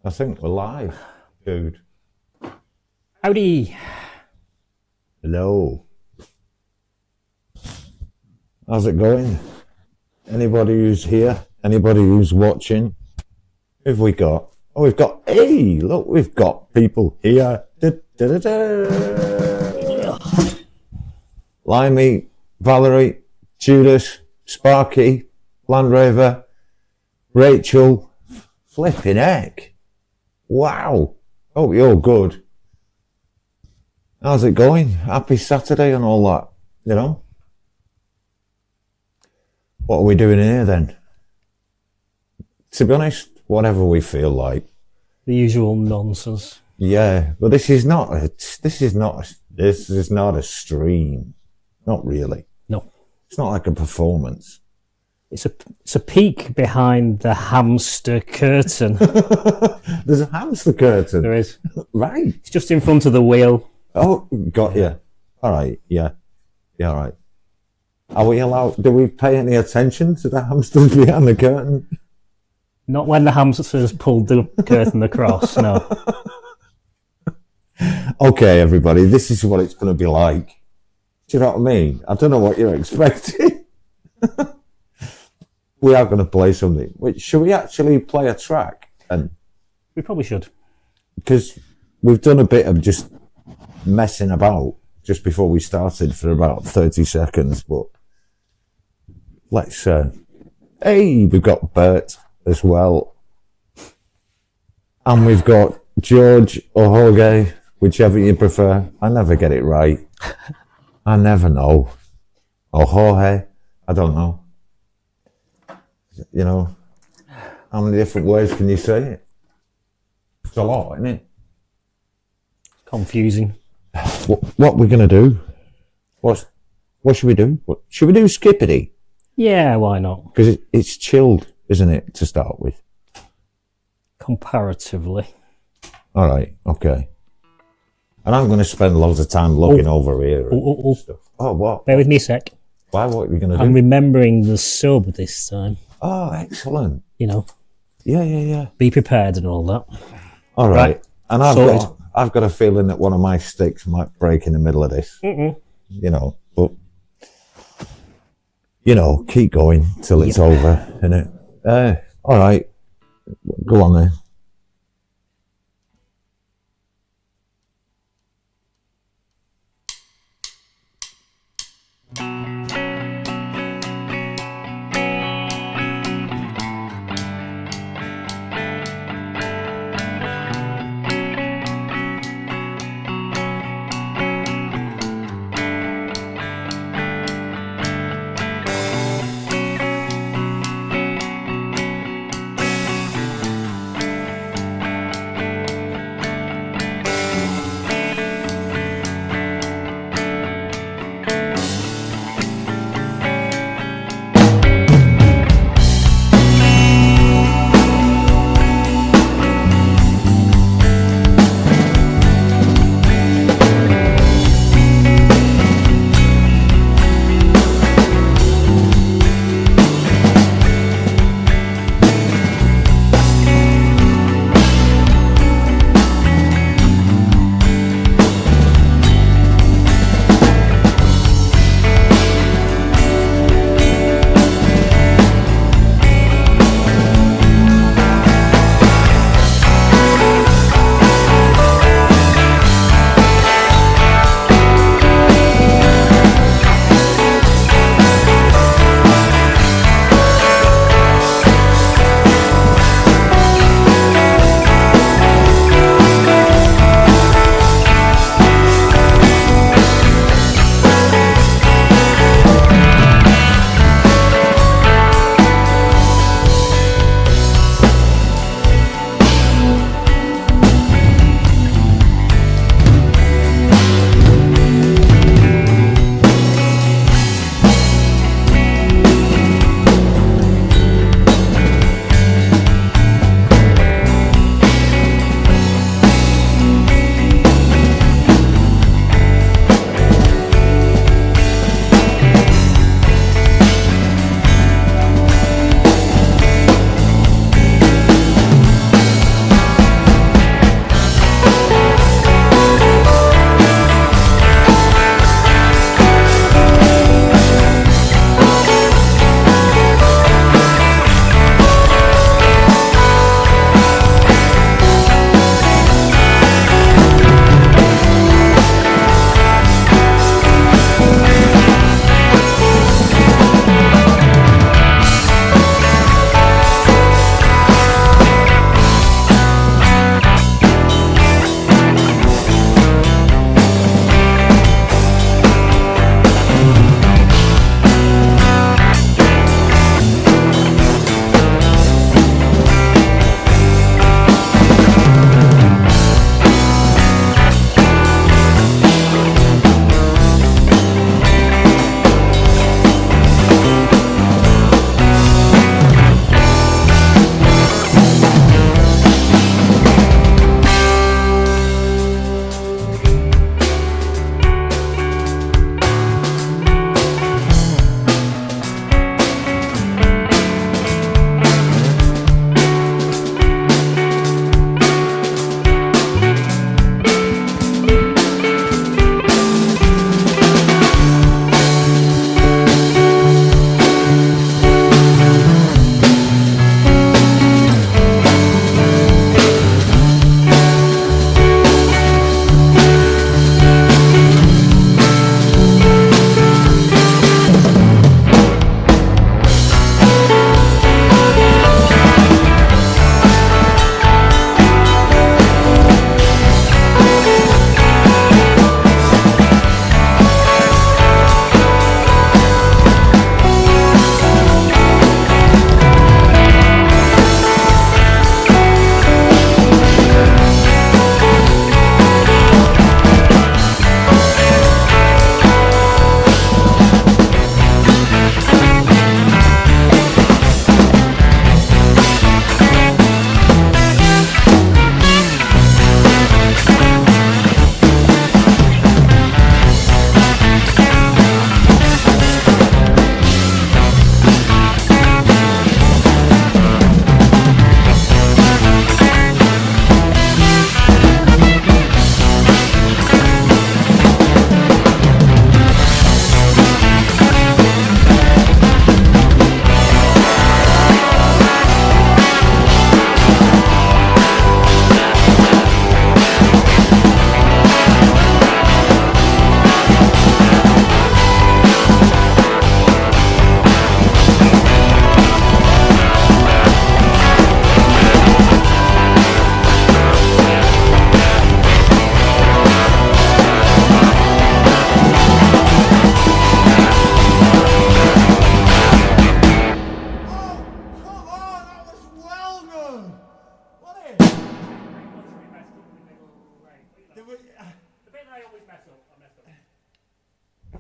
I think we're live, dude. Howdy. Hello. How's it going? Anybody who's here? Anybody who's watching? Who have we got? Oh, we've got, hey, look, we've got people here. Limey, Valerie, Judas, Sparky, Landraver, Rachel. Flipping heck. Wow. Hope you're good. How's it going? Happy Saturday and all that, you know? What are we doing here then? To be honest, whatever we feel like. The usual nonsense. Yeah, but this is not a stream. Not really. No. It's not like a performance. It's a peek behind the hamster curtain. There's a hamster curtain. There is. Right. It's just in front of the wheel. Oh, got you. All right. Yeah. Yeah, all right. Are we allowed, do we pay any attention to the hamsters behind the curtain? Not when the hamsters pulled the curtain across, no. Okay, everybody, this is what it's going to be like. Do you know what I mean? I don't know what you're expecting. We are going to play something. Wait, should we actually play a track? And We probably should. because we've done a bit of just messing about just before we started for about 30 seconds, but let's hey, we've got Bert as well, and we've got George or Jorge, whichever you prefer. I never get it right. I never know. Or Jorge, I don't know. You know, how many different ways can you say it? It's a lot, isn't it? Confusing. What we're gonna do? What should we do? Should we do Skippity? Yeah, why not? Because it's chilled, isn't it, to start with? Comparatively. All right, okay. And I'm going to spend loads of time looking over here and stuff. Oh, what? Bear with me a sec. Why? What are we going to do? I'm remembering the sub this time. Oh, excellent. You know, Yeah. be prepared and all that. All right. And Sorted. I've got a feeling that one of my sticks might break in the middle of this. You know, but you know, keep going till it's over, innit? All right. Go on then.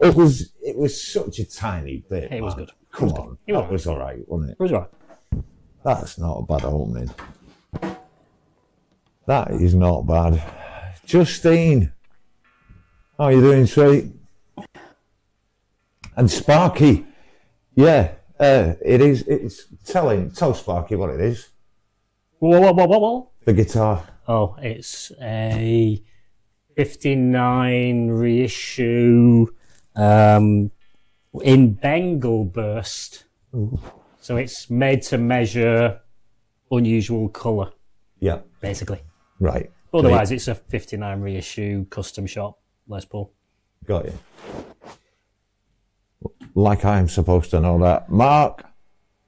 It was such a tiny bit. It was man. good. Come on. That was all right, wasn't it? It was all right. That's not a bad opening. That is not bad. Justine, how are you doing, sweet? And Sparky, yeah, it is. It's tell Sparky what it is. What? The guitar. Oh, it's a 59 reissue in Bengal burst. Ooh. So it's made to measure unusual colour, Yeah. basically. Right. Otherwise, it's a 59 reissue custom shop Les Paul. Got you. Like I'm supposed to know that. Mark,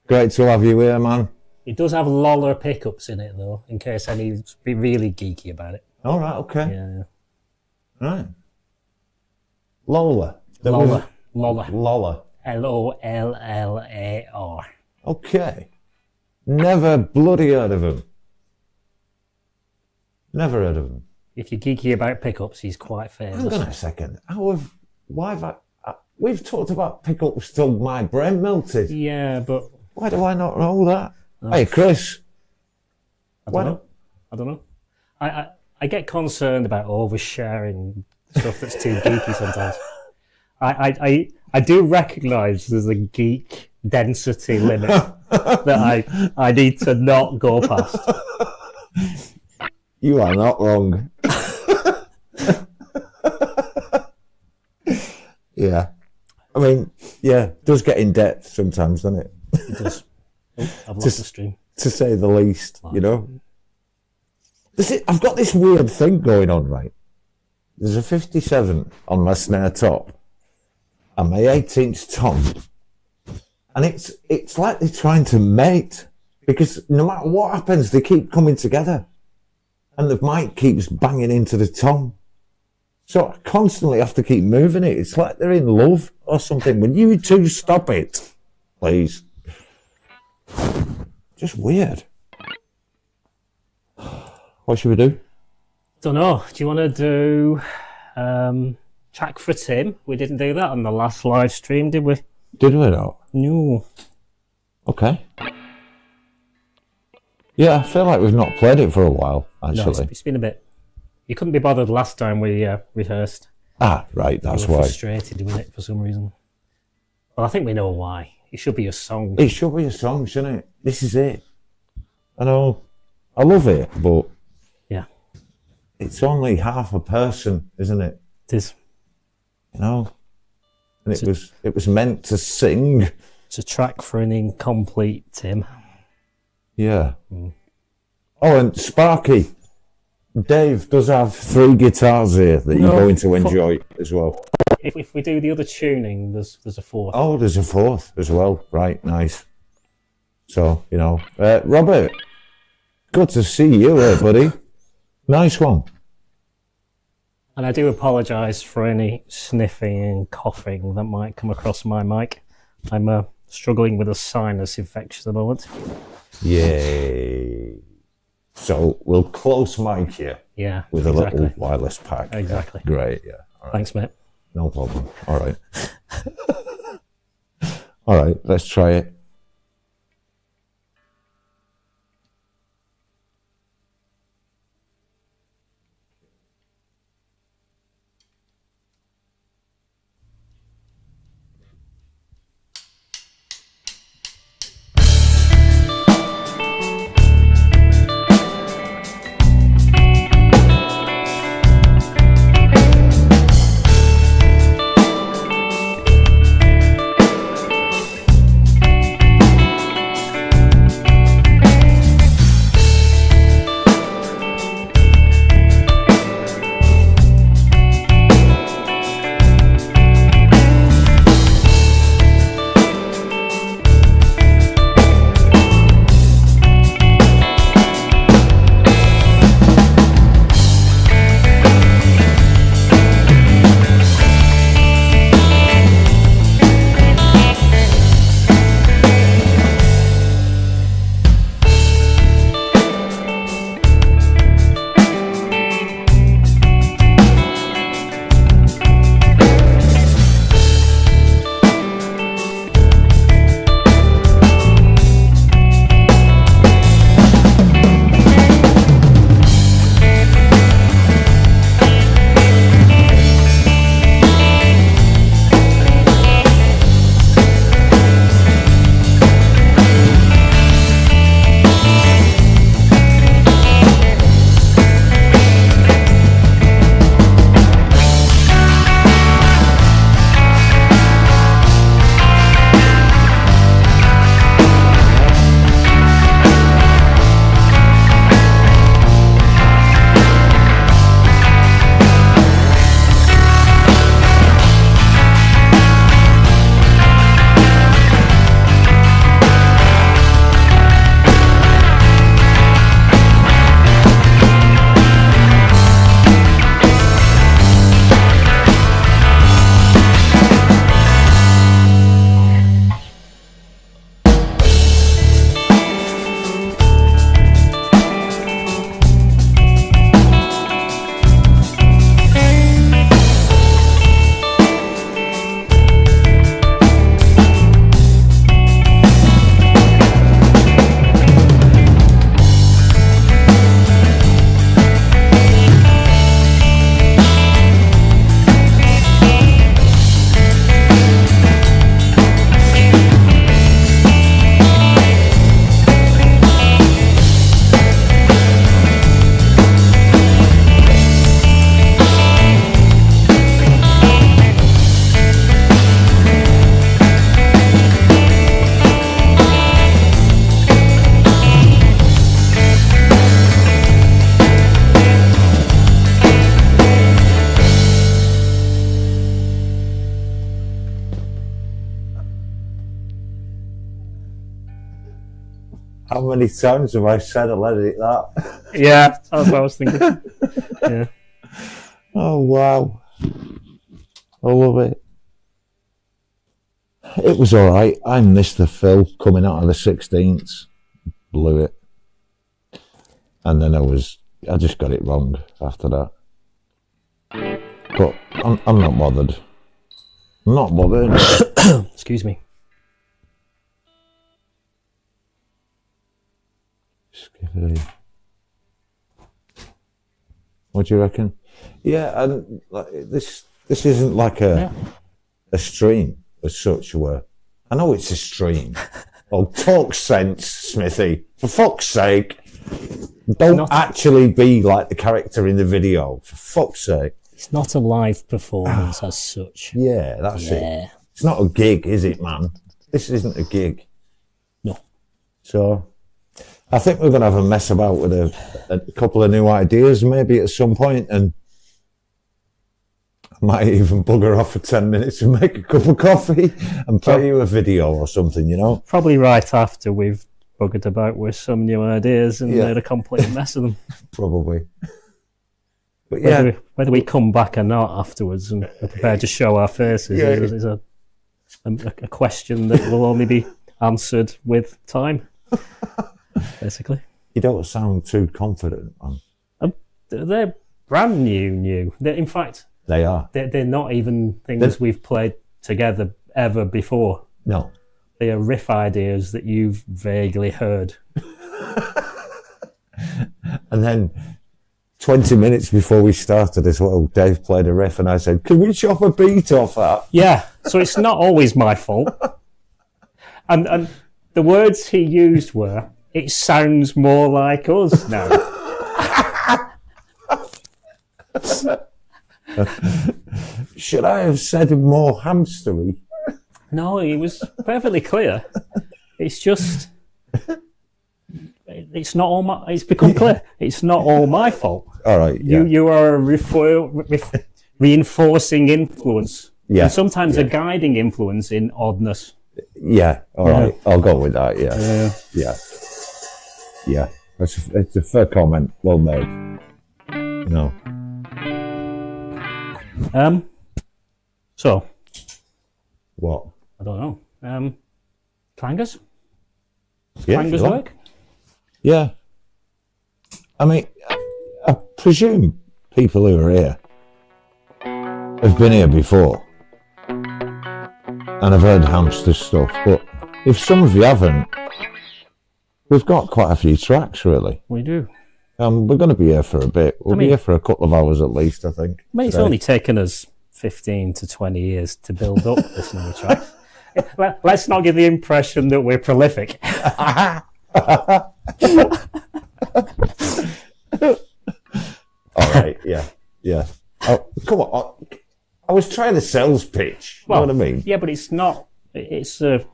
great to have you here, man. It does have Loller pickups in it, though, in case anybody's be really geeky about it. All right, okay. Yeah. Right. Lola. Loller. Lola. Lollar. Okay. Never bloody heard of him. Never heard of him. If you're geeky about pickups, he's quite famous. Hang on a second. Why have we've talked about pickups till my brain melted. Yeah, but... Why do I not know that? Hey, Chris. I don't know. I get concerned about oversharing stuff that's too geeky sometimes. I do recognise there's a geek density limit that I need to not go past. You are not wrong. Yeah. I mean, yeah, it does get in depth sometimes, doesn't it? It does. Oh, I've lost the stream. To say the least, you know. I've got this weird thing going on, right? There's a 57 on my snare top and my 8-inch tom. And it's like they're trying to mate, because no matter what happens, they keep coming together. And the mic keeps banging into the tom. So I constantly have to keep moving it. It's like they're in love or something. When you two stop it, please. Just weird. What should we do? Don't know. Do you want to do track for Tim? We didn't do that on the last live stream, did we? Did we not? No. Okay. Yeah, I feel like we've not played it for a while, actually. No, it's been a bit. You couldn't be bothered last time we rehearsed. Ah, right, that's you were why. Frustrated with it for some reason. Well, I think we know why. It should be a song. It should be a song, shouldn't it? This is it. I know. I love it, but yeah, it's only half a person, isn't it? It is. You know, and it was meant to sing. It's a track for an incomplete Tim. Yeah. Mm. Oh, and Sparky, Dave does have 3 guitars here that you're going to enjoy as well. If we do the other tuning, there's a 4th. Oh, there's a 4th as well. Right, nice. So, you know, Robert, good to see you here, buddy. Nice one. And I do apologise for any sniffing and coughing that might come across my mic. I'm struggling with a sinus infection at the moment. Yay. So we'll close mic here. Yeah. With a little wireless pack. Exactly. Yeah. Great, yeah. Right. Thanks, mate. No problem. All right. All right, let's try it. How many times have I said I'll edit that? Yeah, that's what I was thinking. Yeah. Oh, wow. I love it. It was all right. I missed the fill coming out of the 16th. Blew it. And then I just got it wrong after that. But I'm not bothered. I'm not bothered. Excuse me. What do you reckon? Yeah, and like, this isn't like a stream as such. Where I know it's a stream. Oh, talk sense, Smithy. For fuck's sake, don't actually be like the character in the video. For fuck's sake. It's not a live performance as such. Yeah, that's it. It's not a gig, is it, man? This isn't a gig. No. So, I think we're going to have a mess about with a couple of new ideas maybe at some point, and I might even bugger off for 10 minutes and make a cup of coffee and play you a video or something, you know? Probably right after we've buggered about with some new ideas and made a complete mess of them. Probably. But yeah. Whether we come back or not afterwards and are prepared to show our faces is a question that will only be answered with time, basically. You don't sound too confident, man. They're brand new. In fact, they are. They're not even things we've played together ever before. No. They are riff ideas that you've vaguely heard. And then 20 minutes before we started as well, Dave played a riff and I said, can we chop a beat off that? Yeah, so it's not always my fault. And the words he used were, it sounds more like us now. Should I have said more hamstery? No, it was perfectly clear. It's just... It's not all my. It's become clear. It's not all my fault. All right. Yeah. You are a reinforcing influence. Yeah. And sometimes a guiding influence in oddness. Yeah. All right. I'll go with that. Yeah. Yeah. It's a fair comment. Well made. No. So. What? I don't know. Clangers. Yeah, Clangers work. Yeah. I mean, I presume people who are here have been here before and have heard Hamsters stuff, but if some of you haven't, we've got quite a few tracks, really. We do. We're going to be here for a bit. We'll be here for a couple of hours at least, I think. I mean, it's only taken us 15 to 20 years to build up this many tracks. Let's not give the impression that we're prolific. All right, yeah. Oh, come on. I was trying a sales pitch. You know what I mean? Yeah, but it's not. It's the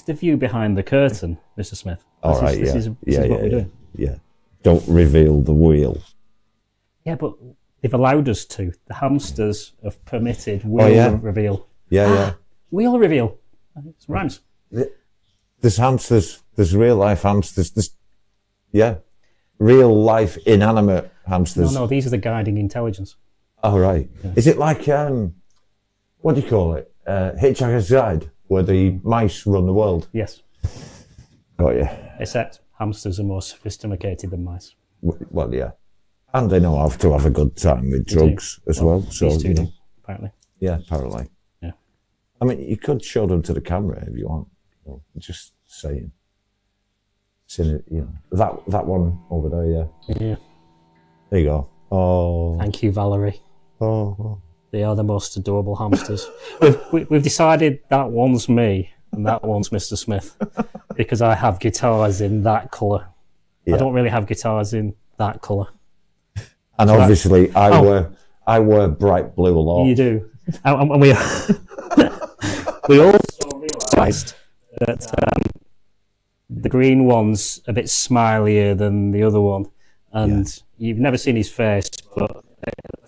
view behind the curtain, Mr. Smith. All right, this is what we're doing. Yeah. Don't reveal the wheel. Yeah, but they've allowed us to. The Hamsters have permitted wheel reveal. Yeah. Wheel reveal. It's rhymes. There's hamsters. There's real life hamsters. Real life inanimate hamsters. No, these are the guiding intelligence. Oh, right. Yeah. Is it like, what do you call it? Hitchhiker's Guide, where the mice run the world? Yes. Got you. Except hamsters are more sophisticated than mice. Well, yeah. And they know how to have a good time with drugs as well. So, these two do, apparently. Yeah, apparently. Yeah. I mean, you could show them to the camera if you want. Just saying. That one over there, yeah. There you go. Oh. Thank you, Valerie. Oh. They are the most adorable hamsters. We've decided that one's me and that one's Mr. Smith because I have guitars in that colour. Yeah. I don't really have guitars in that colour. And so obviously, I wear bright blue a lot. You do, and we also realised that the green one's a bit smilier than the other one, and you've never seen his face, but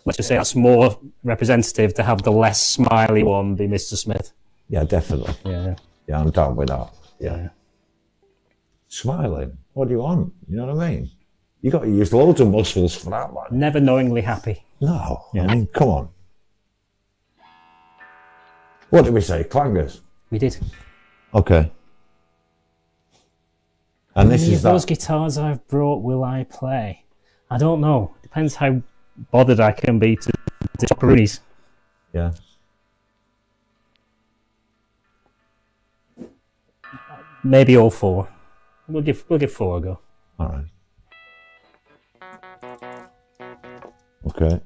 let's just say that's more representative to have the less smiley one be Mr. Smith. Yeah, definitely. Yeah, I'm down with that. Yeah. smiling. What do you want? You know what I mean? You got to use loads of muscles for that, man. Never knowingly happy. No, I mean, come on. What did we say? Clangers? We did. Okay. And this is those guitars I've brought, will I play? I don't know. Depends how bothered I can be to Roonies. Yeah. Maybe all 4. We'll give 4 a go. All right. Okay.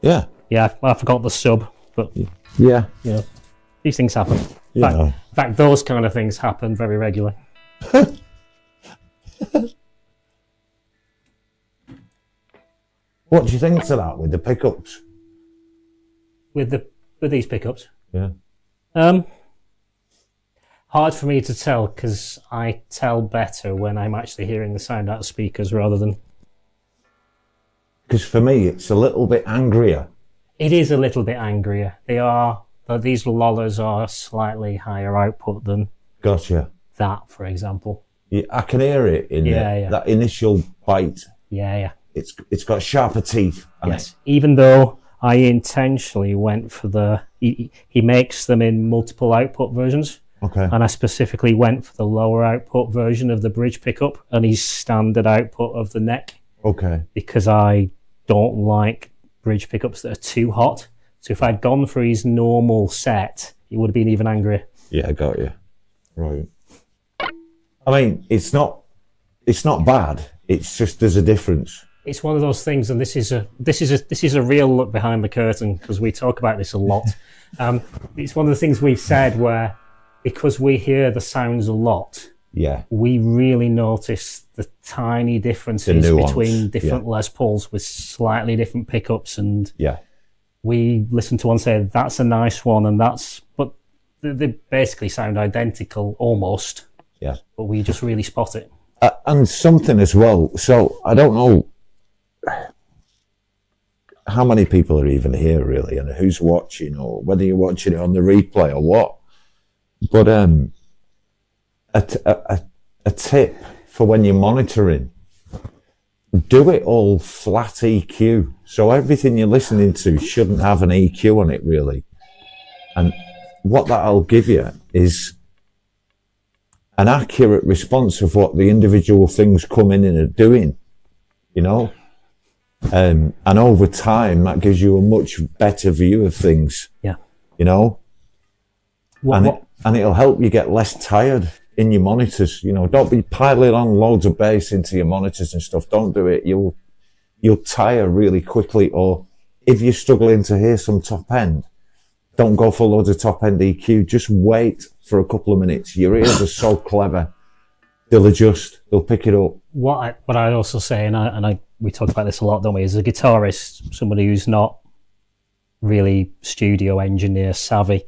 Yeah. Yeah, I forgot the sub, but yeah, you know, these things happen. In fact, those kind of things happen very regularly. What do you think to that with the pickups? With these pickups? Yeah. Hard for me to tell because I tell better when I'm actually hearing the sound out of speakers rather than. Because for me, it's a little bit angrier. It is a little bit angrier. These lollers are slightly higher output than. Gotcha. That, for example. Yeah, I can hear it in that initial bite. Yeah. It's got sharper teeth. Yes, even though I intentionally went for he makes them in multiple output versions. Okay. And I specifically went for the lower output version of the bridge pickup and his standard output of the neck. Okay. Because I don't like bridge pickups that are too hot. So if I'd gone for his normal set, it would have been even angrier. Yeah, I got you. Right. I mean, it's not bad. It's just there's a difference. it's one of those things, and this is a real look behind the curtain, because we talk about this a lot. It's one of the things we've said where, because we hear the sounds a lot, we really notice the tiny differences between different Les Pauls with slightly different pickups, and we listen to one and say that's a nice one, and but they basically sound identical almost. But we just really spot it. And something as well. So I don't know how many people are even here really, and who's watching, or whether you're watching it on the replay or what. But a tip for when you're monitoring: do it all flat EQ. So everything you're listening to shouldn't have an EQ on it really. And what that'll give you is an accurate response of what the individual things come in and are doing, you know? And over time, that gives you a much better view of things, you know? And it'll help you get less tired in your monitors, you know? Don't be piling on loads of bass into your monitors and stuff. Don't do it. You'll tire really quickly. Or if you're struggling to hear some top end, don't go for loads of top end EQ. Just wait for a couple of minutes. Your ears are so clever. They'll adjust. They'll pick it up. What I also say, and we talk about this a lot, don't we? As a guitarist, somebody who's not really studio engineer savvy,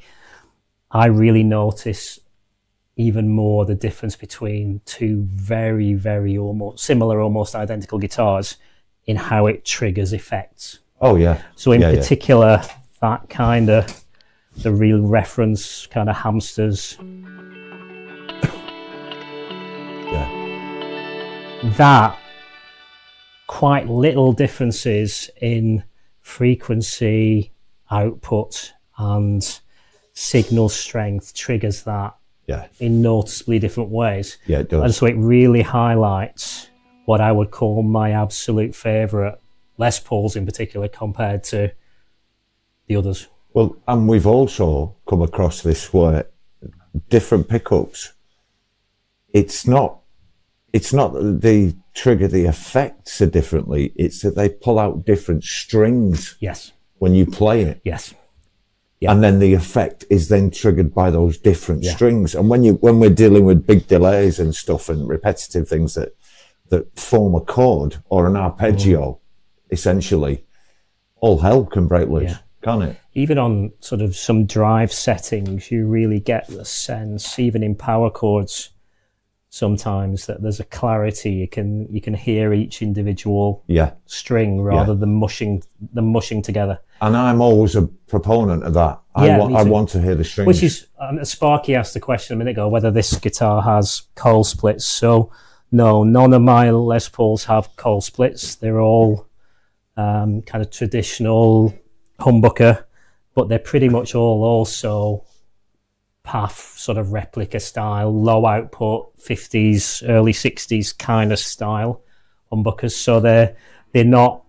I really notice even more the difference between two very, very almost similar, almost identical guitars in how it triggers effects. Oh yeah. So in particular, that kind of the real reference kind of Hamsters. That quite little differences in frequency, output, and signal strength triggers that in noticeably different ways. Yeah, it does. And so it really highlights what I would call my absolute favourite Les Pauls in particular compared to the others. Well, and we've also come across this where different pickups, it's not that they trigger the effects differently, it's that they pull out different strings when you play it. And then the effect is then triggered by those different strings. And when we're dealing with big delays and stuff and repetitive things that form a chord or an arpeggio, essentially, all hell can break loose, can't it? Even on sort of some drive settings, you really get the sense, even in power chords, sometimes that there's a clarity. You can hear each individual string rather than mushing together. And I'm always a proponent of that. I want to hear the strings. Which is, Sparky asked the question a minute ago whether this guitar has coil splits. So no, none of my Les Pauls have coil splits. They're all kind of traditional humbucker, but they're pretty much all also PAF sort of replica style, low output, 50s, early 60s kind of style humbuckers. So they're not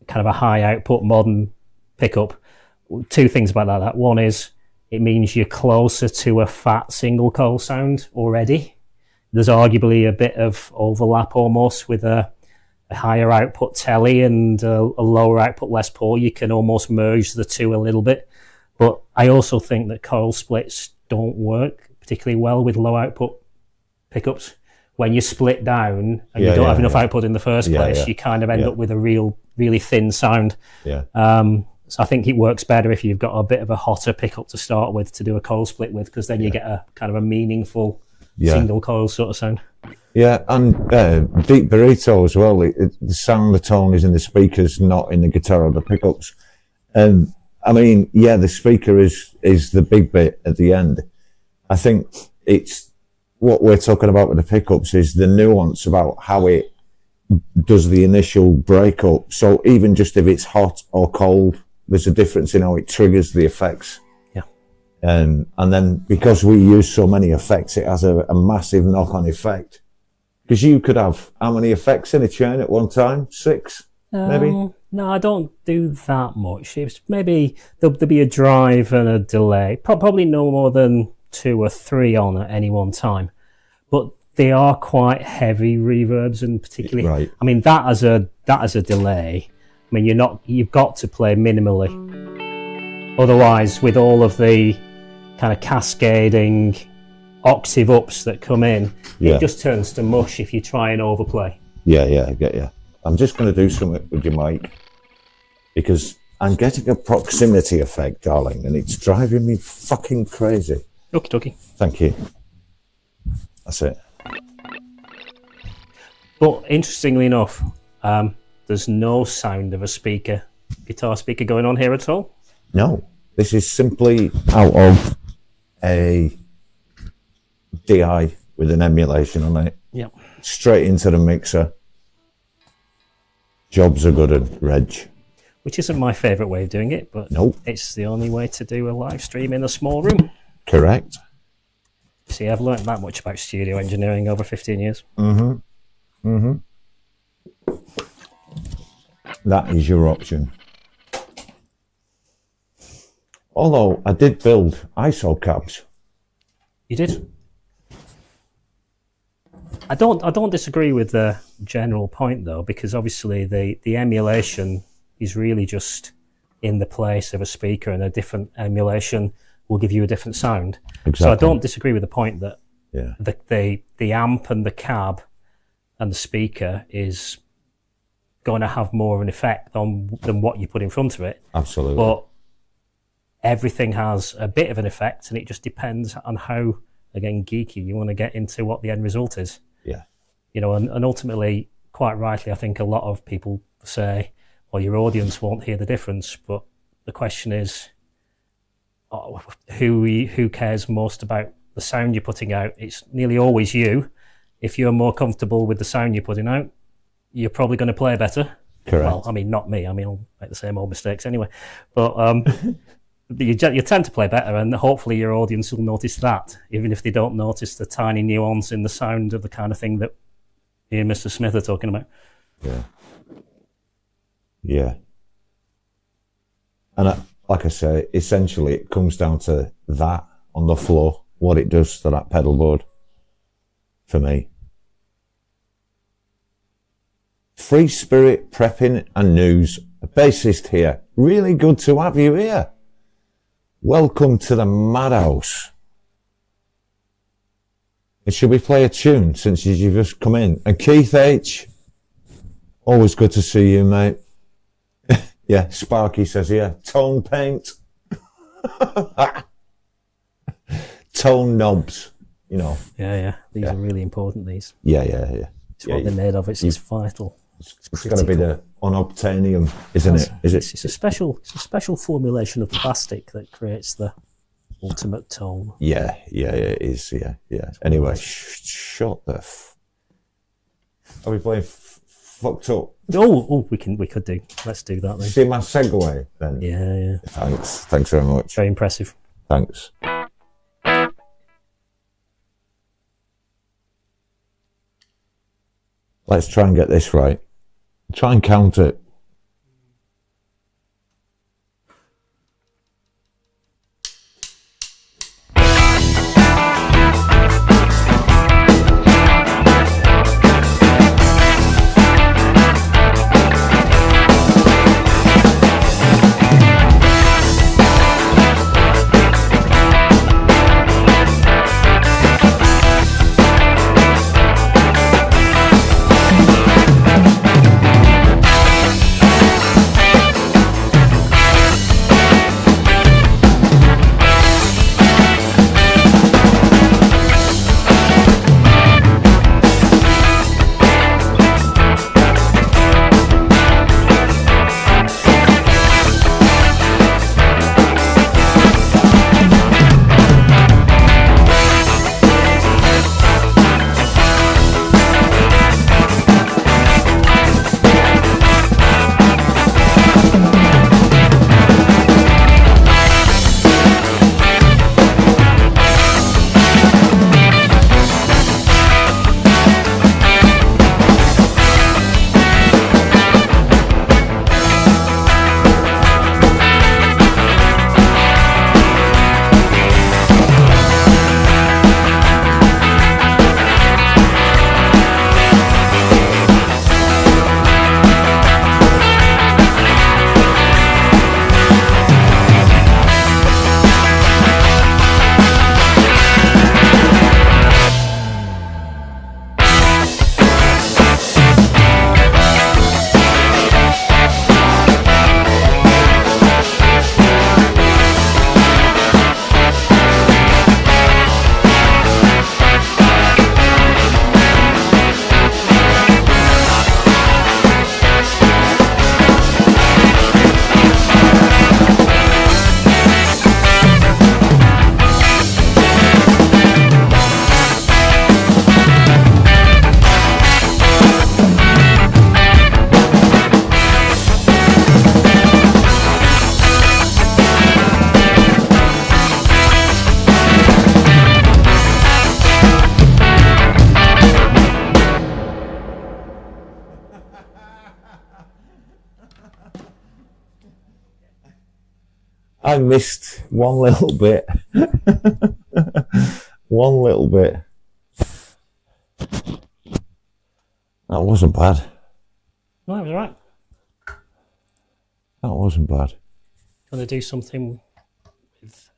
kind of a high output modern pickup. Two things about that. One is it means you're closer to a fat single coil sound already. There's arguably a bit of overlap almost with a higher output Telly and a lower output Les Paul. You can almost merge the two a little bit. But I also think that coil splits don't work particularly well with low output pickups. When you split down and you don't have enough output in the first place, you kind of end up with a really thin sound. So I think it works better if you've got a bit of a hotter pickup to start with to do a coil split with, because then you get a kind of a meaningful single coil sort of sound. Yeah, and deep burrito as well. The sound, the tone is in the speakers, not in the guitar or the pickups. And I mean, the speaker is the big bit at the end. I think it's what we're talking about with the pickups is the nuance about how it does the initial breakup. So even just if it's hot or cold, there's a difference in how it triggers the effects. And then because we use so many effects, it has a massive knock-on effect. Because you could have how many effects in a chain at one time? 6, maybe? No, I don't do that much. It's maybe there'll be a drive and a delay. Probably no more than 2 or 3 on at any one time. But they are quite heavy reverbs, and particularly, Right. I mean, that as a delay. I mean, you've got to play minimally. Otherwise, with all of the kind of cascading octave ups that come in, it just turns to mush if you try and overplay. Yeah, I get you. I'm just going to do something with your mic because I'm getting a proximity effect, darling, and it's driving me fucking crazy. Okie dokie. Thank you. That's it. But interestingly enough, there's no sound of a guitar speaker going on here at all. No, this is simply out of a DI with an emulation on it. Yep. Straight into the mixer. Jobs are good and reg. Which isn't my favourite way of doing it, but it's the only way to do a live stream in a small room. Correct. See, I've learned that much about studio engineering over 15 years. That is your option. Although I did build ISO cabs. You did? I don't disagree with the general point though, because obviously the emulation is really just in the place of a speaker, and a different emulation will give you a different sound. Exactly. So I don't disagree with the point that the amp and the cab and the speaker is going to have more of an effect than what you put in front of it. Absolutely. But everything has a bit of an effect, and it just depends on how, again, geeky you want to get into what the end result is. Yeah. You know, and ultimately, quite rightly, I think a lot of people say, well, your audience won't hear the difference, but the question is, who cares most about the sound you're putting out? It's nearly always you. If you're more comfortable with the sound you're putting out, you're probably going to play better. Correct. Well, I mean, not me. I mean, I'll make the same old mistakes anyway. But you tend to play better, and hopefully your audience will notice that, even if they don't notice the tiny nuance in the sound of the kind of thing that you and Mr. Smith are talking about. Yeah. Yeah. And like I say, essentially it comes down to that on the floor, what it does to that pedal board for me. Free Spirit Prepping and News, a bassist here. Really good to have you here. Welcome to the madhouse. And should we play a tune since you've just come in? And Keith H, always good to see you, mate. Yeah, Sparky says, yeah, tone paint. Tone knobs, you know. Yeah. These are really important, these. Yeah. It's what they're made of. It's vital. It's got to be the unobtainium, isn't it? It's a special formulation of plastic that creates the ultimate tone. Yeah, it is, yeah. Anyway, shut the Are we playing fucked up? We could do. Let's do that then. See my segue then? Yeah. Thanks very much. Very impressive. Thanks. Let's try and get this right. Try and count it. I missed one little bit. One little bit. That wasn't bad. No, it was alright. That wasn't bad. Going to do something with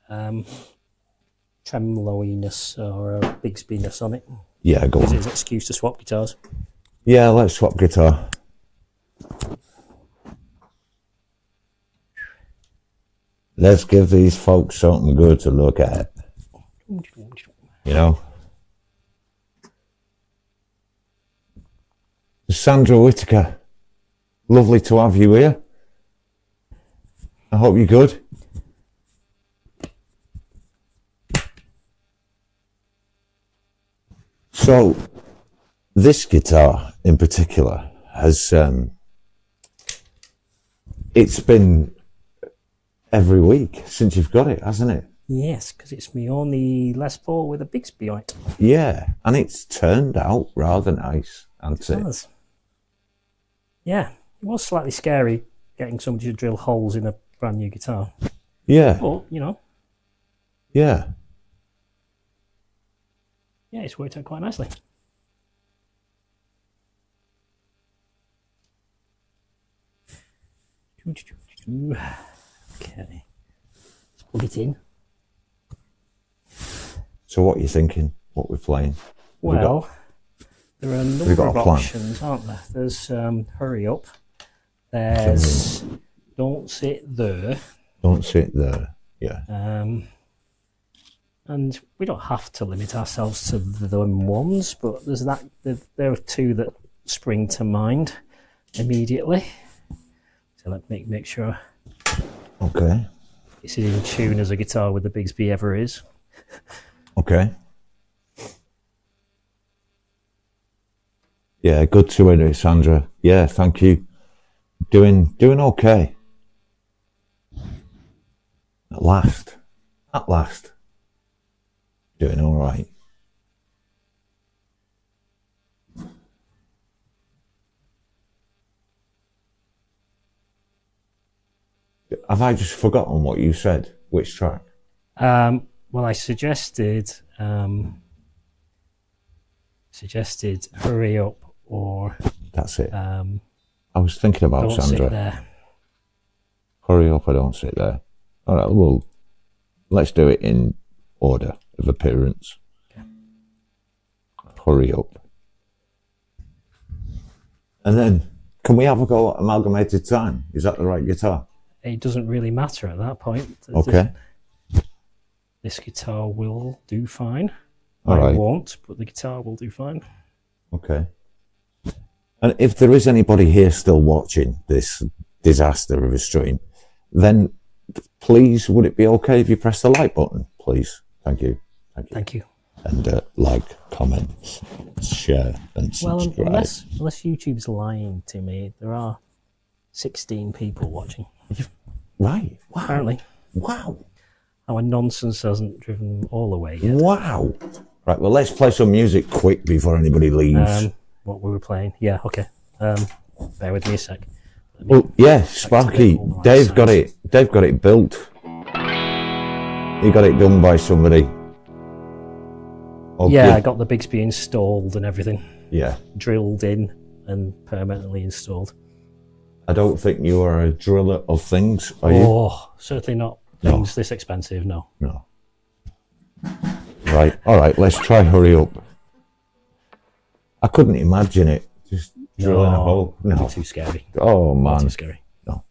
tremoloiness or a Bigsby-ness on it. Yeah, go It's on. his excuse to swap guitars. Yeah, let's swap guitar. Let's give these folks something good to look at. You know? Sandra Whitaker, lovely to have you here. I hope you're good. So, this guitar in particular has, it's been every week since you've got it, hasn't it? Yes, because it's my only Les Paul with a Bigsby on it. Yeah, and it's turned out rather nice, hasn't it? It does. Yeah, it was slightly scary getting somebody to drill holes in a brand new guitar. Yeah, But, you know, yeah. yeah, it's worked out quite nicely. Okay, let's plug it in. So what are you thinking? What we're playing? Well, there are a number got of a plan? options, aren't there? There's Hurry Up. There's Don't Sit There. Don't sit there. Yeah. And we don't have to limit ourselves to them ones, but there's that. There are two that spring to mind immediately. So let me make sure Okay. it's as in tune as a guitar with the Bigsby ever is. Okay. Yeah, good to hear it, Sandra. Yeah, thank you. Doing okay. At last. Doing all right. Have I just forgotten what you said? Which track? Well, I suggested Hurry Up or That's it. I was thinking about Don't Sit Sandra. There. Hurry up, I don't sit there. All right, well, let's do it in order of appearance. Okay. Hurry up. And then, can we have a go at Amalgamated Time? Is that the right guitar? It doesn't really matter at that point. Okay. This guitar will do fine. All I right. won't, but the guitar will do fine. Okay. And if there is anybody here still watching this disaster of a stream, then please, would it be okay if you press the like button, please? Thank you. Thank you. And like, comment, share, and Well, subscribe. unless YouTube's lying to me, there are 16 people watching. Right. Wow. Apparently. Wow. Our nonsense hasn't driven them all away yet. Wow. Right, well, let's play some music quick before anybody leaves. What we were playing. Yeah, okay. Bear with me a sec. Well, yeah, Sparky. all the right Dave got it. Dave got it built. He got it done by somebody. Okay. Yeah, I got the Bigsby installed and everything. Yeah. Drilled in and permanently installed. I don't think you are a driller of things, are you? Oh, certainly not things this expensive, no. No. Right. All right. Let's try Hurry Up. I couldn't imagine it. Just drilling a hole. No. Too scary. Oh man. Too scary. No.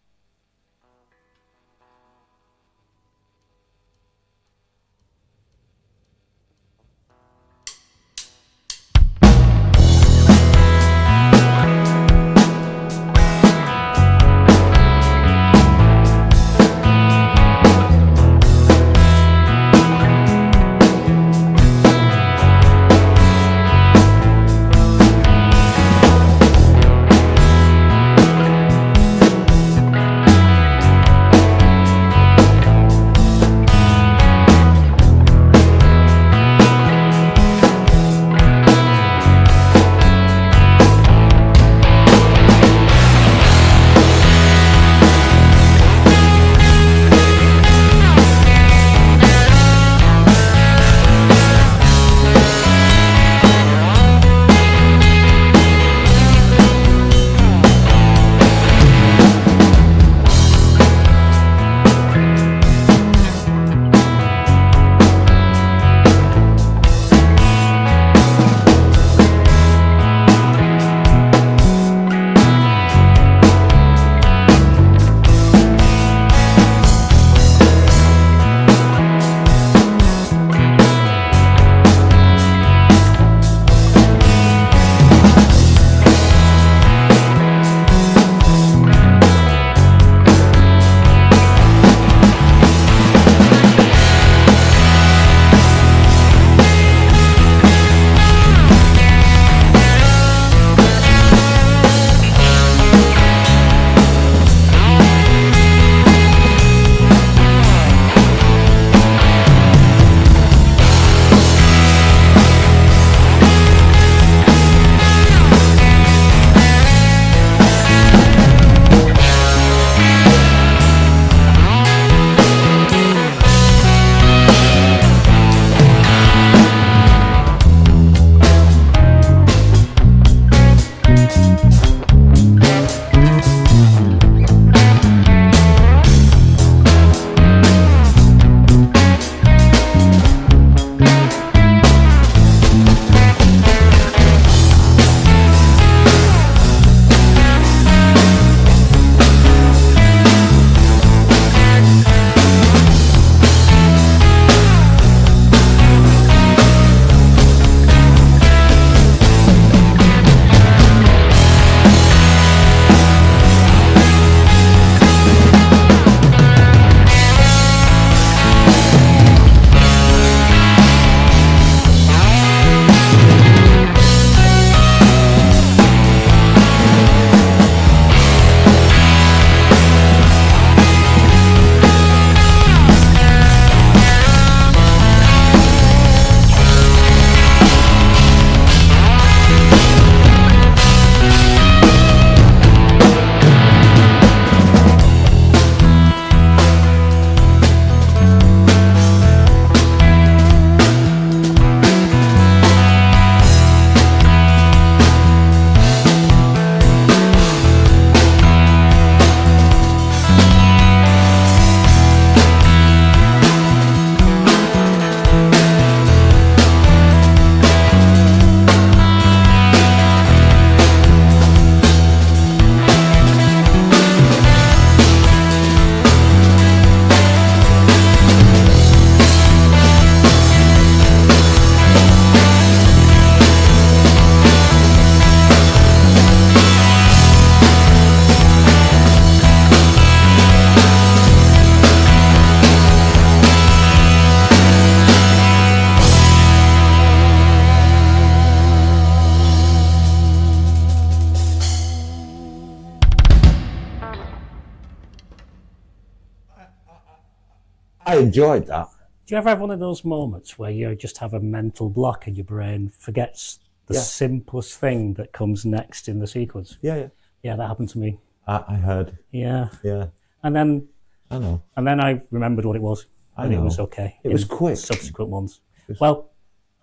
I enjoyed that. Do you ever have one of those moments where you just have a mental block and your brain forgets the simplest thing that comes next in the sequence? Yeah. Yeah, that happened to me. I heard. Yeah. Yeah. And then I know. And then I remembered what it was. And it was okay. It was quick. Subsequent ones. Well,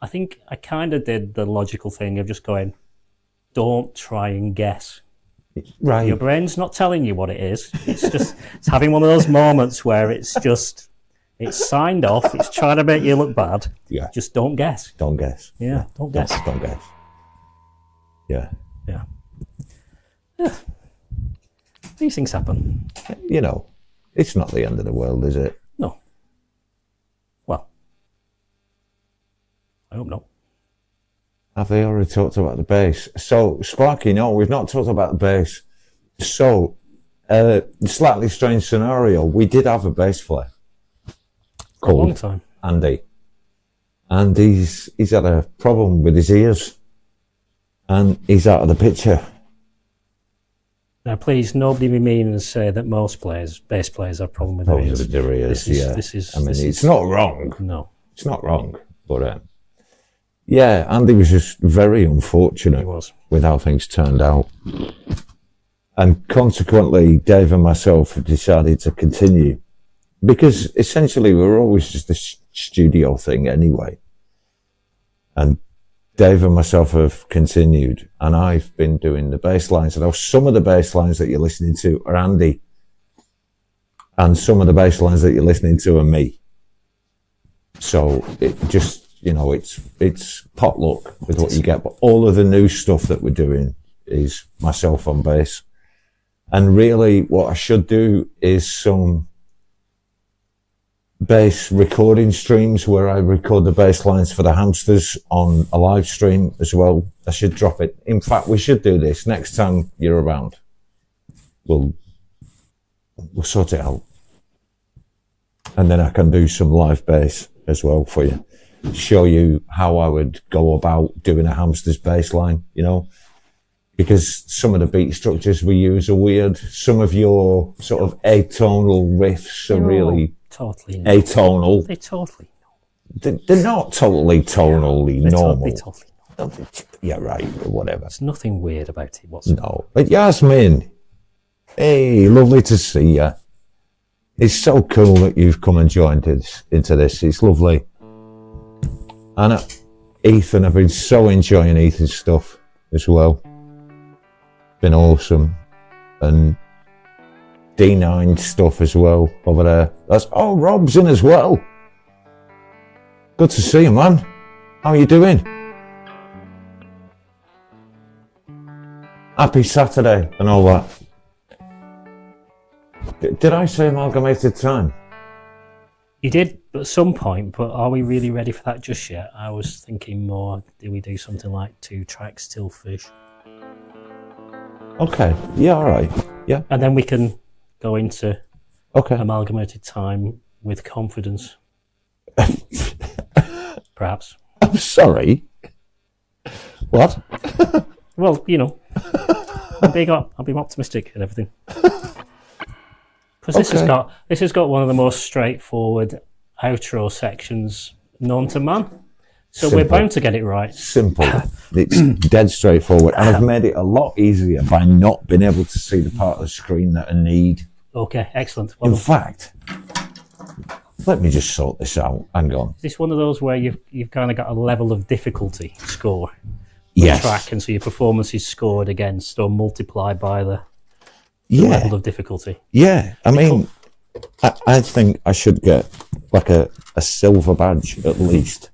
I think I kind of did the logical thing of just going, don't try and guess. Right. Your brain's not telling you what it is. It's just, it's having one of those moments where it's just, it's signed off. It's trying to make you look bad. Yeah. Just don't guess. Don't guess. Yeah, don't guess. Don't guess. Yeah. Yeah. Yeah. These things happen. You know, it's not the end of the world, is it? No. Well, I hope not. Have they already talked about the bass? So, Sparky, no, we've not talked about the bass. So, slightly strange scenario. We did have a bass player For a long time. Andy. And he's had a problem with his ears. And he's out of the picture. Now, please, nobody be mean and say that most bass players have a problem with their ears. With their ears, yeah. I mean, it's not wrong. No. It's not wrong. But, yeah, Andy was just very unfortunate with how things turned out. And consequently, Dave and myself decided to continue. Because essentially, we were always just a studio thing anyway. And Dave and myself have continued, and I've been doing the bass lines. And some of the bass lines that you're listening to are Andy, and some of the bass lines that you're listening to are me. So it just, you know, it's potluck with what you get. But all of the new stuff that we're doing is myself on bass. And really, what I should do is some bass recording streams where I record the bass lines for the Hamsters on a live stream as well. I should drop it. In fact, we should do this next time you're around. We'll sort it out. And then I can do some live bass as well for you. Show you how I would go about doing a Hamsters bass line, you know, because some of the beat structures we use are weird. Some of your sort of atonal riffs are really totally atonal. They totally They're not totally tonally normal. Totally Yeah, right, or whatever. There's nothing weird about it whatsoever. No. But Yasmin, hey, lovely to see you. It's so cool that you've come and joined us into this. It's lovely. And Ethan, I've been so enjoying Ethan's stuff as well. Been awesome. And D9 stuff as well over there. Rob's in as well. Good to see you, man. How are you doing? Happy Saturday and all that. Did I say amalgamated time? You did at some point, but are we really ready for that just yet? I was thinking more, do we do something like 2-track still fish? Okay, yeah, all right, yeah. And then we can go into okay amalgamated time with confidence. Perhaps. I'm sorry. What? Well, you know, I'm being optimistic and everything. Because this has got one of the most straightforward outro sections known to man. So Simple. We're bound to get it right. Simple. It's dead straightforward. And I've made it a lot easier by not being able to see the part of the screen that I need. Okay, excellent. In fact, let me just sort this out. Hang on. Is this one of those where you've kind of got a level of difficulty score? Yes. Track, and so your performance is scored against or multiplied by the level of difficulty. Yeah, I mean, I think I should get like a silver badge at least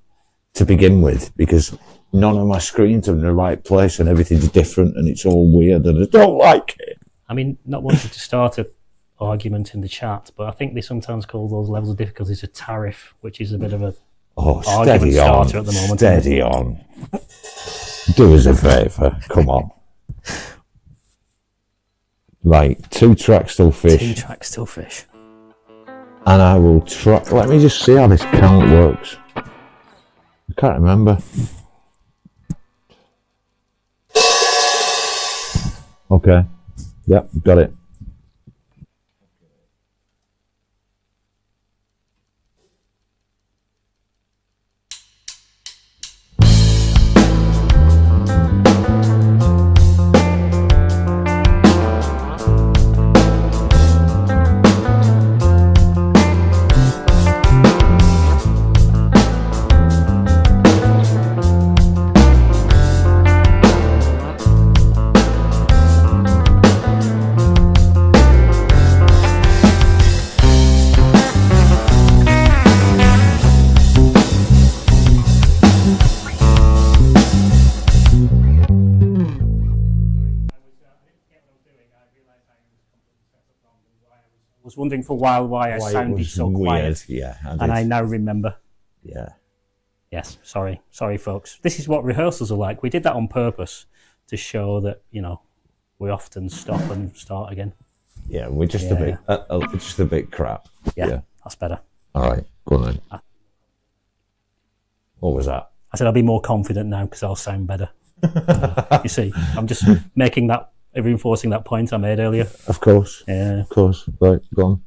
to begin with, because none of my screens are in the right place and everything's different and it's all weird and I don't like it. I mean, not wanting to start an argument in the chat, but I think they sometimes call those levels of difficulties a tariff, which is a bit of a argument starter at the moment. Steady on. Do us a favour, come on. Right, 2-track still fish. 2-track still fish. And I will try. Let me just see how this count works. I can't remember. Okay. Yep, got it. was wondering for a while why I sounded so quiet. Yeah, and I now remember. Yeah. Yes, sorry, folks. This is what rehearsals are like. We did that on purpose to show that, you know, we often stop and start again. Yeah, we're just a bit crap. Yeah, that's better. All right, go on then. What was that? I said I'll be more confident now because I'll sound better. You see, I'm just reinforcing that point I made earlier. Of course. Yeah. Of course. Right, go on.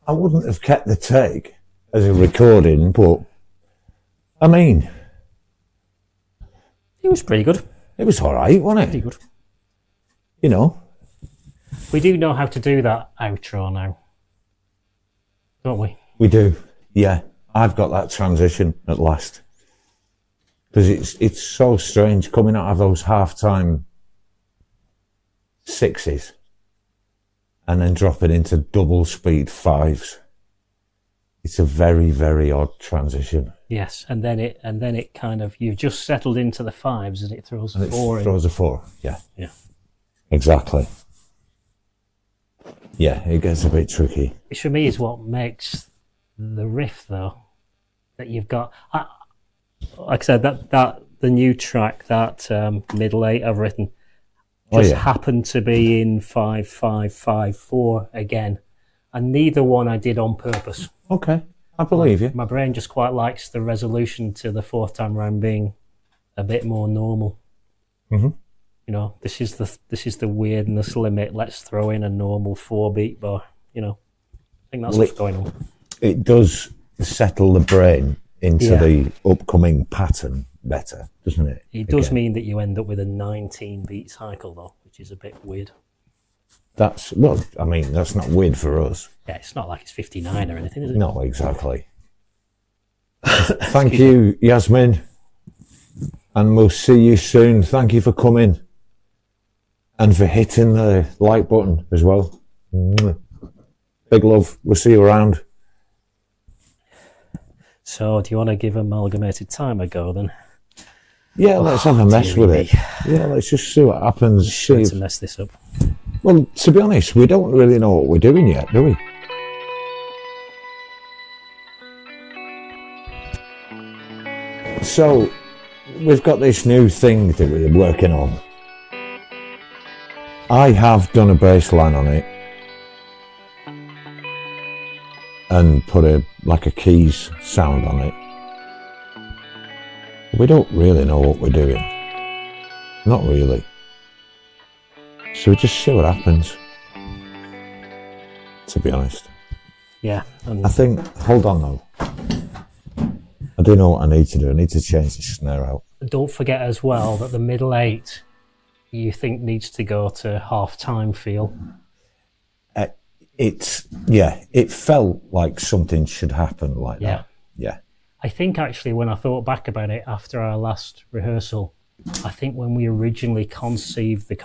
I wouldn't have kept the take as a recording, but I mean, it was pretty good. It was all right, wasn't it? Pretty good. You know, we do know how to do that outro now, don't we? We do. Yeah, I've got that transition at last, because it's so strange coming out of those half-time sixes and then dropping into double speed fives. It's a very, very odd transition. Yes, and then it kind of, you've just settled into the fives and it throws a four in. It throws a four, yeah. Yeah. Exactly. Yeah, it gets a bit tricky. Which for me is what makes the riff, though, that you've got. Like I said, that the new track, that middle eight I've written, just happened to be in 5-5-5-4 again, and neither one I did on purpose. Okay, I believe you. My brain just quite likes the resolution to the fourth time round being a bit more normal. Mm-hmm. You know, this is the weirdness limit. Let's throw in a normal 4-beat bar. You know, think that's what's going on. It does settle the brain into Yeah. the upcoming pattern better, doesn't it? It does mean that you end up with a 19 beat cycle though, which is a bit weird. That's, well, I mean, that's not weird for us. Yeah, it's not like it's 59 or anything, is it? No, exactly. Thank you, Yasmin. And we'll see you soon. Thank you for coming. And for hitting the like button as well. Big love. We'll see you around. So, do you want to give Amalgamated Time a go then? Yeah, let's have a mess with it. Yeah, let's just see what happens. Trying to mess this up. Well, to be honest, we don't really know what we're doing yet, do we? So, we've got this new thing that we're working on. I have done a bass line on it and put a keys sound on it. We don't really know what we're doing. Not really. So we just see what happens, to be honest. Yeah. I think, hold on though. I do know what I need to do. I need to change the snare out. Don't forget as well that the middle 8 you think needs to go to half-time feel. It felt like something should happen like that. Yeah. I think actually when I thought back about it after our last rehearsal, I think when we originally conceived the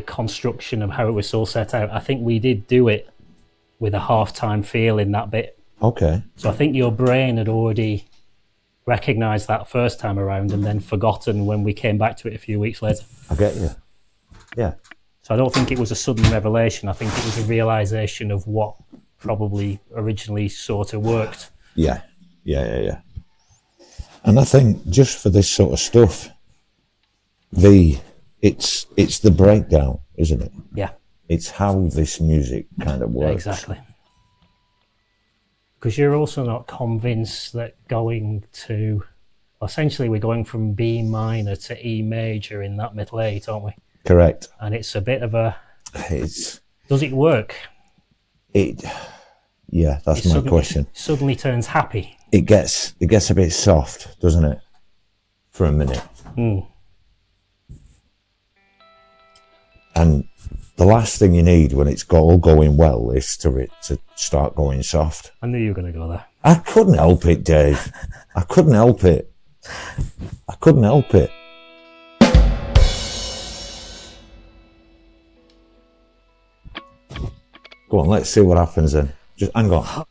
construction of how it was all set out, I think we did do it with a half-time feel in that bit. Okay. So I think your brain had already recognised that first time around and then forgotten when we came back to it a few weeks later. I get you. Yeah. So I don't think it was a sudden revelation. I think it was a realisation of what probably originally sort of worked. Yeah. And I think just for this sort of stuff, it's the breakdown, isn't it? Yeah. It's how this music kind of works. Exactly. Because you're also not convinced that essentially we're going from B minor to E major in that middle 8, aren't we? Correct. And it's a bit of a... Does it work? Yeah, that's my question. It suddenly turns happy. It gets a bit soft, doesn't it? For a minute. And the last thing you need when it's all going well is to start going soft. I knew you were going to go there. I couldn't help it, Dave. I couldn't help it. Go on, let's see what happens then. Just hang on.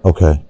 Okay.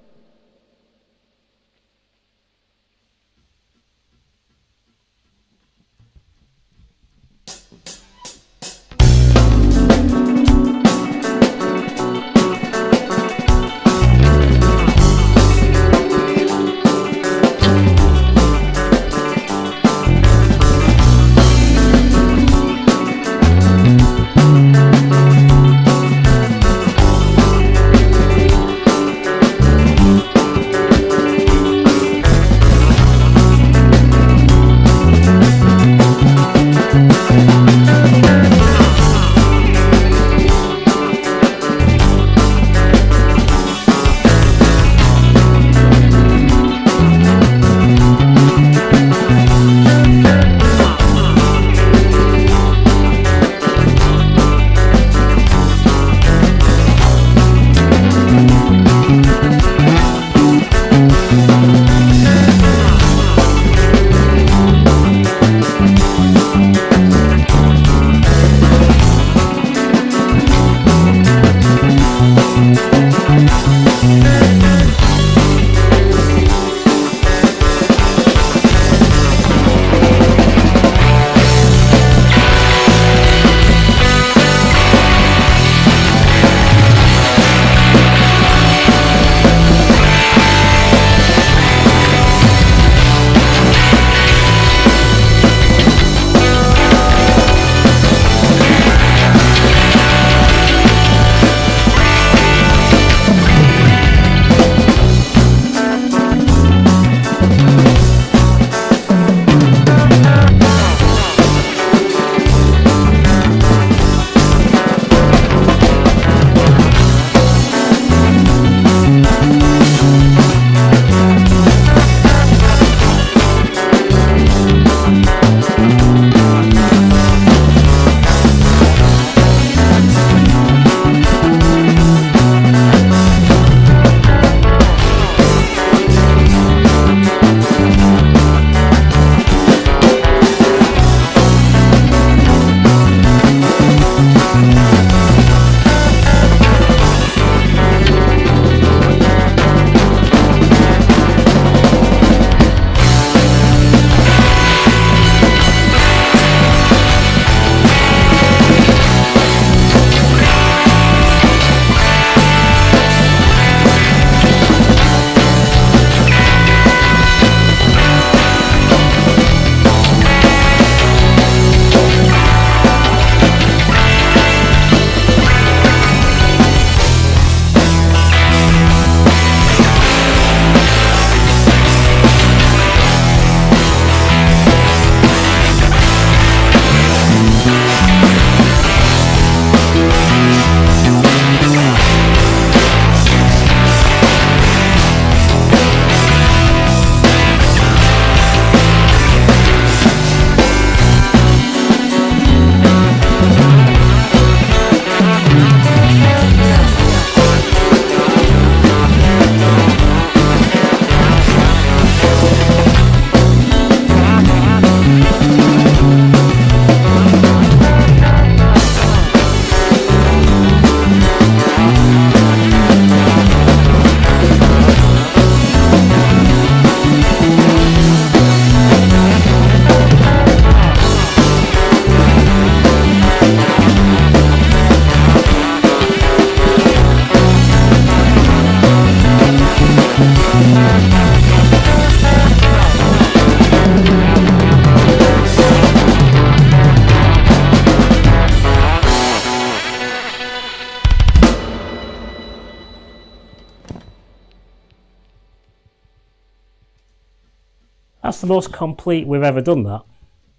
That's the most complete we've ever done that.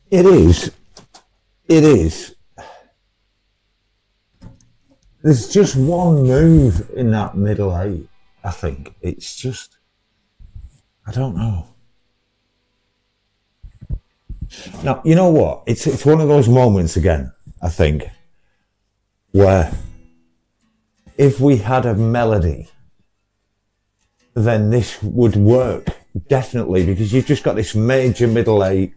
It is. It is. There's just one move in that middle 8, I think. It's just, I don't know. Now, you know what? It's one of those moments again, I think, where if we had a melody, then this would work, definitely, because you've just got this major middle 8.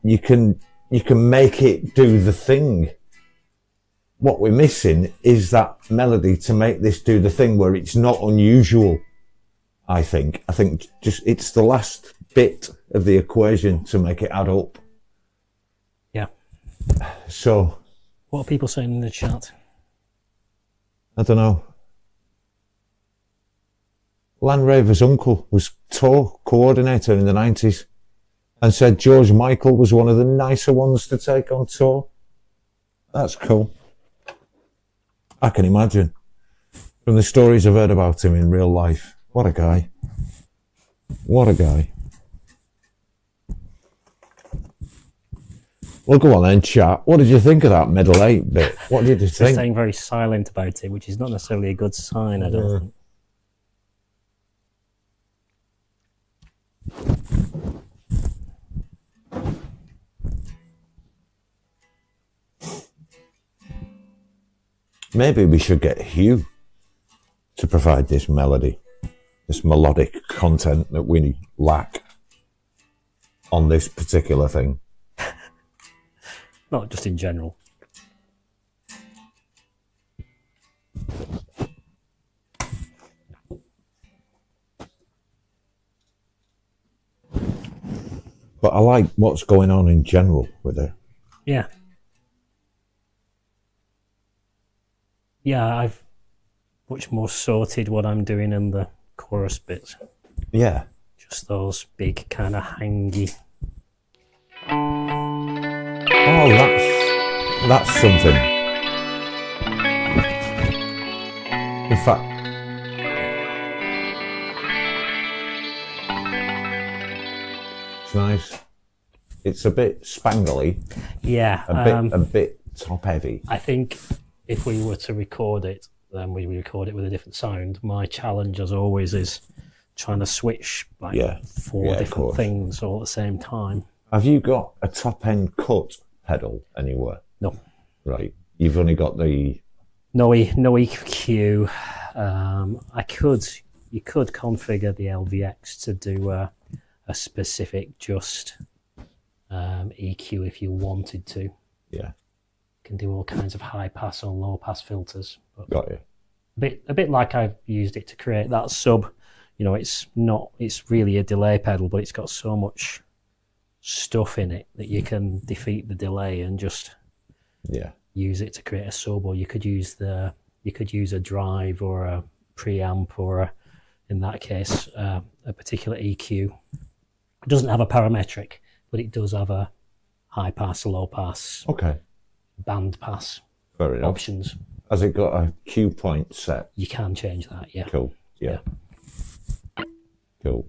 You can make it do the thing. What we're missing is that melody to make this do the thing where it's not unusual, I think. I think just it's the last bit of the equation to make it add up. Yeah. So... what are people saying in the chat? I don't know. Landraver's uncle was tour coordinator in the 90s and said George Michael was one of the nicer ones to take on tour. That's cool. I can imagine. From the stories I've heard about him in real life. What a guy. What a guy. Well, go on then, chat. What did you think of that middle 8 bit? What did you think? They're staying very silent about it, which is not necessarily a good sign, I don't think. Maybe we should get Hugh to provide this melody, this melodic content that we lack on this particular thing. Not just in general. But I like what's going on in general with it. Yeah. Yeah, I've much more sorted what I'm doing in the chorus bits. Yeah. Just those big kind of hangy. Oh, that's something. In fact, it's nice. It's a bit spangly. Yeah. A bit top heavy. I think if we were to record it, then we record it with a different sound. My challenge, as always, is trying to switch like 4 different things all at the same time. Have you got a top end cut pedal anywhere? No. Right. You've only got the no EQ. You could configure the LVX to do a specific just EQ if you wanted to. Yeah. Can do all kinds of high pass or low pass filters. But got you. A bit like I've used it to create that sub. You know, it's really a delay pedal, but it's got so much stuff in it that you can defeat the delay and just use it to create a sub. Or you could use a drive or a preamp or in that case a particular EQ. It doesn't have a parametric, but it does have a high pass, low pass, band pass options. Has it got a cue point set? You can change that, yeah. Cool. Yeah. Cool.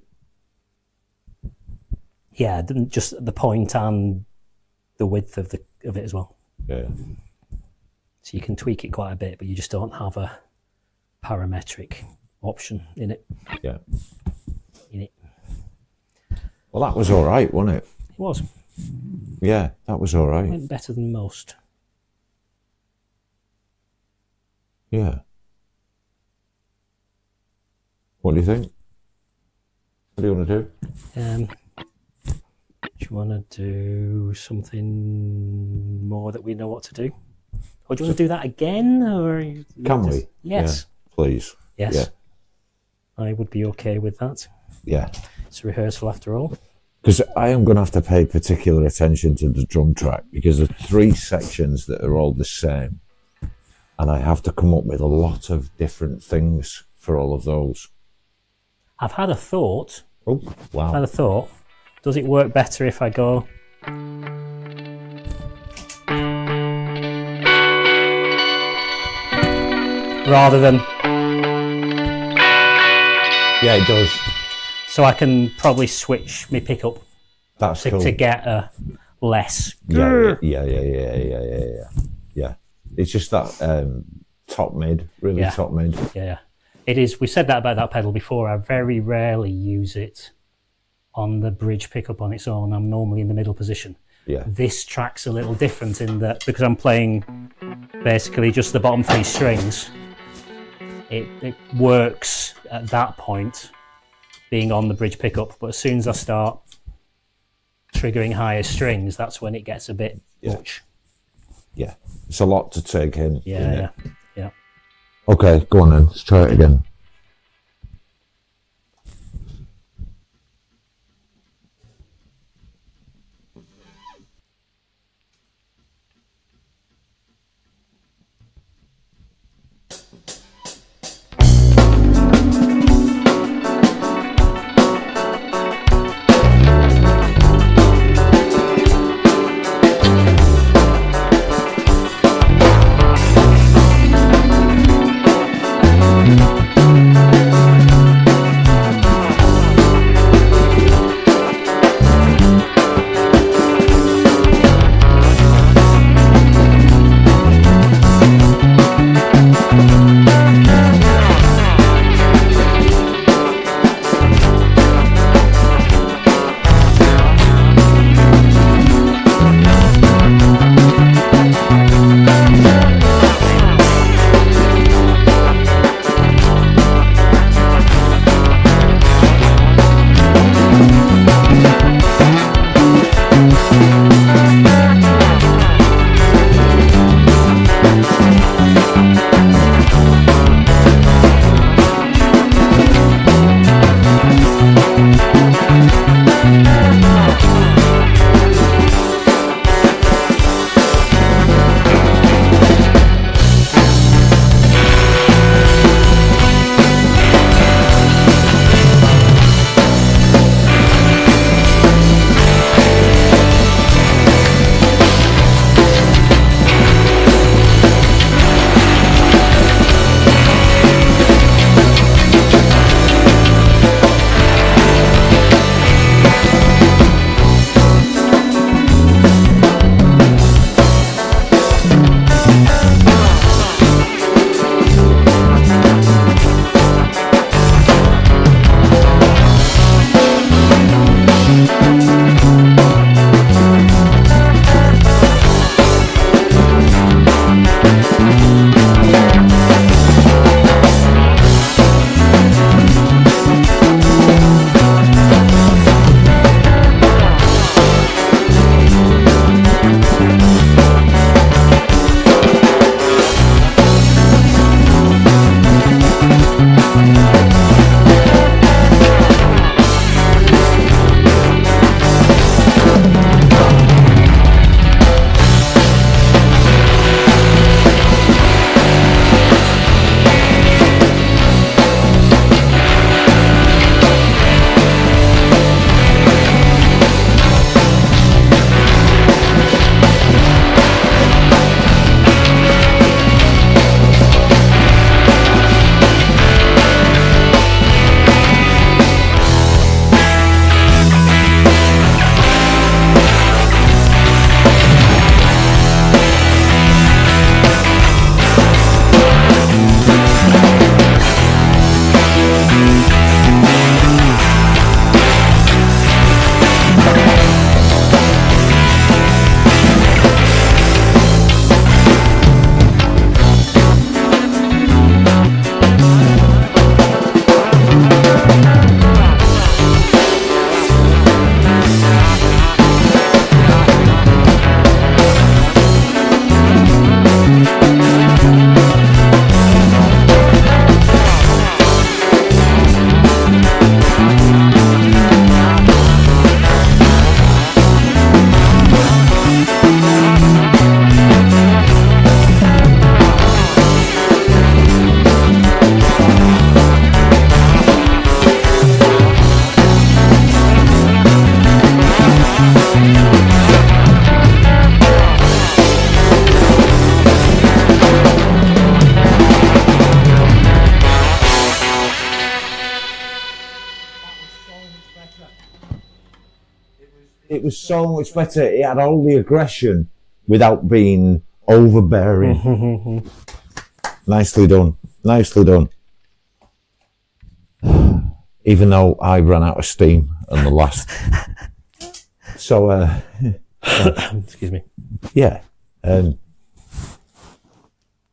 Yeah, just the point and the width of it as well. Yeah. So you can tweak it quite a bit, but you just don't have a parametric option in it. Yeah. Well, that was all right, wasn't it? It was. Yeah, that was all right. Went better than most. Yeah. What do you think? What do you want to do? Do you want to do something more that we know what to do? Or do you want to do that again? Or can we? Yes. Yeah, please. Yes. Yeah. I would be okay with that. Yeah. It's a rehearsal after all. Because I am going to have to pay particular attention to the drum track because there are 3 sections that are all the same. And I have to come up with a lot of different things for all of those. I've had a thought. Oh, wow. I've had a thought. Does it work better if I go... rather than... Yeah, it does. So I can probably switch my pickup That's cool. to get a less. Yeah. It's just that top mid, really top mid. Yeah. It is. We said that about that pedal before. I very rarely use it on the bridge pickup on its own. I'm normally in the middle position. Yeah. This track's a little different in that because I'm playing basically just the bottom 3 strings, it works at that point being on the bridge pickup, but as soon as I start triggering higher strings, that's when it gets a bit much. Yeah, it's a lot to take in. Yeah. Okay, go on then, let's try it again. it was so much better. It had all the aggression without being overbearing. Nicely done. Nicely done. Even though I ran out of steam on the last. So, excuse me. Yeah.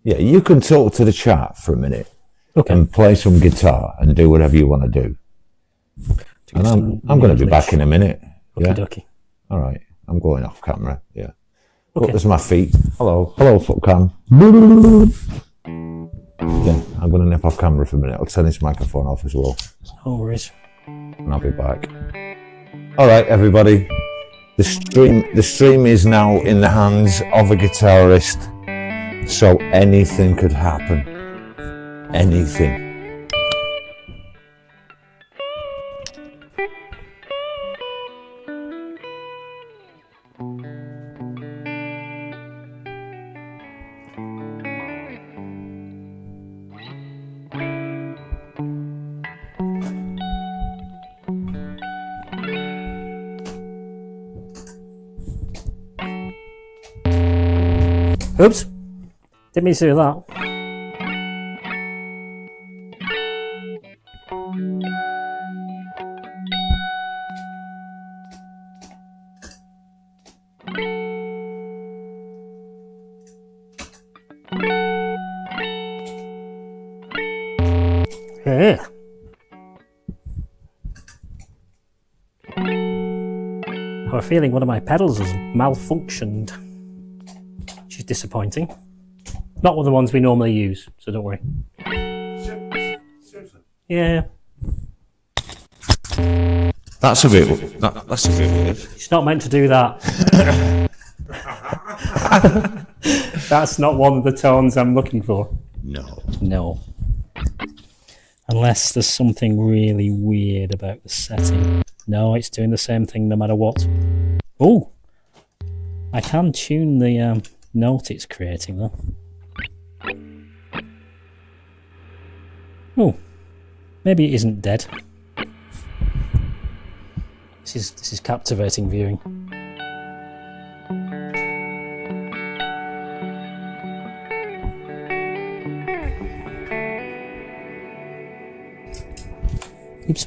Yeah, you can talk to the chat for a minute. Okay. And play some guitar and do whatever you want to do. And I'm going to be back in a minute. Yeah. Okie. All right. I'm going off camera. Yeah. Okay. Look, there's my feet. Hello. Hello, foot cam. Yeah, I'm going to nip off camera for a minute. I'll turn this microphone off as well. No worries. And I'll be back. All right, everybody. The stream is now in the hands of a guitarist. So anything could happen. Anything. Oops. Didn't mean to do that. Yeah. I have a feeling one of my pedals has malfunctioned, which is disappointing. Not one of the ones we normally use, so don't worry. Seriously? Yeah. That's a bit. That's a bit weird. It's not meant to do that. That's not one of the tones I'm looking for. No. No. Unless there's something really weird about the setting. No, it's doing the same thing no matter what. Oh! I can tune the note it's creating though. Oh, maybe it isn't dead. This is captivating viewing. Oops.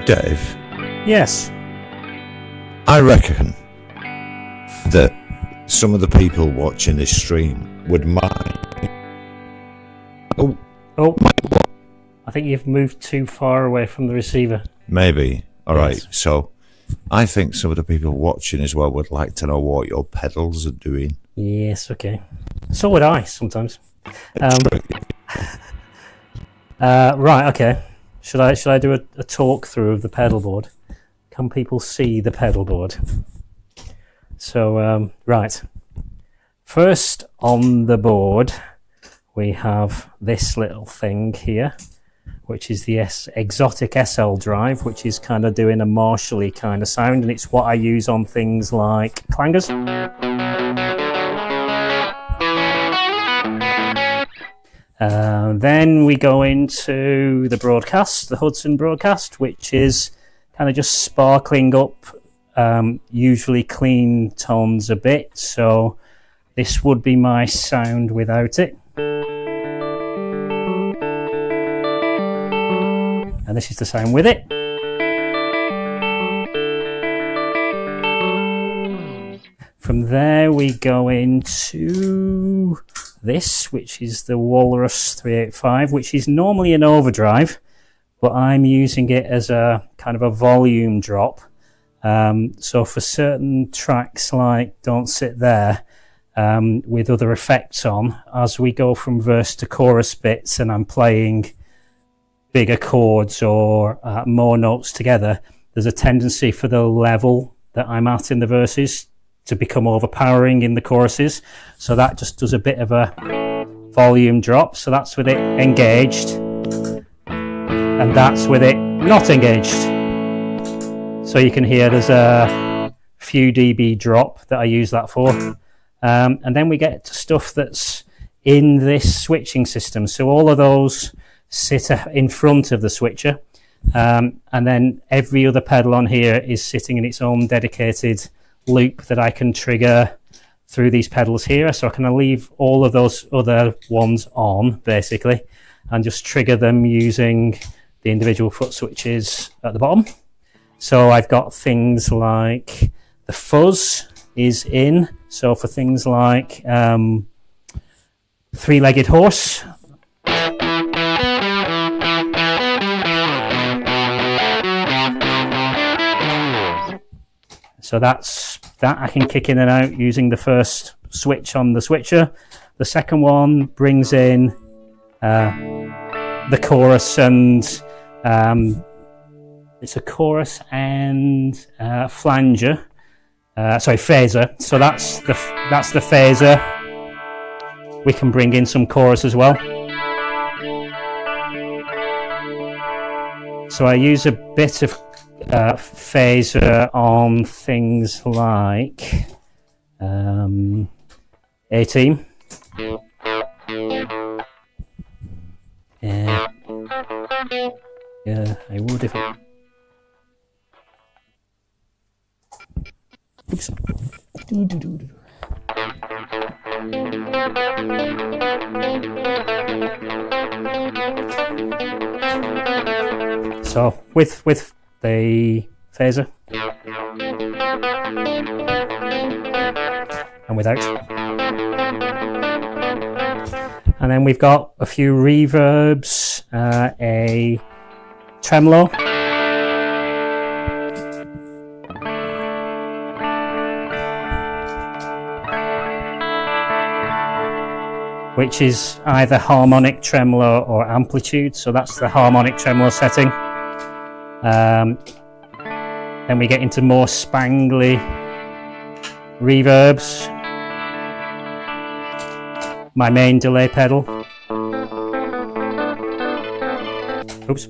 Dave, Yes. I reckon that some of the people watching this stream would mind. Oh, Oh, I think you've moved too far away from the receiver. maybe. All right. Yes. So, I think some of the people watching as well would like to know what your pedals are doing. Yes, okay. So would I sometimes. Right, okay. Should I do a talk through of the pedal board? Can people see the pedal board? So, right. First on the board, we have this little thing here, which is the Exotic SL drive, which is kind of doing a Marshall-y kind of sound, and it's what I use on things like clangers. Then we go into the broadcast, the Hudson broadcast, which is kind of just sparkling up, usually clean tones a bit. So this would be my sound without it. And this is the sound with it. From there we go into this, which is the Walrus 385, which is normally an overdrive, but I'm using it as a kind of a volume drop. So for certain tracks like Don't Sit There, with other effects on, as we go from verse to chorus bits and I'm playing bigger chords or more notes together, there's a tendency for the level that I'm at in the verses to become overpowering in the choruses. So that just does a bit of a volume drop. So that's with it engaged, and that's with it not engaged. So you can hear there's a few dB drop that I use that for. And then we get to stuff that's in this switching system. So all of those sit in front of the switcher. And then every other pedal on here is sitting in its own dedicated loop that I can trigger through these pedals here. So I can leave all of those other ones on, basically, and just trigger them using the individual foot switches at the bottom. So I've got things like the fuzz is in. So for things like three-legged horse, so that I can kick in and out using the first switch on the switcher. The second one brings in the chorus, and it's a chorus and flanger. Sorry, phaser. So that's the phaser. We can bring in some chorus as well. So I use a bit of phaser on things like A-Team. Yeah, I would if it... Oops. So with the phaser and without, and then we've got a few reverbs, a tremolo, which is either harmonic tremolo or amplitude. So that's the harmonic tremolo setting. Then we get into more spangly reverbs. My main delay pedal. Oops.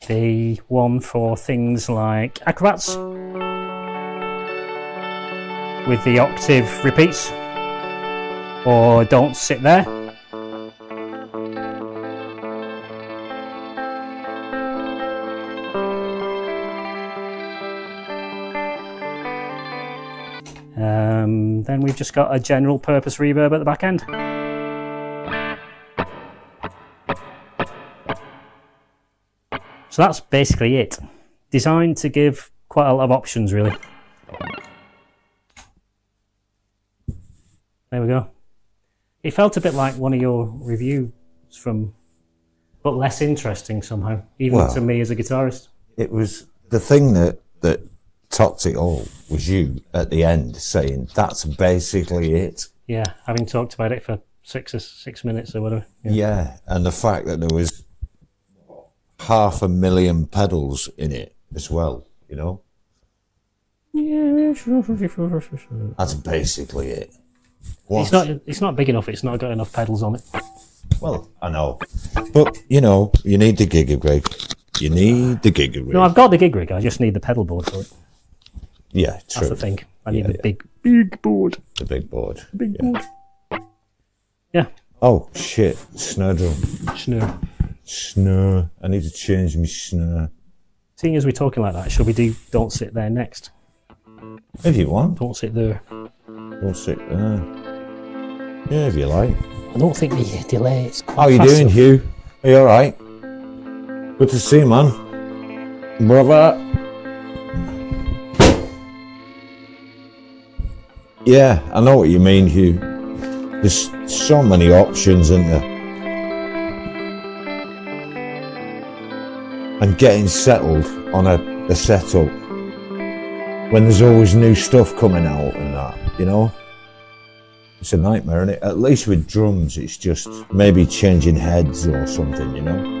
The one for things like acrobats, with the octave repeats, or Don't Sit There. Then we've just got a general purpose reverb at the back end. So that's basically it. Designed to give quite a lot of options, really. There we go. It felt a bit like one of your reviews but less interesting somehow, even to me as a guitarist. It was the thing that topped it all was you at the end saying that's basically it. Yeah, having talked about it for six minutes or whatever. Yeah, and the fact that there was 500,000 pedals in it as well, you know? Yeah, that's basically it. It's not big enough. It's not got enough pedals on it. Well, I know, but you know, you need the gig rig. You need the gig rig. No, I've got the gig rig. I just need the pedal board for it. Yeah, true. That's the thing. I need the big board. The big board. The big board. Yeah. Oh shit! Snare drum. Snare. I need to change my snare. Seeing as we're talking like that, shall we do Don't Sit There next? If you want. Don't Sit There. Don't sit there. Yeah, if you like. I don't think the delay is quite How you doing, Hugh? Are you alright? Good to see you, man. Brother. Yeah, I know what you mean, Hugh. There's so many options, isn't there? and getting settled on a setup when there's always new stuff coming out and that, you know? It's a nightmare, and at least with drums, it's just maybe changing heads or something, you know?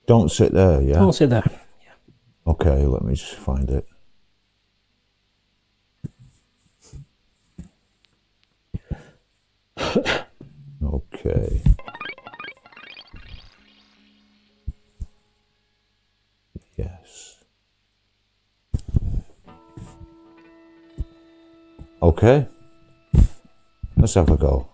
Don't sit there, yeah? Don't sit there. Yeah. Okay, let me just find it. Okay. Yes. Okay. Let's have a go.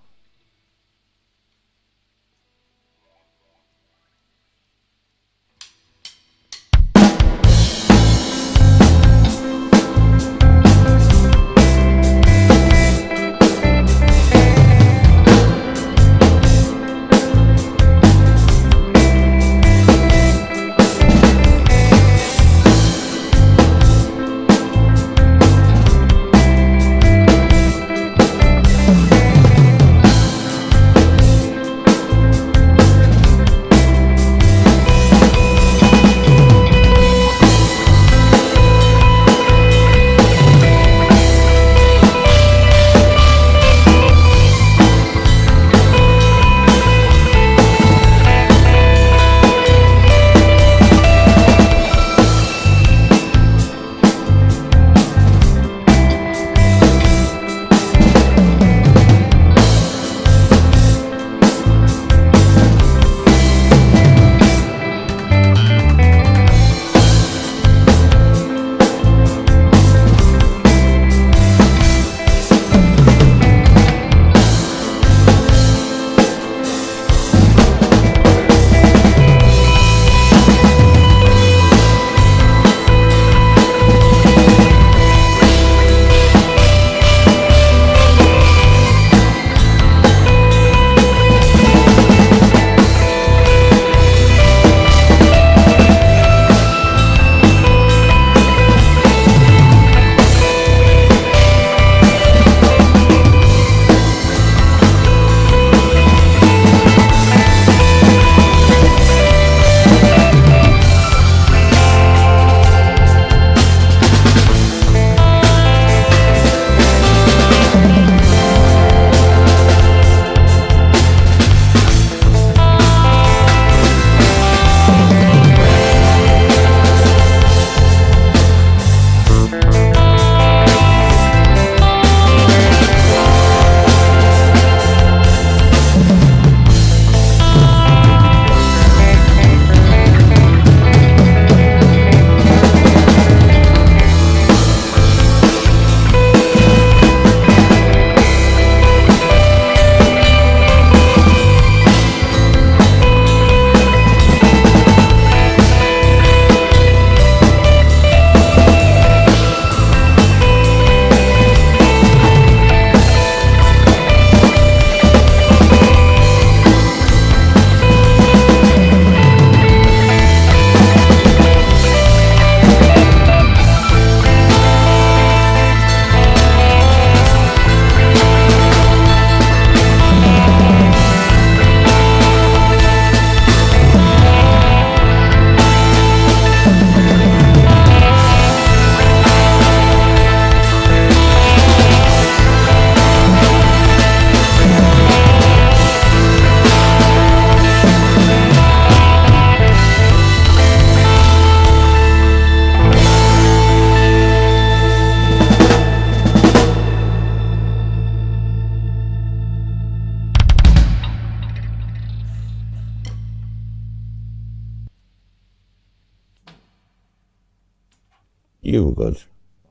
you were good.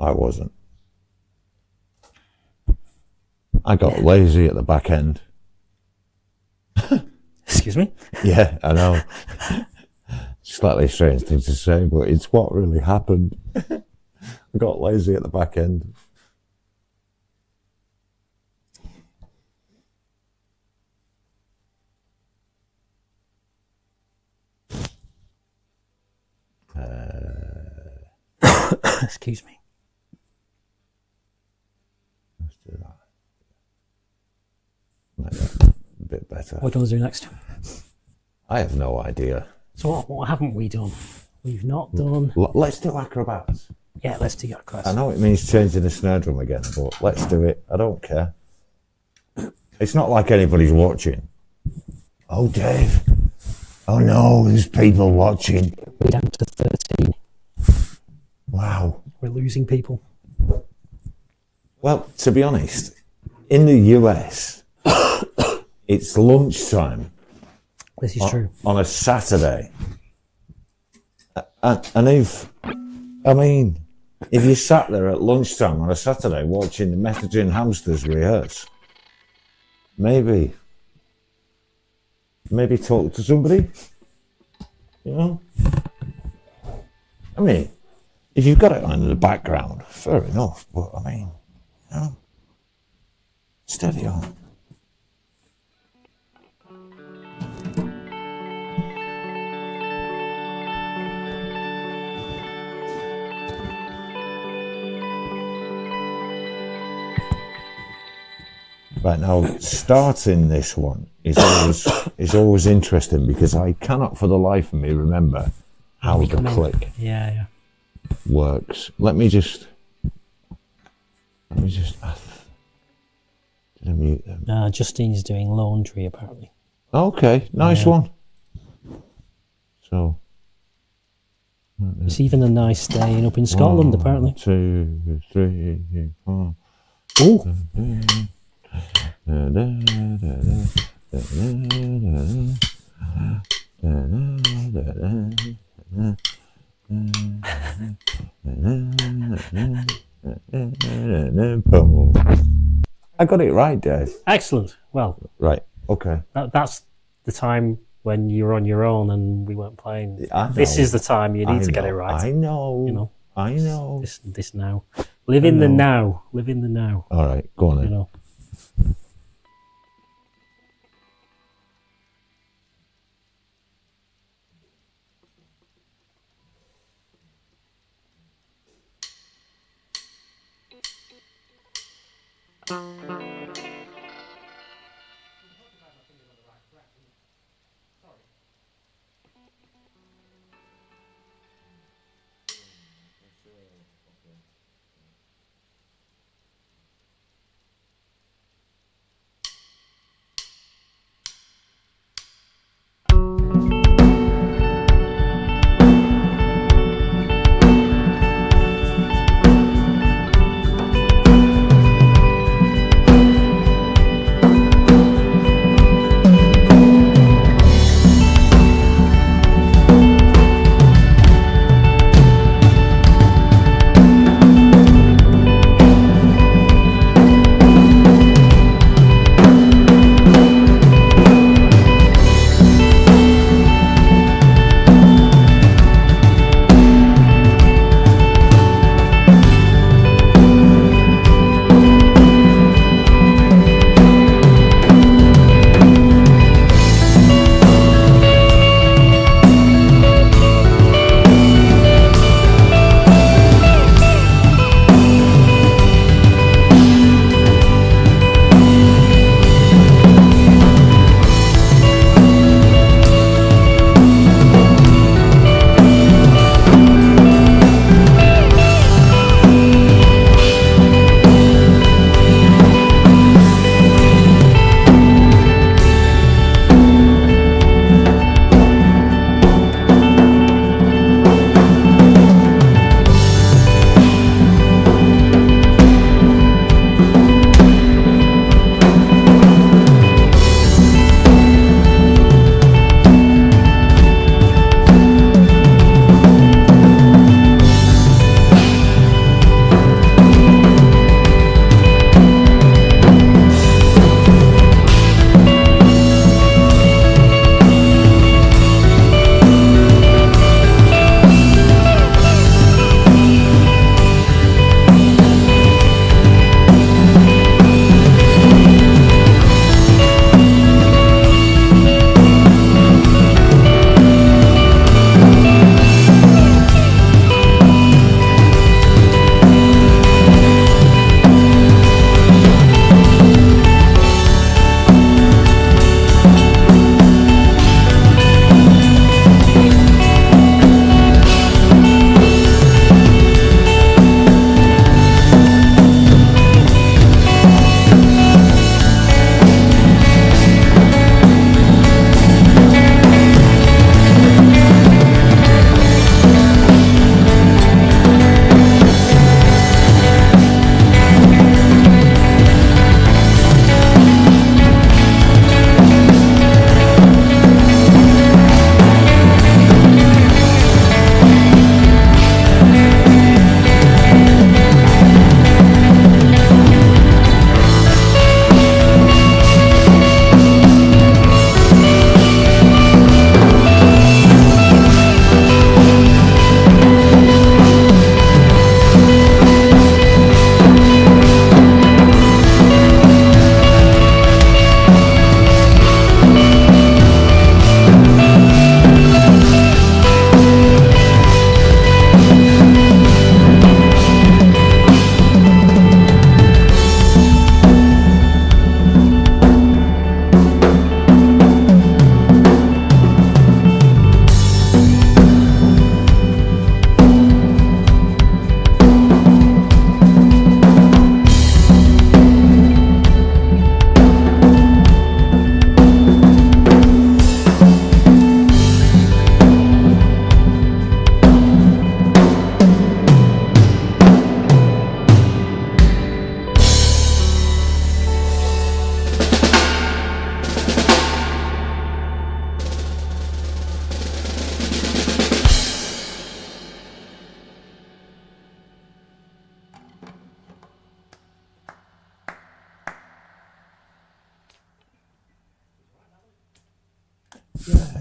I wasn't. I got lazy at the back end. Excuse me? Yeah, I know. Slightly strange thing to say, but it's what really happened. I got lazy at the back end. Excuse me. Let's do that. Make that a bit better. What do you want to do next? I have no idea. So what haven't we done? We've not done... Let's do acrobats. Yeah, let's do acrobats. I know it means changing the snare drum again, but let's do it. I don't care. It's not like anybody's watching. Oh, Dave. Oh, no, there's people watching. We're down to 13. Wow. We're losing people. Well, to be honest, in the US, it's lunchtime. This is true. On a Saturday. And if you sat there at lunchtime on a Saturday watching the Methedrine Hamsters rehearse, maybe talk to somebody, you know? I mean, if you've got it on in the background, fair enough, but I mean, you know, steady on. Right, now, starting this one is always interesting because I cannot for the life of me remember how the click works. Let me just did I mute them? Justine's doing laundry apparently. Okay, nice one. So it's even a nice day up in Scotland apparently. 1, 2, 3, 4. Ooh. I got it right, Dave. Excellent. Well, right. Okay. That's the time when you were on your own and we weren't playing. This is the time you need to get it right. I know. You know. I know. This now. Live in the now. Live in the now. All right. Go on then. You know.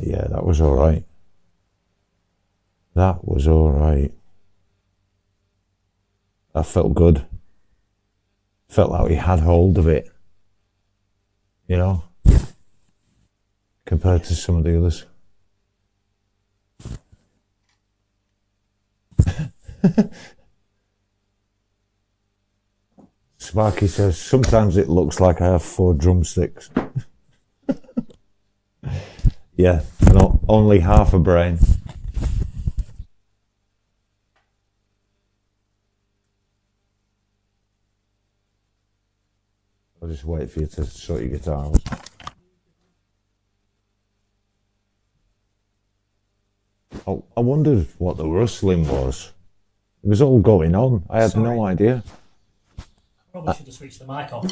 Yeah, that was all right. That was all right. That felt good. Felt like we had hold of it, you know, compared to some of the others. Sparky says, sometimes it looks like I have 4 drumsticks. Yeah, not only half a brain. I'll just wait for you to sort your guitar out. I wondered what the rustling was. It was all going on. I had no idea. Probably should have switched the mic off.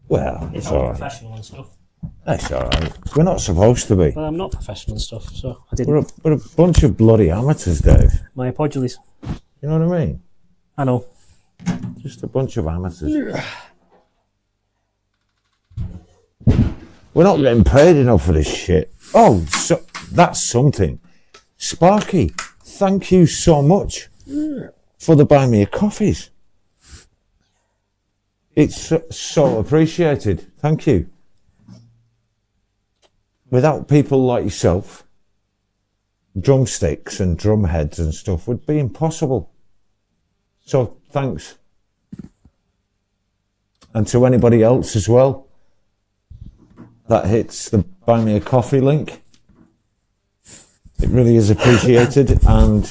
Well, it's all right. Professional and stuff. That's all right. We're not supposed to be. Well, I'm not professional and stuff, so I didn't. We're a bunch of bloody amateurs, Dave. My apologies. You know what I mean? I know. Just a bunch of amateurs. We're not getting paid enough for this shit. Oh, so that's something. Sparky, thank you so much for the buy me a coffees. It's so appreciated. Thank you. Without people like yourself, drumsticks and drum heads and stuff would be impossible. So thanks. And to anybody else as well that hits the buy me a coffee link. It really is appreciated, and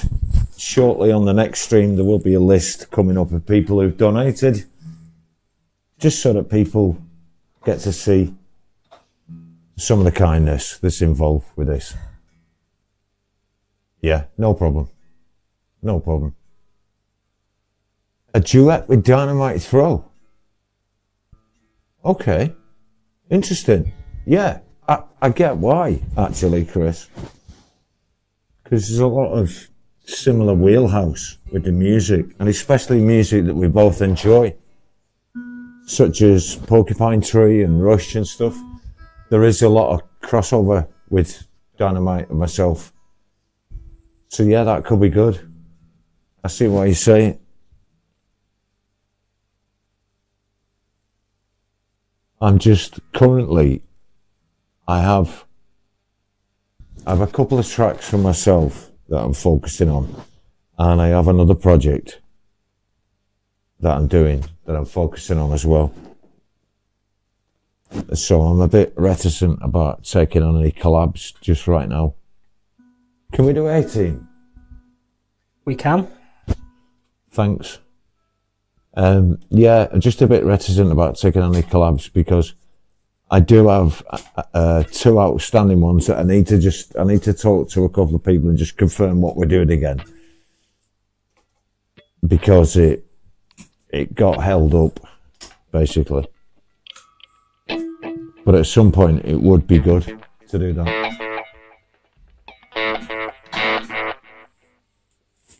shortly on the next stream there will be a list coming up of people who've donated, just so that people get to see some of the kindness that's involved with this. Yeah, no problem. No problem. A duet with Dynamite Throw. Okay. Interesting. Yeah, I get why, actually, Chris. Because there's a lot of similar wheelhouse with the music, and especially music that we both enjoy, such as Porcupine Tree and Rush and stuff. There is a lot of crossover with Dynamite and myself. So yeah, that could be good. I see why you say it. I'm just currently, I have a couple of tracks for myself that I'm focusing on, and I have another project that I'm doing that I'm focusing on as well. So I'm a bit reticent about taking on any collabs just right now. Can we do 18? We can. Thanks. Yeah, I'm just a bit reticent about taking on any collabs because I do have 2 outstanding ones that I need to talk to a couple of people and just confirm what we're doing again. Because it got held up, basically. But at some point it would be good to do that.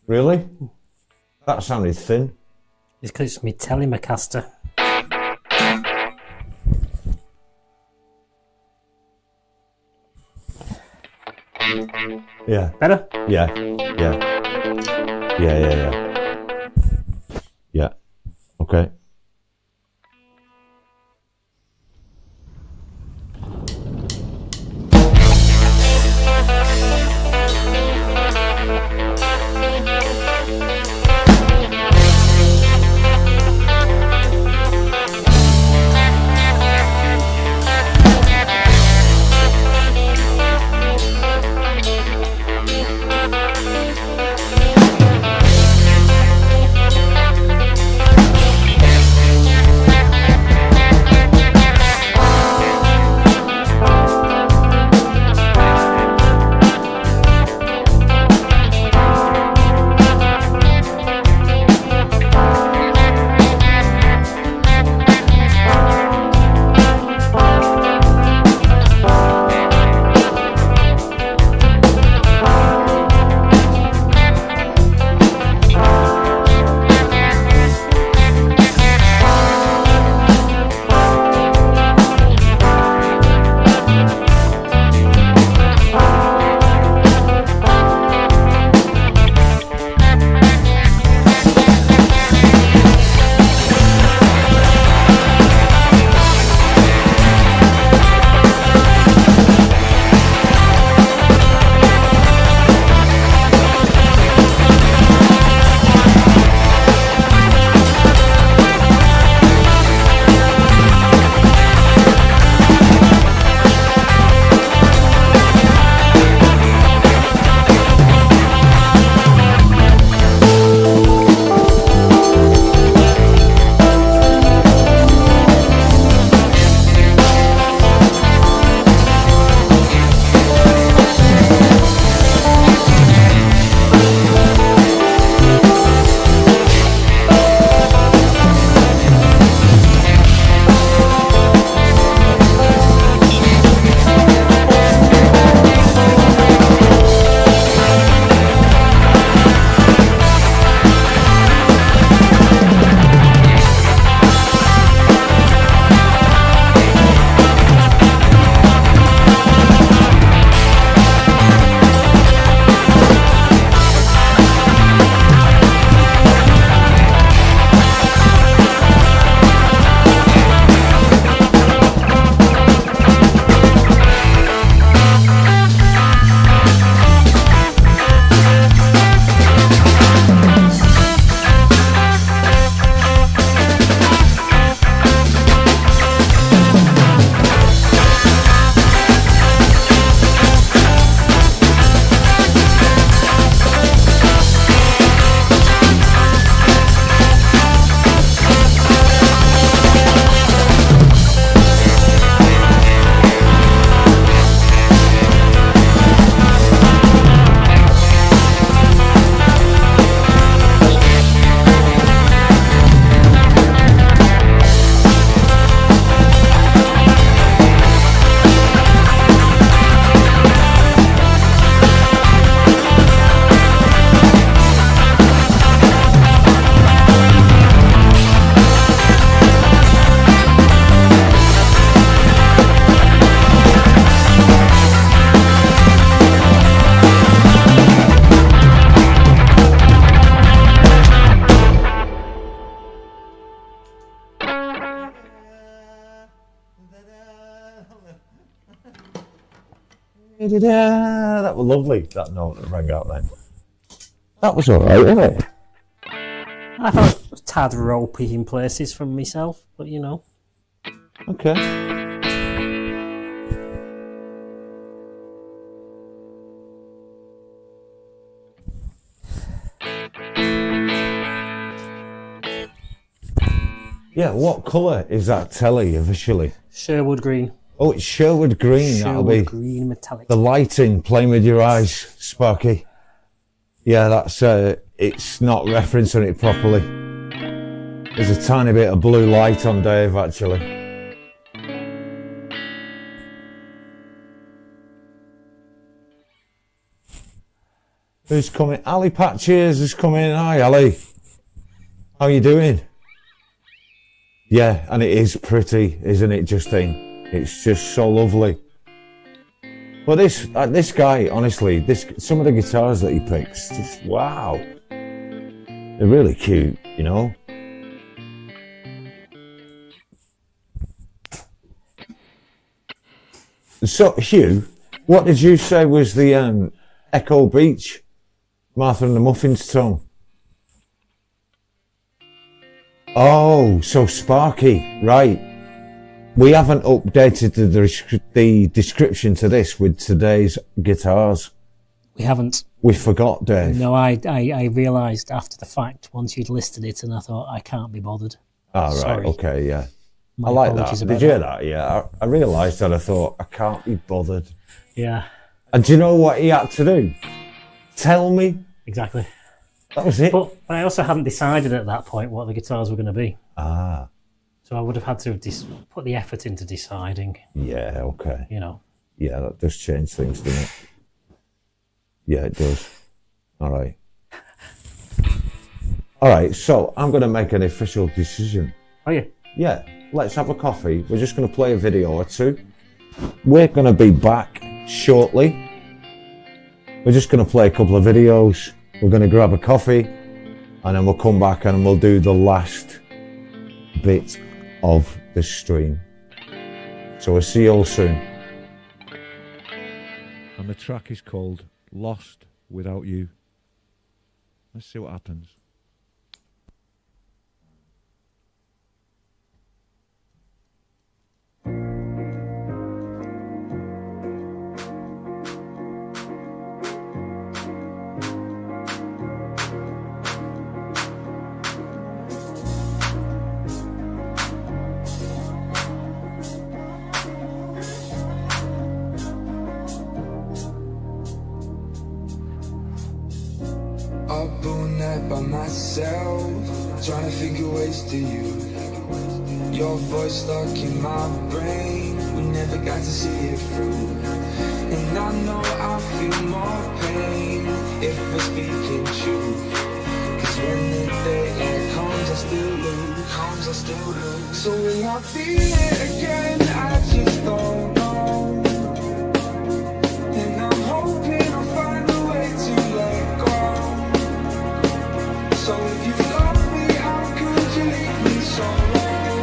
Really? That sounded thin. It's because it's me Telecaster. Yeah. Better? Yeah. Yeah. Okay. That was lovely, that note that rang out then. That was alright, wasn't it? I thought it was a tad ropey in places from myself, but you know. Okay. Yeah, what colour is that telly officially? Sherwood green. Oh, it's Sherwood green, that'll be. Green metallic. The lighting playing with your eyes, Sparky. Yeah, that's, it's not referencing it properly. There's a tiny bit of blue light on Dave, actually. Who's coming? Ali Patches is coming. Hi, Ali. How you doing? Yeah, and it is pretty, isn't it, Justine? It's just so lovely. But this guy, honestly, some of the guitars that he picks, just wow. They're really cute, you know? So, Hugh, what did you say was the Echo Beach, Martha and the Muffins tone? Oh, so Sparky, right. We haven't updated the description to this with today's guitars. We haven't. We forgot, Dave. No, I realised after the fact, once you'd listed it, and I thought, I can't be bothered. Ah, right, Sorry. okay, yeah. My I like that. apologies Did about you hear that? that? Yeah, I realised that. I thought, I can't be bothered. Yeah. And do you know what he had to do? Tell me. Exactly. That was it. But I also hadn't decided at that point what the guitars were going to be. Ah. So I would have had to put the effort into deciding. Yeah, okay. You know. Yeah, that does change things, doesn't it? Yeah, it does. All right. All right, so I'm going to make an official decision. Are you? Yeah, let's have a coffee. We're just going to play a video or two. We're going to be back shortly. We're just going to play a couple of videos. We're going to grab a coffee and then we'll come back and we'll do the last bit of the stream. So we'll see you all soon. And the track is called Lost Without You. Let's see what happens. Up all night by myself, trying to figure ways to you. Your voice stuck in my brain, we never got to see it through. And I know I feel more pain if we're speaking truth. Cause when the day comes I still lose. So will I feel it again? I just don't know. And I'm hoping I'll find a way to let go. So if you love me, how could you leave me so long?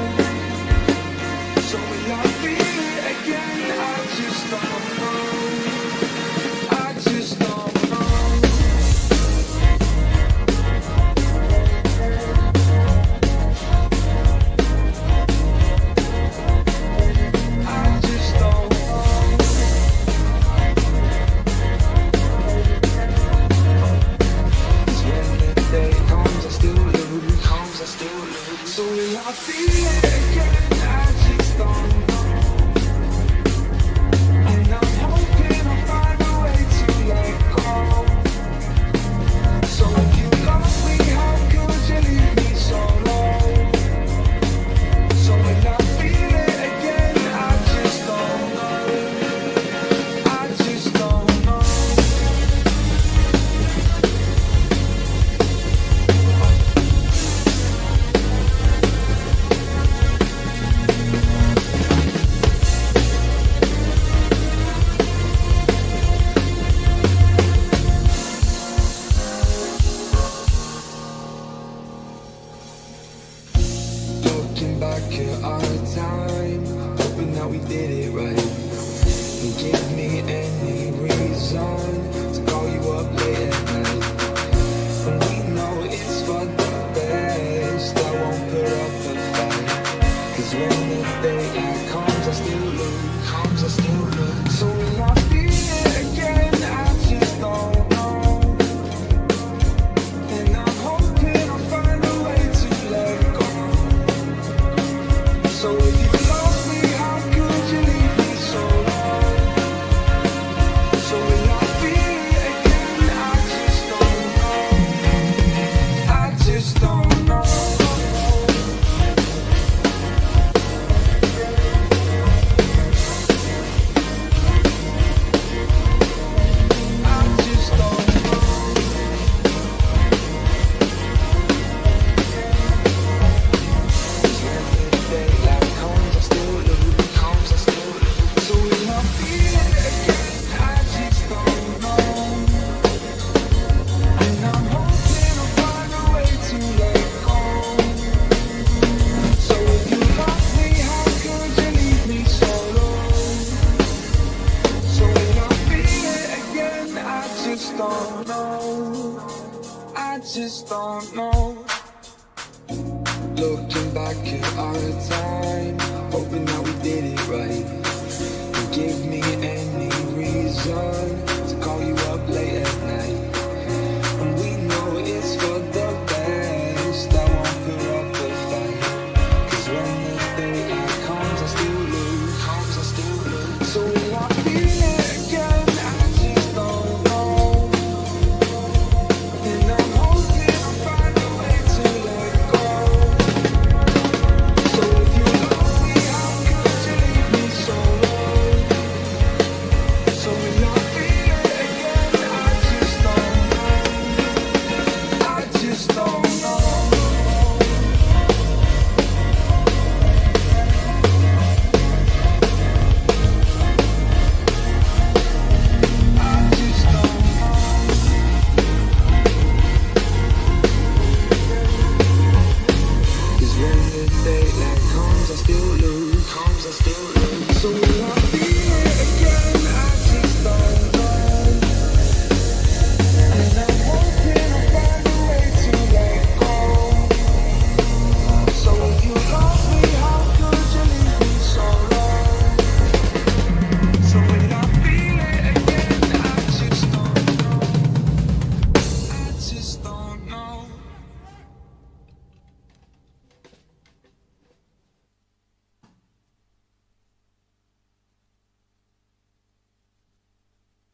So will I feel it again? I just don't know. I just don't know. I just don't know. Cause when the day comes, I still lose. So will I feel it again? I just don't know. And I'm hoping I'll find a way to let go. So if you love me, how could you leave me so low? So will I feel it again? I just don't know. I just don't know. Looking back at our time, hoping that we did it right. And give me any reason to call you up late at night. And we know it's for the best. I won't put up a fight, 'cause when the daylight comes I still lose. So will I feel it again? I just don't know. And I'm hoping I'll find a way to let go. So if you love me, how could you leave me so long? So will I feel it again? I just don't know. I just don't know. I just don't know. When the daylight comes, I still lose. So will I feel it again? I just don't know. And I'm hoping I'll find a way to let go. So if you love me, how could you leave me so low? So will I feel it again? I just don't know. I just don't know. Looking back at our time, hoping that we did it right. And give me any reason to call you up late at night. And we know it's for the best. I won't put up a fight, 'cause when the daylight comes I still lose. So will I feel it again? I just don't know. And I'm hoping I'll find a way to let go. So if you love me, how could you leave me so low? So will I feel it again? I just don't know. I just don't know. I just don't know. 'Cause when the daylight comes I still lose. So will I feel it again? I just don't know. And I'm hoping I'll find a way to let go. So if you love me, how could you leave me so long? So will I feel it again? I just don't know. I just don't know.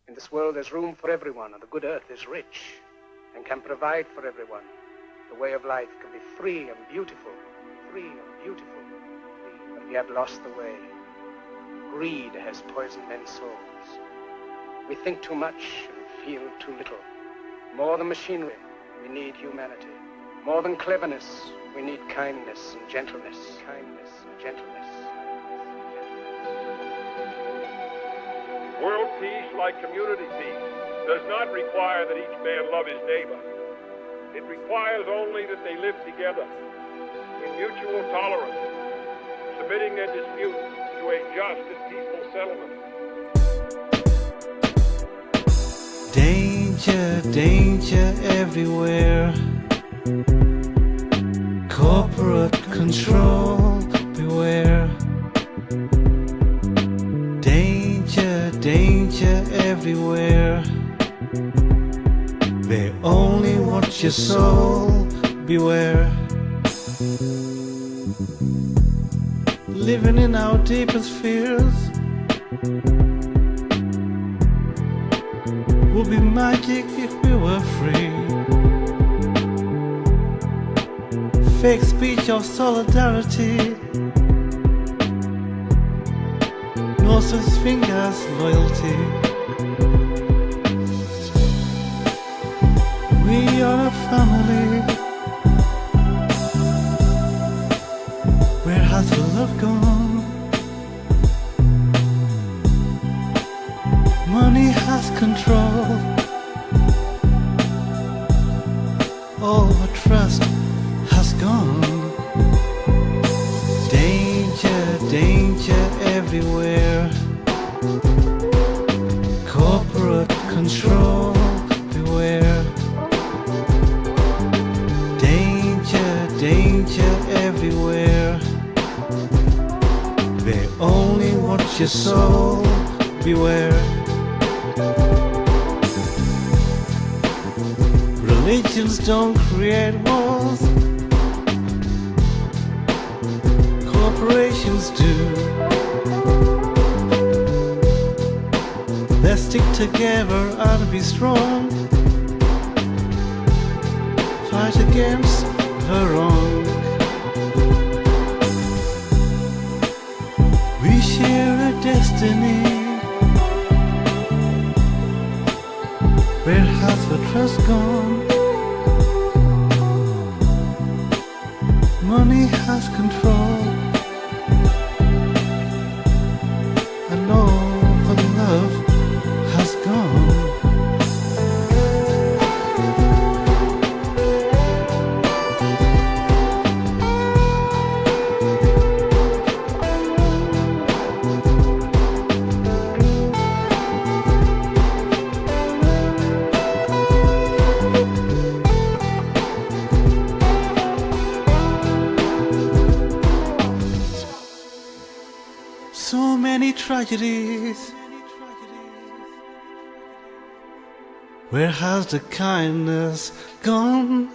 In this world, there's room for everyone, and the good earth is rich and can provide for everyone. The way of life can be free and beautiful, but we have lost the way. Greed has poisoned men's souls. We think too much and feel too little. More than machinery, we need humanity. More than cleverness, we need kindness and gentleness. World peace, like community peace, does not require that each man love his neighbor. It requires only that they live together in mutual tolerance, submitting their disputes to a just and peaceful settlement. Danger, danger everywhere. Corporate control, beware. Danger, danger everywhere. They only watch your soul, beware. Living in our deepest fears would be magic if we were free. Fake speech of solidarity, no such thing as loyalty. We are a family. Where has the love gone? Money has control. All the trust has gone. Danger, danger everywhere. Corporate watch your soul, beware. Religions don't create walls, corporations do. Let's stick together and be strong, fight against the wrong. We share a destiny. Where has the trust gone? Money has control, and all the love has gone. So many tragedies. Where has the kindness gone?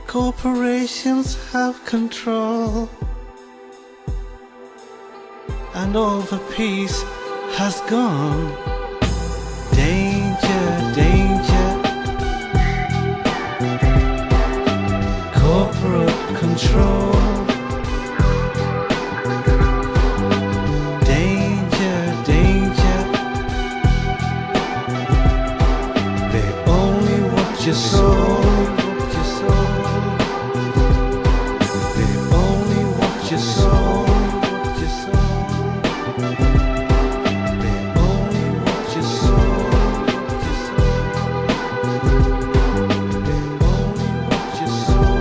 Corporations have control, and all the peace has gone. Danger, danger. Corporate control. Your soul, your soul. They only want your soul, your soul. They only want your soul, your soul. They only want your soul,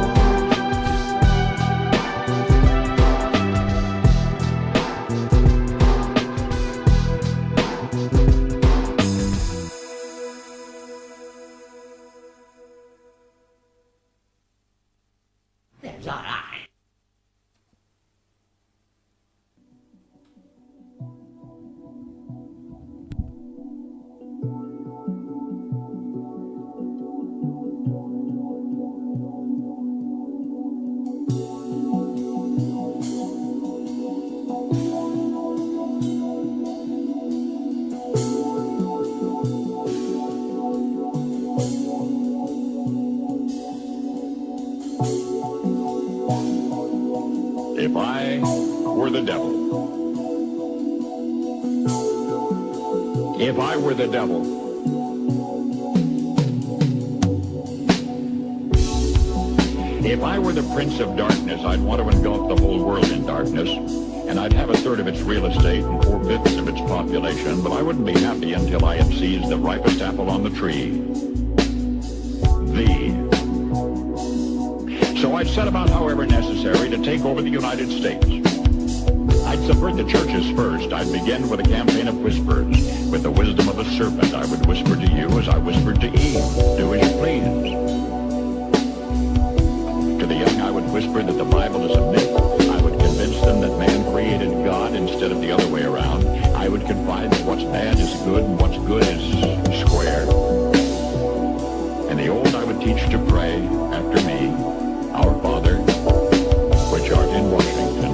If I were the devil. If I were the devil. If I were the prince of darkness, I'd want to engulf the whole world in darkness, and I'd have a third of its real estate and 4/5 of its population, but I wouldn't be happy until I had seized the ripest apple on the tree. So I'd set about, however necessary, to take over the United States. I'd subvert the churches first. I'd begin with a campaign of whispers. With the wisdom of the serpent, I would whisper to you as I whispered to Eve, do as you please. To the young, I would whisper that the Bible is a myth. I would convince them that man created God instead of the other way around. I would confide that what's bad is good and what's good is square. And the old, I would teach to pray after me, Our Father, which art in Washington.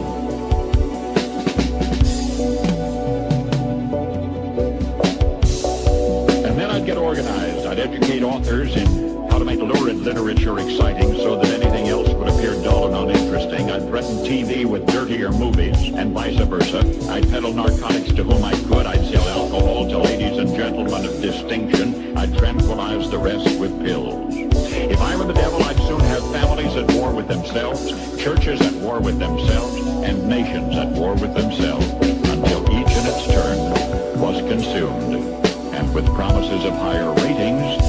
And then I'd get organized. I'd educate authors in how to make lurid literature exciting so that anything else would appear dull and uninteresting. I'd threaten TV with dirtier movies and vice versa. I'd peddle narcotics to whom I could. I'd sell alcohol to ladies and gentlemen of distinction. I'd tranquilize the rest with pills. If I were the devil, I'd soon have families at war with themselves, churches at war with themselves, and nations at war with themselves, until each in its turn was consumed. And with promises of higher ratings,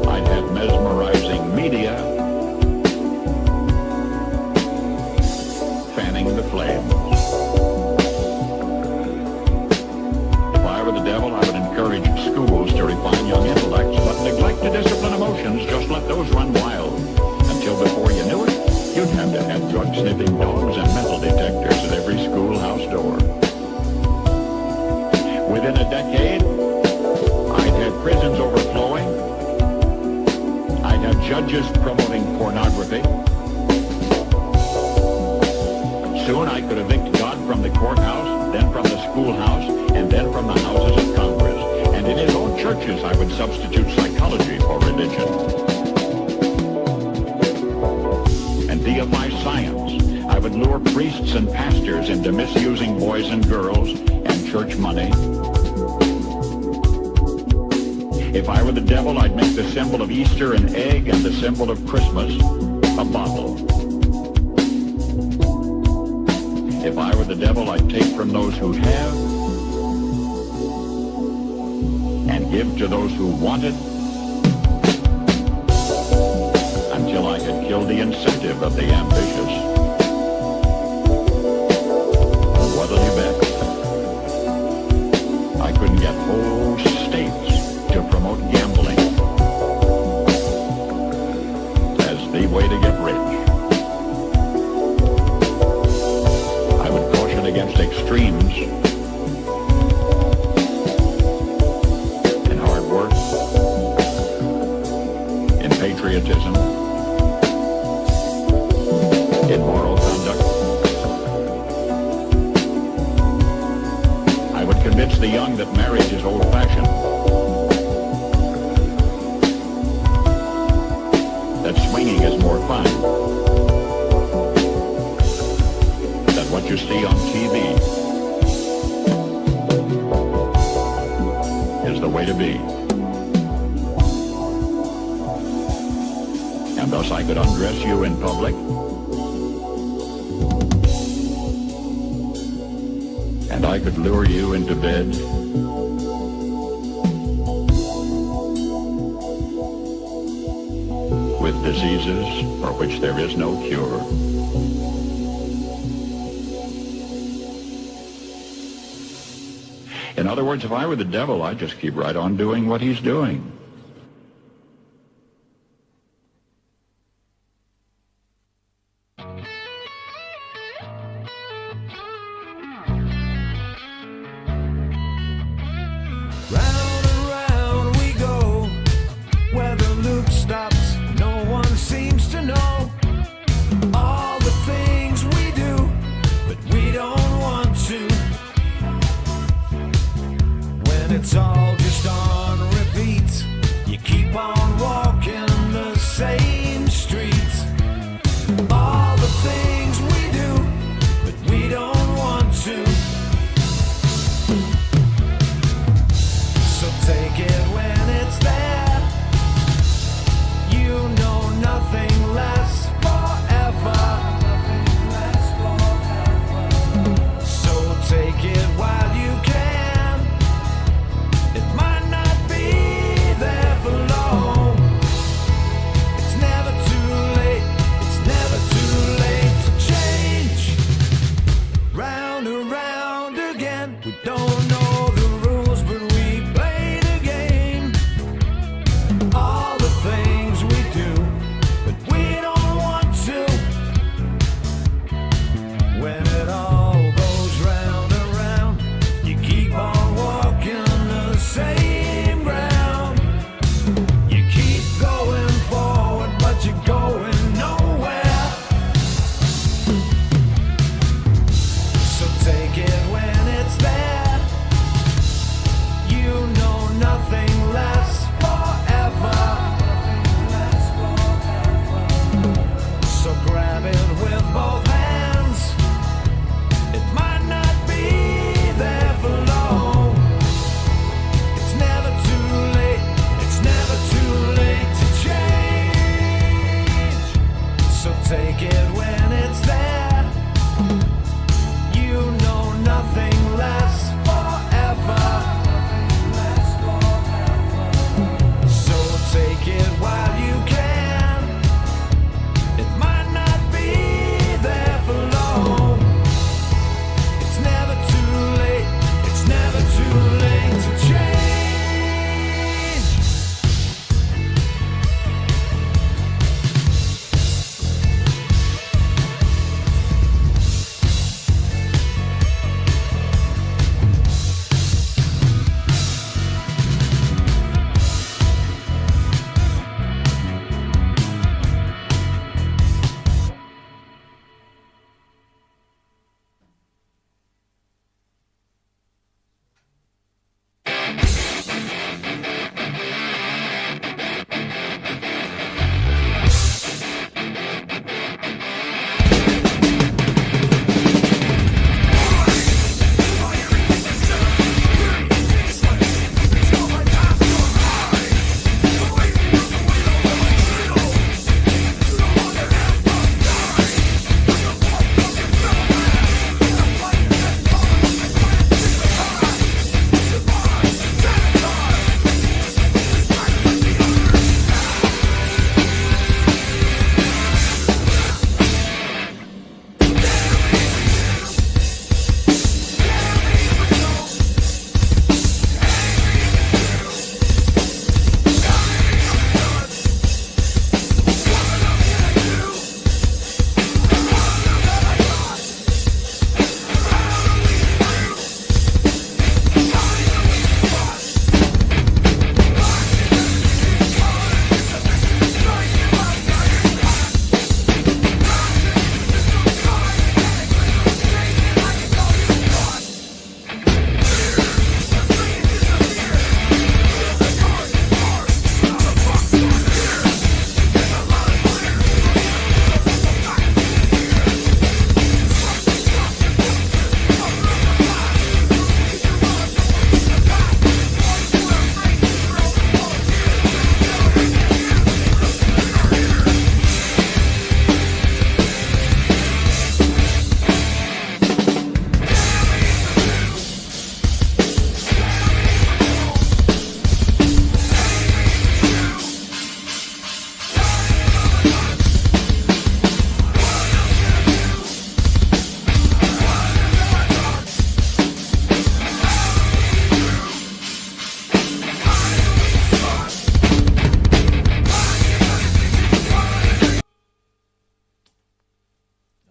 I'd have mesmerizing media fanning the flames. If I were the devil, I would encourage schools to refine young intellects, but neglect to discipline emotions. Just let those run wild. Until before you knew it, you'd have to have drugs sniffing dogs and metal detectors at every schoolhouse door. Within a decade, I'd had prisons overflowing. I'd have judges promoting pornography. Soon I could evict God from the courthouse, then from the schoolhouse, and then from the houses of Congress. And in his own churches, I would substitute psychology for religion. And deify science. I would lure priests and pastors into misusing boys and girls and church money. If I were the devil, I'd make the symbol of Easter an egg and the symbol of Christmas a bottle. If I were the devil, I'd take from those who have and give to those who want it until I had killed the incentive of the ambitious. What'll you bet? I couldn't get whole states to promote gambling as the way to get rich. I would caution against extremes in hard work, in patriotism, in moral conduct. I would convince the young that marriage is old-fashioned, that swinging is more fun, that what you see on TV is the way to be. And thus I could undress you in public, and I could lure you into bed with diseases for which there is no cure. In other words, if I were the devil, I'd just keep right on doing what he's doing. Round and round we go, where the loop stops, no one seems to know all the things we do, but we don't want to. When it's all just on repeat,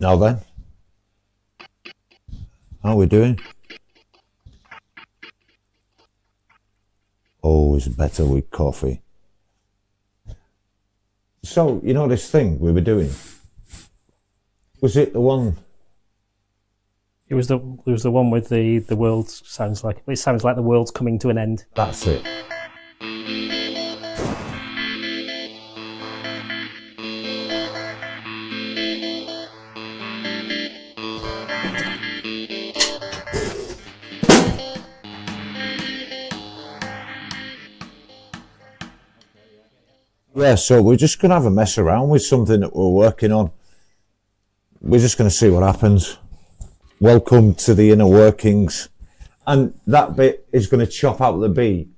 Now then, how are we doing? Always better with coffee. So, you know this thing we were doing? Was it the one? It was the one with the world sounds like the world's coming to an end. That's it. Yeah, so we're just going to have a mess around with something that we're working on. We're just going to see what happens. Welcome to the inner workings. And that bit is going to chop out the beat.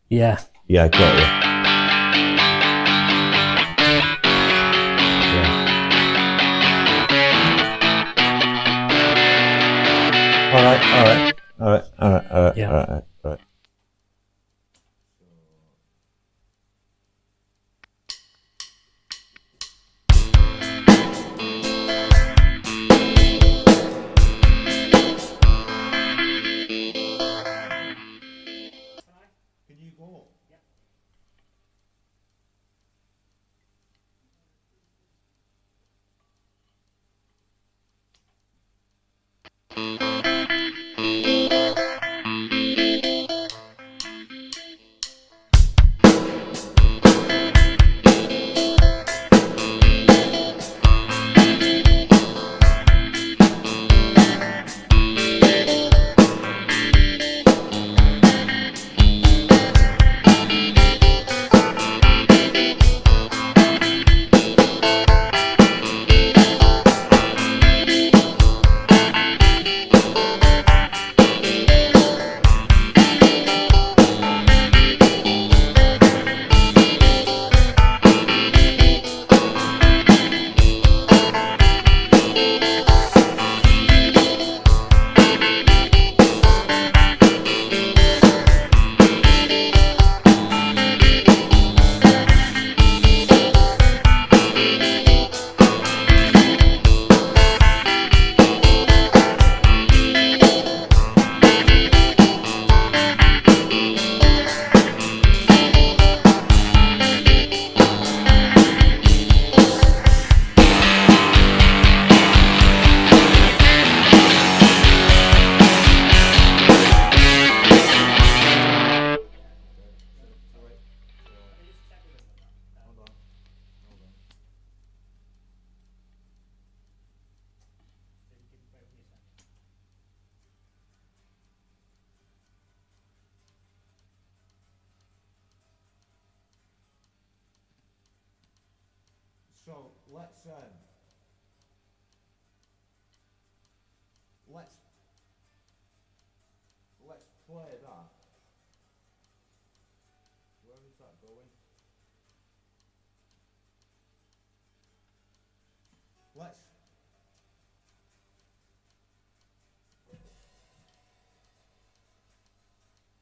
Yeah. Yeah, got you. Yeah. All right. Yeah. So let's play that. Where is that going? Let's.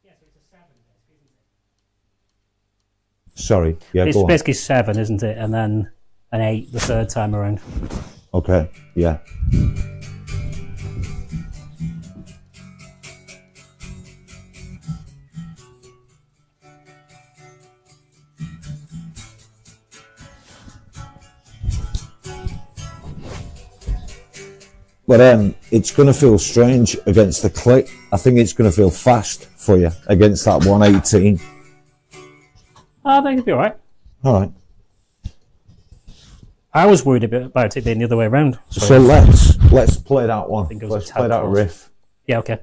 Yeah, so it's a 7 disc, isn't it? Sorry, yeah, It's go on. basically 7, isn't it? And then an 8 the third time around. Okay, yeah. But it's going to feel strange against the click. I think it's going to feel fast for you against that 118. I think it'll be alright. All right. I was worried about it being the other way around. So let's play that one. think it was Let's a play tad that close. riff. Yeah, okay.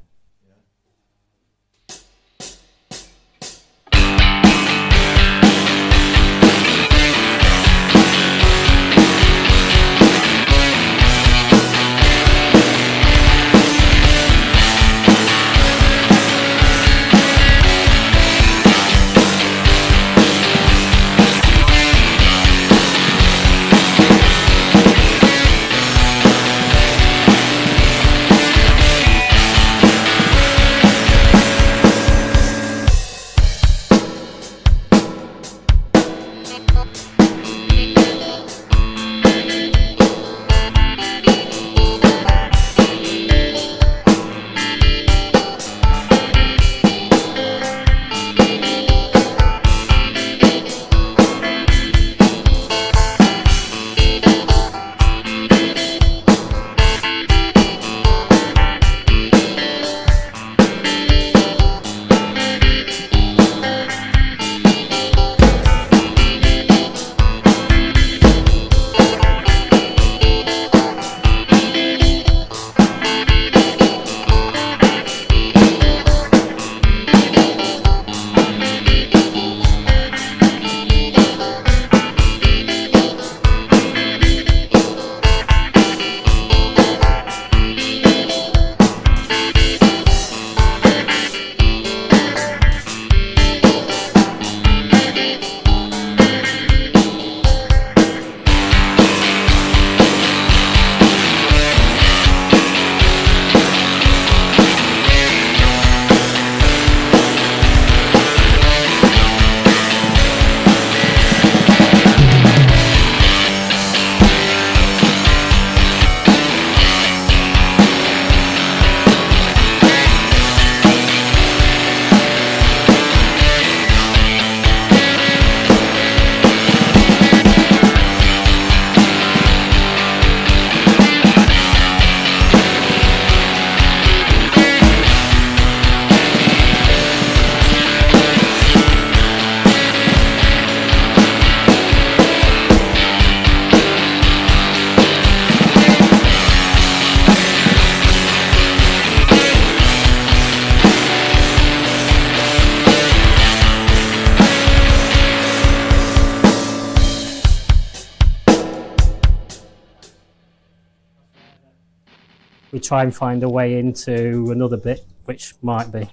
try and find a way into another bit, which might be.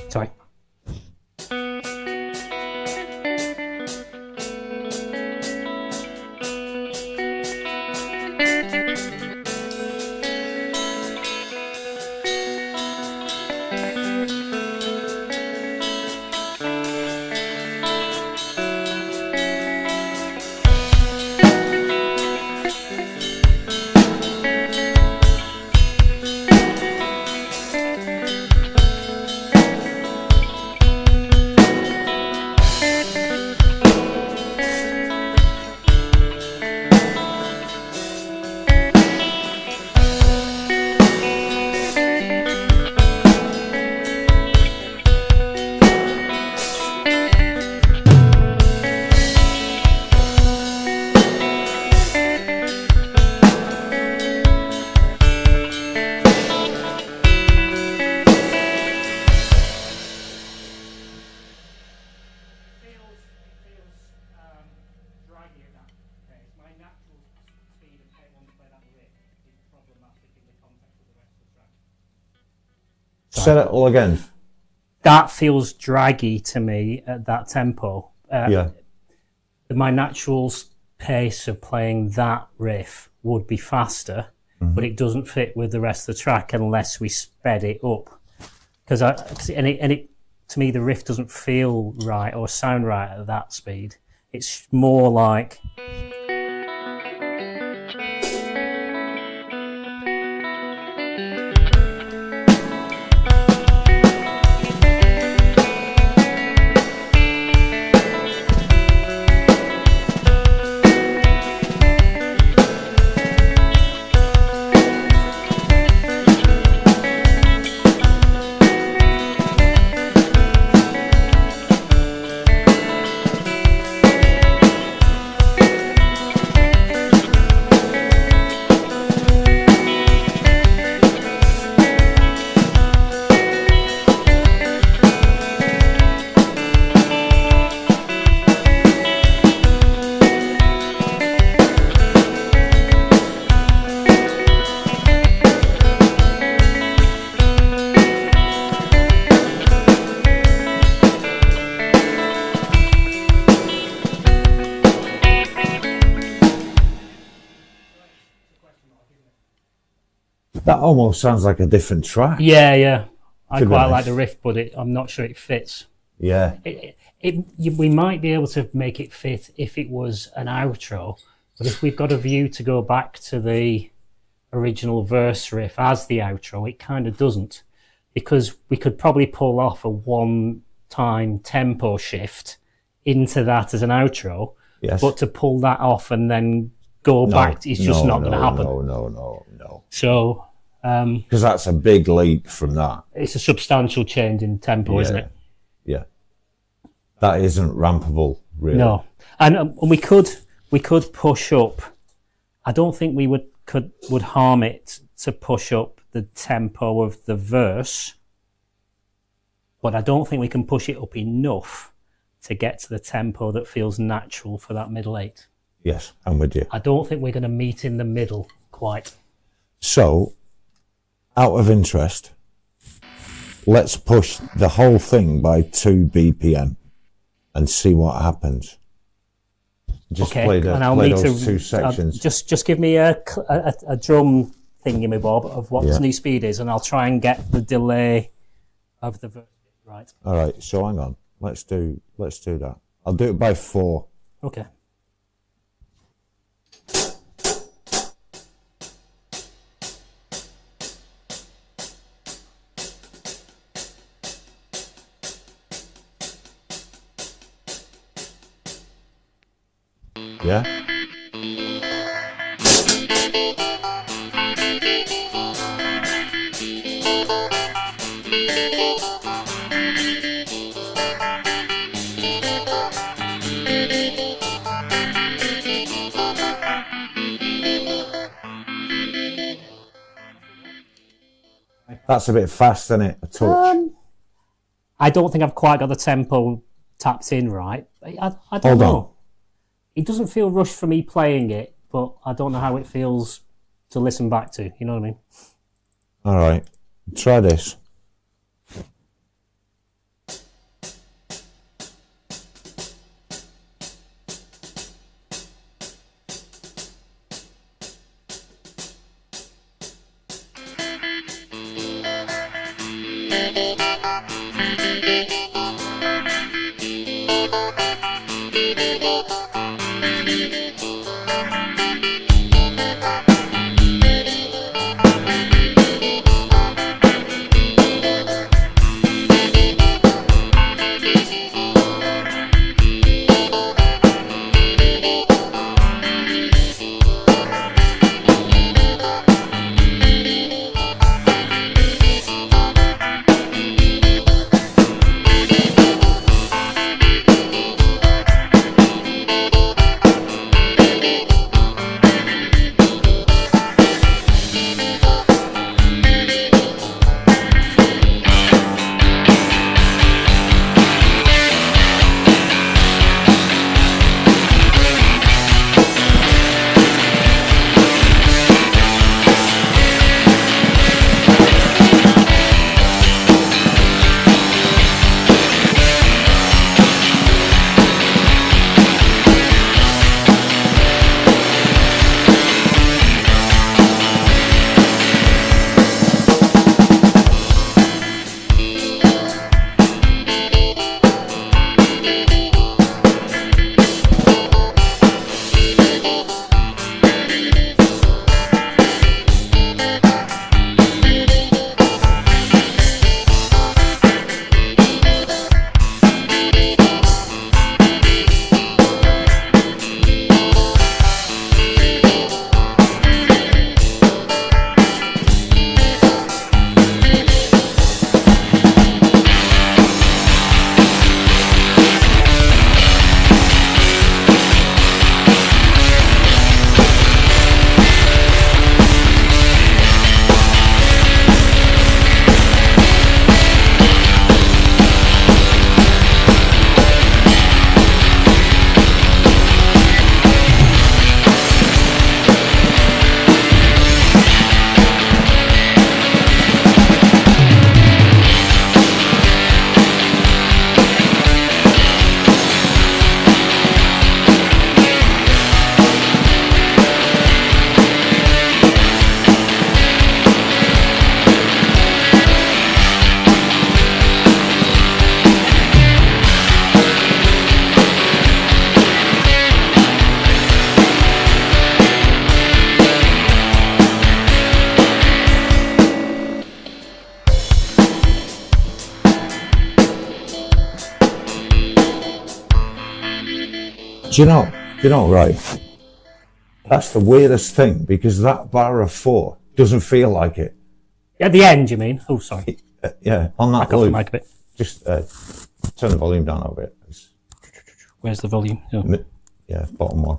Sorry. Say that all again. That feels draggy to me at that tempo. Yeah. My natural pace of playing that riff would be faster, but it doesn't fit with the rest of the track unless we sped it up. Because to me, the riff doesn't feel right or sound right at that speed. It's more like. That almost sounds like a different track. Yeah. I To be quite honest. like the riff, but I'm not sure it fits. Yeah. We might be able to make it fit if it was an outro, but if we've got a view to go back to the original verse riff as the outro, it kind of doesn't, because we could probably pull off a one-time tempo shift into that as an outro, Yes. but to pull that off and then go back, it's just not going to happen. No. So Because that's a big leap from that. it's a substantial change in tempo, isn't it? Yeah. That isn't rampable, really. No, and we could push up. I don't think we would harm it to push up the tempo of the verse, but I don't think we can push it up enough to get to the tempo that feels natural for that middle eight. Yes, I'm with you. I don't think we're going to meet in the middle quite. So, out of interest, let's push the whole thing by 2 BPM and see what happens. Just play those two sections. Just give me a drum thingy, Bob, of what the new speed is, and I'll try and get the delay of the verse right. All right, so hang on. Let's do that. I'll do it by 4. Okay. Yeah? That's a bit fast, isn't it? A touch. I don't think I've quite got the tempo tapped in right. I don't Hold know. on. it doesn't feel rushed for me playing it, but I don't know how it feels to listen back to. You know what I mean? All right, try this. Do you know, right? That's the weirdest thing, because that bar of 4 doesn't feel like it. At the end, you mean? Oh, sorry. Yeah, on that Back off the loop. mic a bit. Just turn the volume down a bit. Where's the volume? Oh. Yeah, bottom one.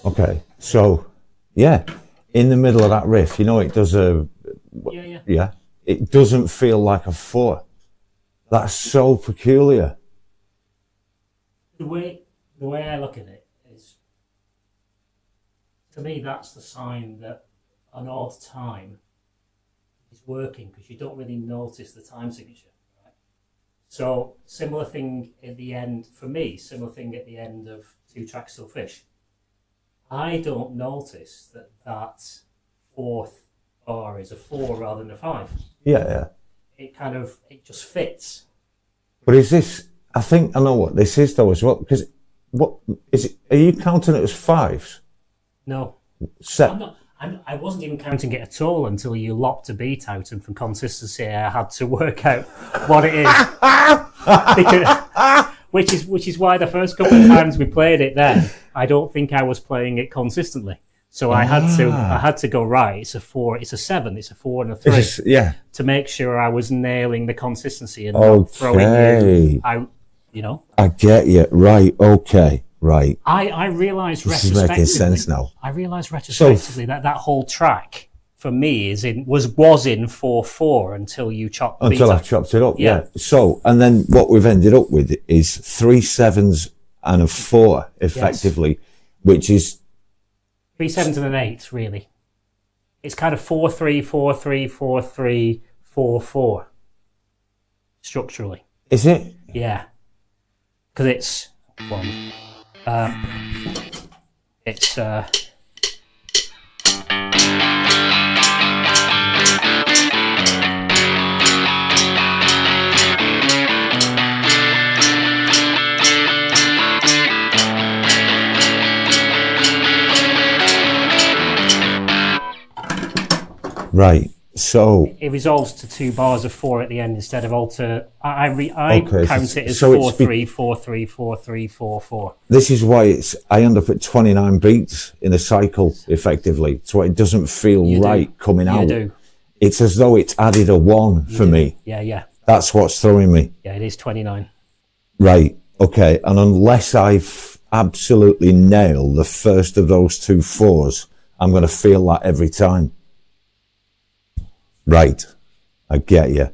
Okay, so, yeah, in the middle of that riff, you know, it does a... Yeah, it doesn't feel like a 4. That's so peculiar. The way I look at it is, to me, that's the sign that an odd time is working, because you don't really notice the time signature. Right? So, similar thing at the end, for me, similar thing at the end of 2 Tracks Still Fish. I don't notice that 4th bar is a 4 rather than a 5. Yeah. It just fits. But is this... I think I know what this is though as well, because what is it? Are you counting it as 5s? No. Set. I wasn't even counting it at all until you lopped a beat out, and for consistency I had to work out what it is. Because, which is why the first couple of times we played it then, I don't think I was playing it consistently. So I had to go, right, it's a 4, it's a 7, it's a 4 and a 3. To make sure I was nailing the consistency and not throwing it out, you know. I get you. Right, okay, right. I realised this retrospectively. This is making sense now. I realised retrospectively that whole track for me was in 4/4 until you chopped the beat Until I up. chopped it up, Yeah. So, and then what we've ended up with is 3 7s and a 4, effectively, which is 3 7s and an 8, really. It's kind of 4/3, 4/3, 4/3, 4/4 structurally. Is it? Yeah, because it's it's Right. So it resolves to 2 bars of 4 at the end instead of alter. I count it as so it's 4/3, 4/3, 4/3, 4/4. this is why I end up at 29 beats in a cycle, effectively. So it doesn't feel right coming out. Do. It's as though it's added a 1 for me. Yeah. That's what's throwing me. Yeah, it is 29. Right. Okay. And unless I absolutely nail the first of those 2 4s, I'm going to feel that every time. Right. I get you.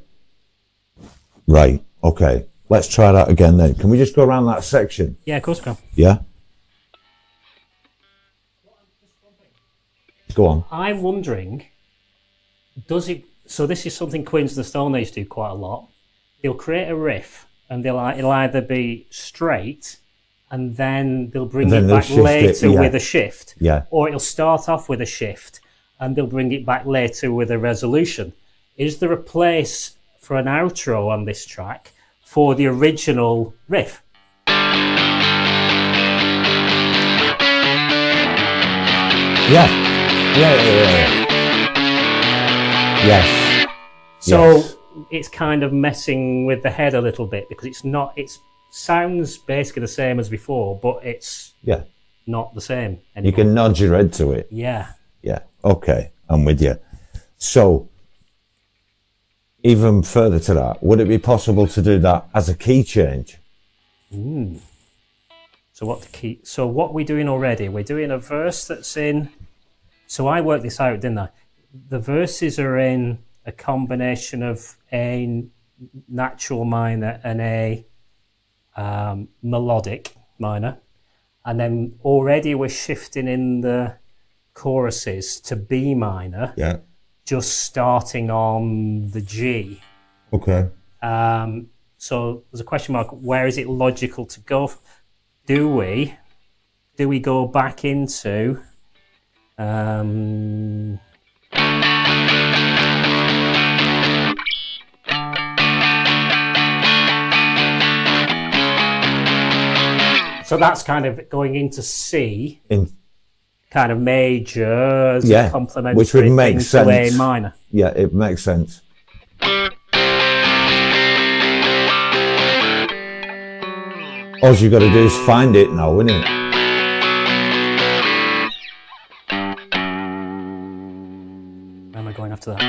Right. Okay. Let's try that again then. Can we just go around that section? Yeah, of course we can. Yeah? Go on. I'm wondering, so this is something Queens of the Stone Age do quite a lot. They'll create a riff and it'll either be straight and then they'll bring it back later with a shift. Yeah. Or it'll start off with a shift and they'll bring it back later with a resolution. Is there a place for an outro on this track for the original riff? Yeah. Yes. So it's kind of messing with the head a little bit because it sounds basically the same as before, but it's not the same anymore. You can nod your head to it. Yeah. Yeah. Okay. I'm with you. So, even further to that, would it be possible to do that as a key change? So what we're doing already, we're doing a verse that's in. So I worked this out, didn't I? The verses are in a combination of a natural minor and a melodic minor, and then already we're shifting in the choruses to B minor. Yeah. Just starting on the G. Okay. So there's a question mark. Where is it logical to go? Do we go back into? So that's kind of going into C. Kind of major as a complementary which would make thing sense. to A minor. Yeah, it makes sense. All you got to do is find it now, isn't it? Where am I going after that?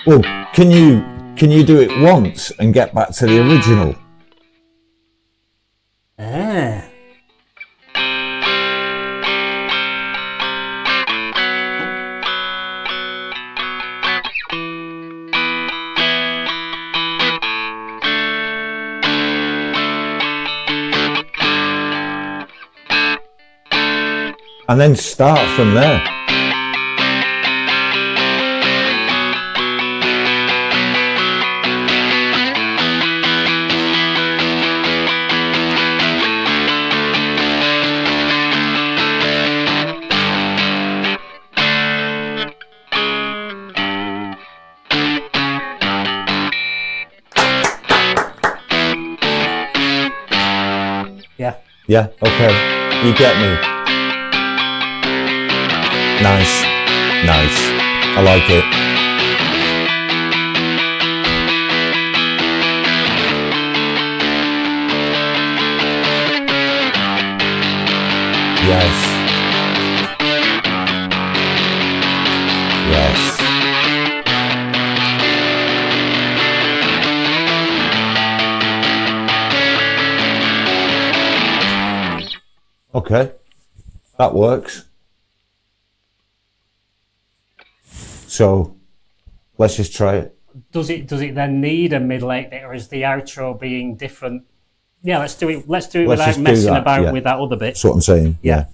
Well, can you do it once and get back to the original? Ah. And then start from there. Yeah. Yeah, okay. You get me. Nice. Nice. I like it. Yes. Yes. Okay. That works. So let's just try it. Does it then need a middle 8-bit, or is the outro being different? Yeah, let's do it. Let's do it without messing about with that other bit. That's what I'm saying. Yeah.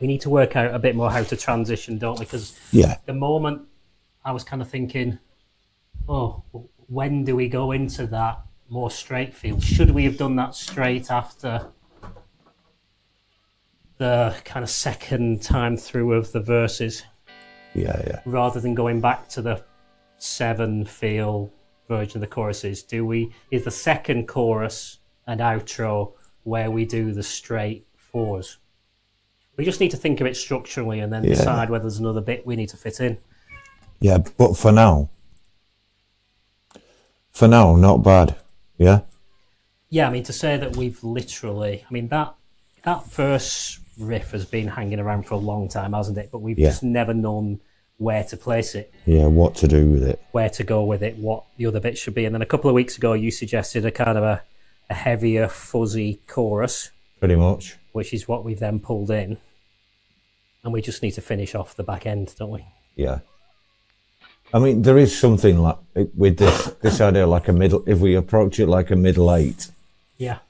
we need to work out a bit more how to transition, don't we? Because the moment I was kind of thinking, oh, when do we go into that more straight feel? Should we have done that straight after the kind of second time through of the verses? Rather than going back to the 7 feel version of the choruses, is the second chorus and outro where we do the straight 4s? We just need to think of it structurally and then decide whether there's another bit we need to fit in. Yeah, but for now, not bad. Yeah? Yeah, I mean, to say that we've literally... I mean, that first riff has been hanging around for a long time, hasn't it? But we've just never known where to place it. Yeah, what to do with it. Where to go with it, what the other bits should be. And then a couple of weeks ago, you suggested a kind of a heavier, fuzzy chorus. Pretty much. Which is what we've then pulled in. And we just need to finish off the back end, don't we? Yeah. I mean, there is something like with this idea, like a middle. If we approach it like a middle eight, yeah.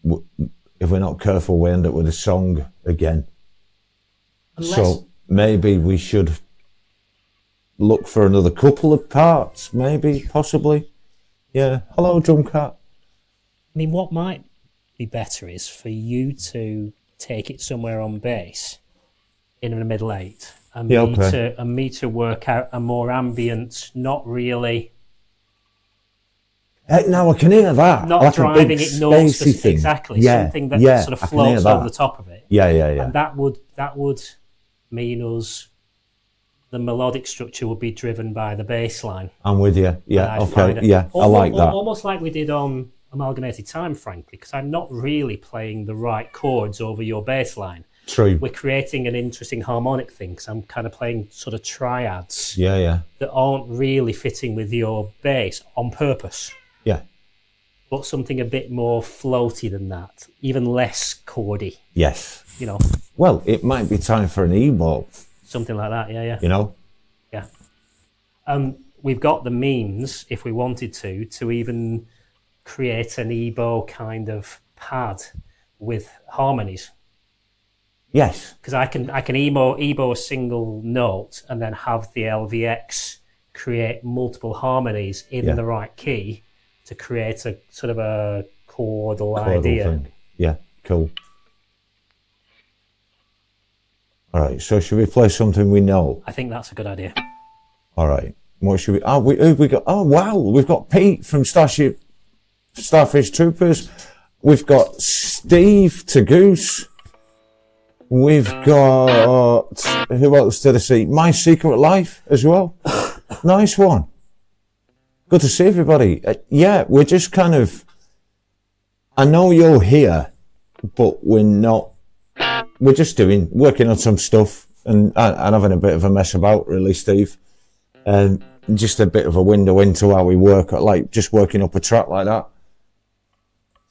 If we're not careful, we end up with a song again. So maybe we should look for another couple of parts, maybe, possibly. Yeah. Hello, Drumcat. I mean, what might be better is for you to take it somewhere on bass in a middle eight. And me to work out a more ambient, not really... Now I can hear that. Not like driving a big it notes, thing. Exactly. Yeah, something that sort of floats over the top of it. Yeah. And that would mean us... The melodic structure would be driven by the bass line. I'm with you. Yeah, okay. Yeah, I like that. Almost like we did on Amalgamated Time, frankly, because I'm not really playing the right chords over your bass line. True. We're creating an interesting harmonic thing because I'm kind of playing sort of triads that aren't really fitting with your bass on purpose. Yeah. But something a bit more floaty than that, even less chordy. Yes. You know. Well, it might be time for an e-ball. Something like that, yeah. You know? Yeah. We've got the means, if we wanted to even create an EBO kind of pad with harmonies. Yes. Because I can EBO a single note and then have the LVX create multiple harmonies in the right key to create a sort of a chordal idea. Thing. Yeah, cool. All right, so should we play something we know? I think that's a good idea. All right. What should we... we got... Oh, wow. We've got Pete from Starfish Troopers. We've got Steve to Goose. We've got... Who else did I see? My Secret Life as well. Nice one. Good to see everybody. Yeah, we're just kind of... I know you're here, but we're not... We're just working on some stuff and having a bit of a mess about, really, Steve. Just a bit of a window into how we work, like just working up a track like that,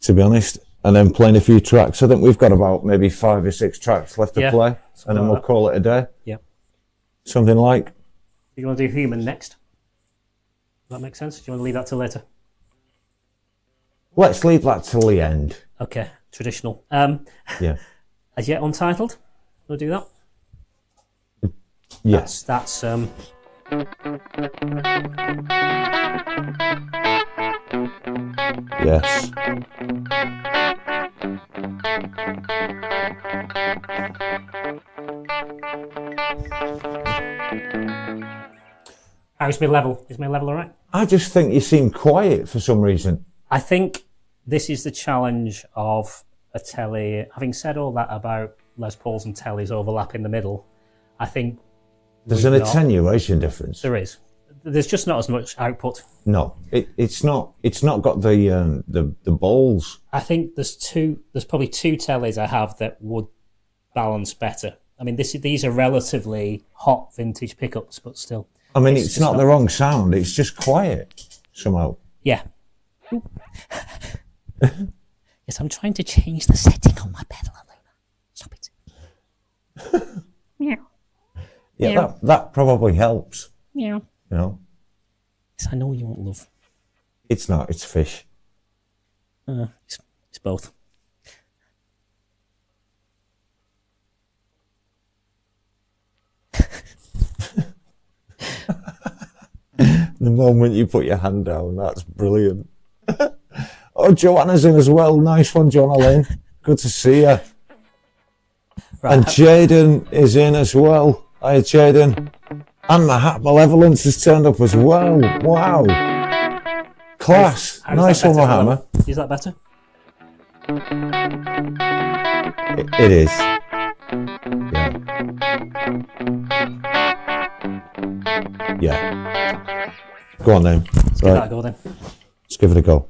to be honest, and then playing a few tracks. I think we've got about maybe 5 or 6 tracks left to play, and then we'll call it a day. Yeah. Something like... You want to do Human next? Does that make sense? Do you want to leave that till later? Let's leave that till the end. Okay, traditional. Yeah. As yet untitled? Want to do that? Yes. That's Yes. How's my level? Is my level all right? I just think you seem quiet for some reason. I think this is the challenge of a telly. Having said all that about Les Pauls and tellies overlap in the middle, I think there's an attenuation difference. There is. There's just not as much output. No, it's not. It's not got the balls. I think there's probably 2 tellies I have that would balance better. I mean, these are relatively hot vintage pickups, but still. I mean, it's not the wrong sound. It's just quiet somehow. Yeah. Yes, I'm trying to change the setting on my pedal, Luna. Stop it. Meow. Yeah, that probably helps. Meow. You know? Yes, I know you want love. It's not, it's fish. It's both. The moment you put your hand down, that's brilliant. Oh, Joanna's in as well. Nice one, Joanna Lynn. Good to see you. Right. And Jaden is in as well. Hi, Jaden. And Malevolence has turned up as well. Wow. Class. Nice one, Mohammed. Is that better? It is. Yeah. Go on then. Let's give that a go then. Let's give it a go.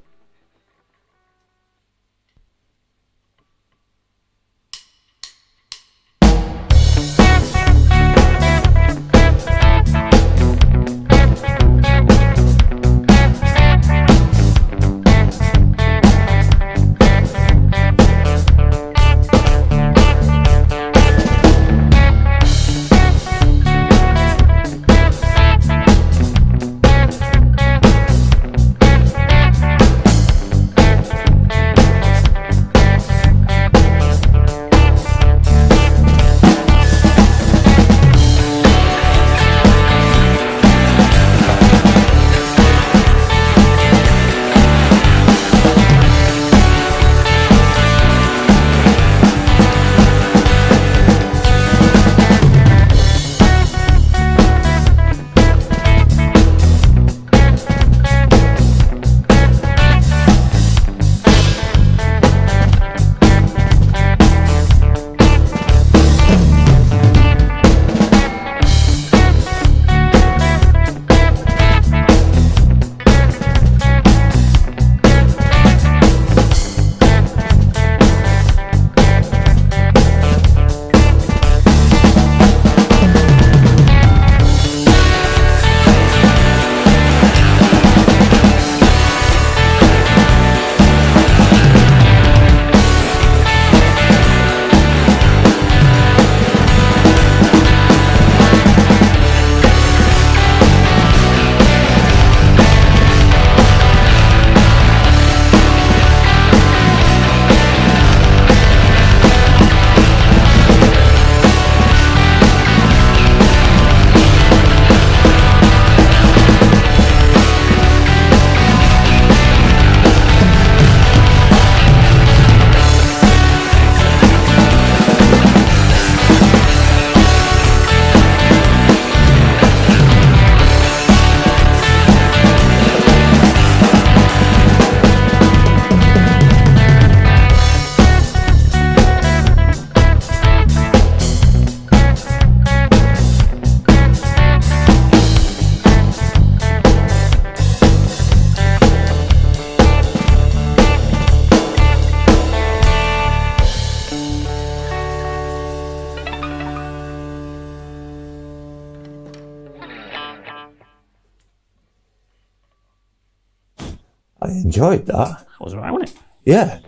I enjoyed that. That was alright, wasn't it? Yeah.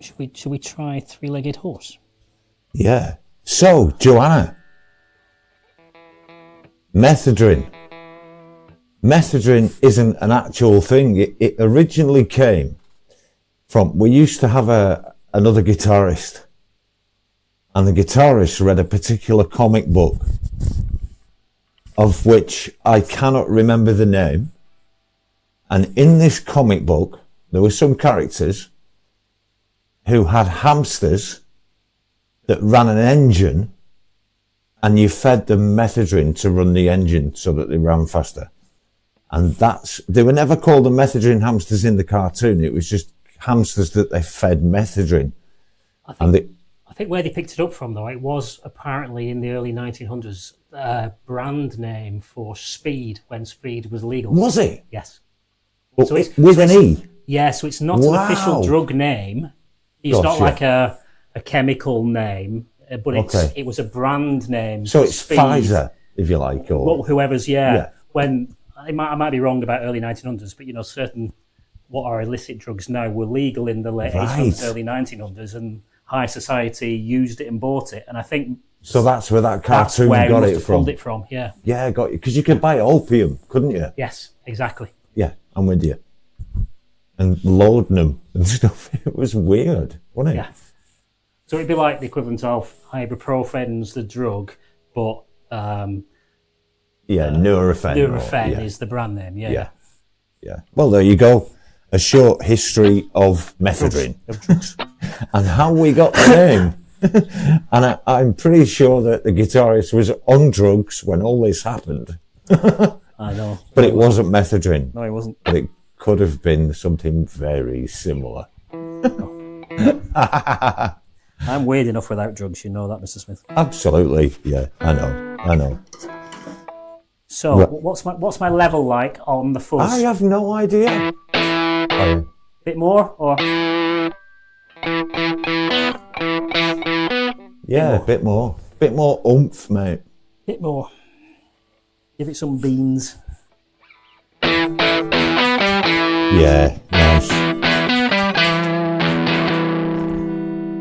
Should we try Three-Legged Horse? Yeah. So, Joanna. Methedrine. Methedrine isn't an actual thing. It originally came from, we used to have another guitarist, and the guitarist read a particular comic book of which I cannot remember the name. And in this comic book, there were some characters who had hamsters that ran an engine, and you fed them methedrine to run the engine so that they ran faster. And they were never called the methedrine hamsters in the cartoon. It was just hamsters that they fed methedrine. I think where they picked it up from, though, it was apparently in the early 1900s brand name for speed when speed was legal. Was it? Yes. So with an E? Yeah, so it's not an official drug name. It's not like a chemical name, but it was a brand name. So it's speed. Pfizer, if you like, or whoever's. When I might be wrong about early 1900s, but certain what are illicit drugs now were legal in the late 1800s, early 1900s, and high society used it and bought it. And I think so. That's where that cartoon got it from. Pulled it from, yeah. Yeah, got you, because you could buy opium, couldn't you? Yes, exactly. Yeah, I'm with you. And loading them and stuff. It was weird, wasn't it? Yeah. So it'd be like the equivalent of ibuprofen's the drug, but Nurofen. Nurofen is the brand name. Yeah. Well, there you go. A short history of methedrine and how we got the name. And I'm pretty sure that the guitarist was on drugs when all this happened. I know. But it wasn't methedrine. No, it wasn't. But it could have been something very similar. I'm weird enough without drugs, you know that, Mr. Smith. Absolutely, yeah, I know. So, Right. what's my level like on the fuzz? I have no idea. Bit more, or Yeah, a bit more oomph, mate. bit more? Give it some beans. Yeah, nice.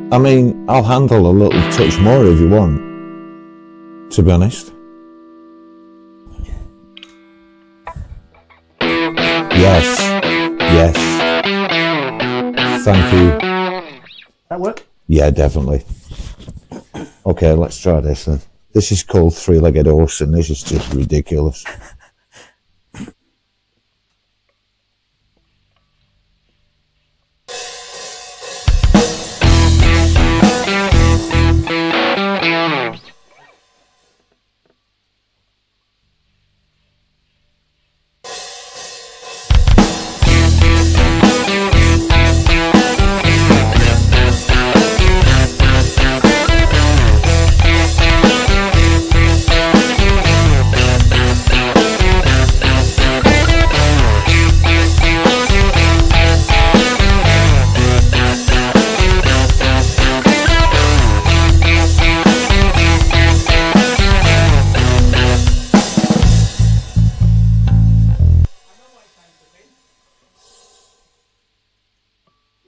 I mean, I'll handle a little touch more if you want, to be honest. Yes. Thank you. That work? Yeah, definitely. Okay, let's try this then. This is called three-legged horse, and this is just ridiculous.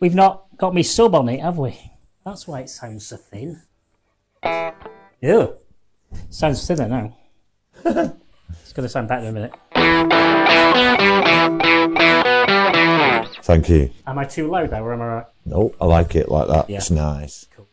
We've not got me sub on it, have we? That's why it sounds so thin. Ew. Sounds thinner now. It's going to sound better in a minute. Thank you. Am I too loud now, or am I right? No, I like it like that. Yeah. It's nice. Cool.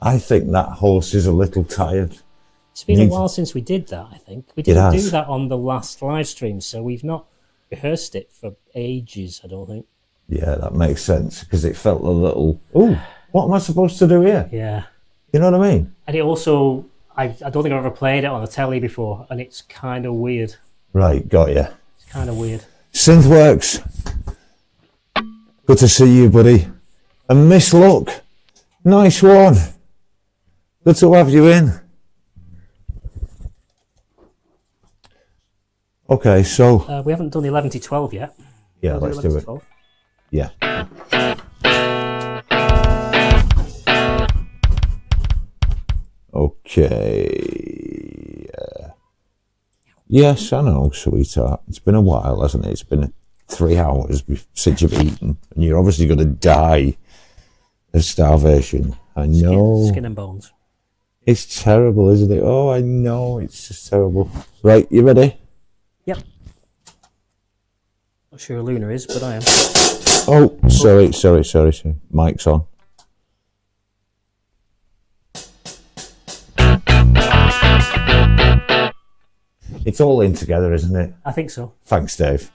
I think that horse is a little tired. It's been a while since we did that, I think. We didn't do that on the last live stream, so we've not rehearsed it for ages, I don't think. Yeah, that makes sense, because it felt a little, oh, what am I supposed to do here? Yeah. You know what I mean? And it also, I don't think I've ever played it on the telly before, and it's kind of weird. Right, got you. It's kind of weird. Synthworks. Good to see you, buddy. And Miss Luck. Nice one. Good to have you in. Okay, so... we haven't done 11 to 12 yet. yeah, let's do it. 12? Yeah. Okay. Yes, I know, sweetheart. It's been a while, hasn't it? It's been 3 hours since you've eaten, and you're obviously going to die of starvation. I know. Skin and bones. It's terrible, isn't it? Oh, I know. It's just terrible. Right, you ready? Yep. Not sure who Luna is, but I am. Oh, sorry. Mic's on. It's all in together, isn't it? I think so. Thanks, Dave.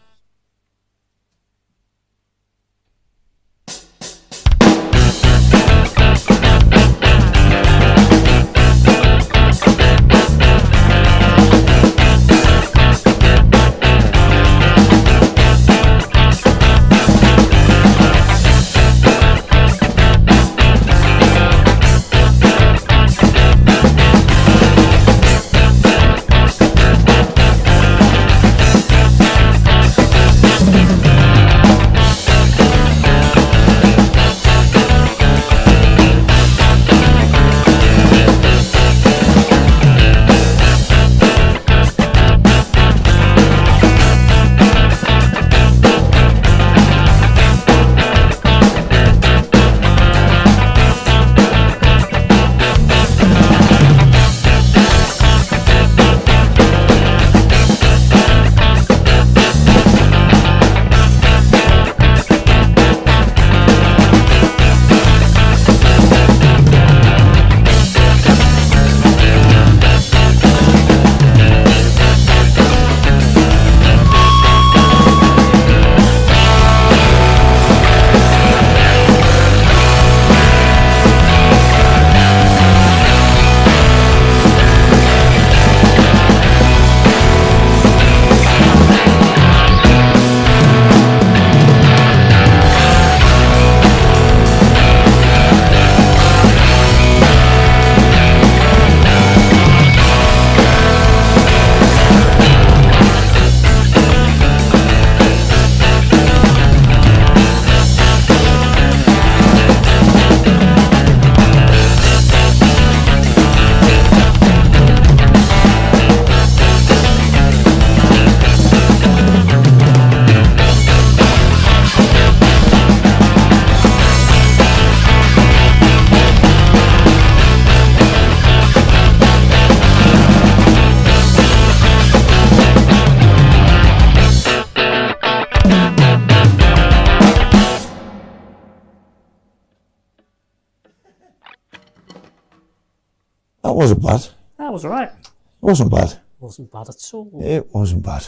That wasn't bad. That was alright. It wasn't bad. Wasn't bad at all. It wasn't bad.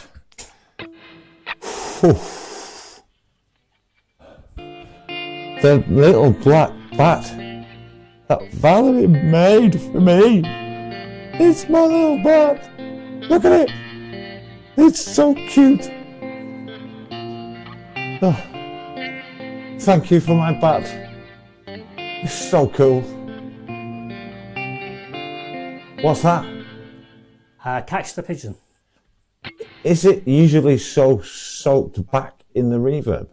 Whew. The little black bat that Valerie made for me. It's my little bat. Look at it. It's so cute. Oh. Thank you for my bat. It's so cool. What's that? Catch the pigeon. Is it usually so soaked back in the reverb?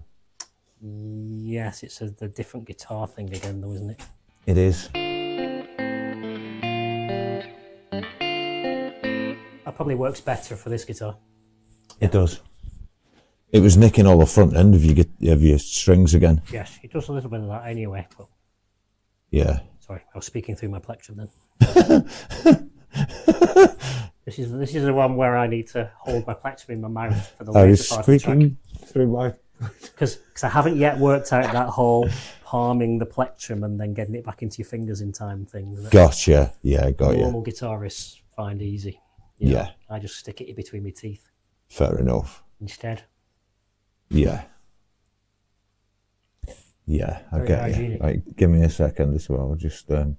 Yes, it's the different guitar thing again though, isn't it? It is. That probably works better for this guitar. It does. It was nicking all the front end of your strings again. Yes, it does a little bit of that anyway. But Yeah. sorry, I was speaking through my plectrum then. This is the one where I need to hold my plectrum in my mouth for the I was later part of the track. squeaking through my... Because I haven't yet worked out that whole palming the plectrum and then getting it back into your fingers in time thing. That Gotcha. Yeah, got you. normal guitarists find easy. You know, Yeah. I just stick it in between my teeth Fair enough. instead. Yeah. Yeah, I Very get hygienic. you. Right, give me a second as well. I'm just going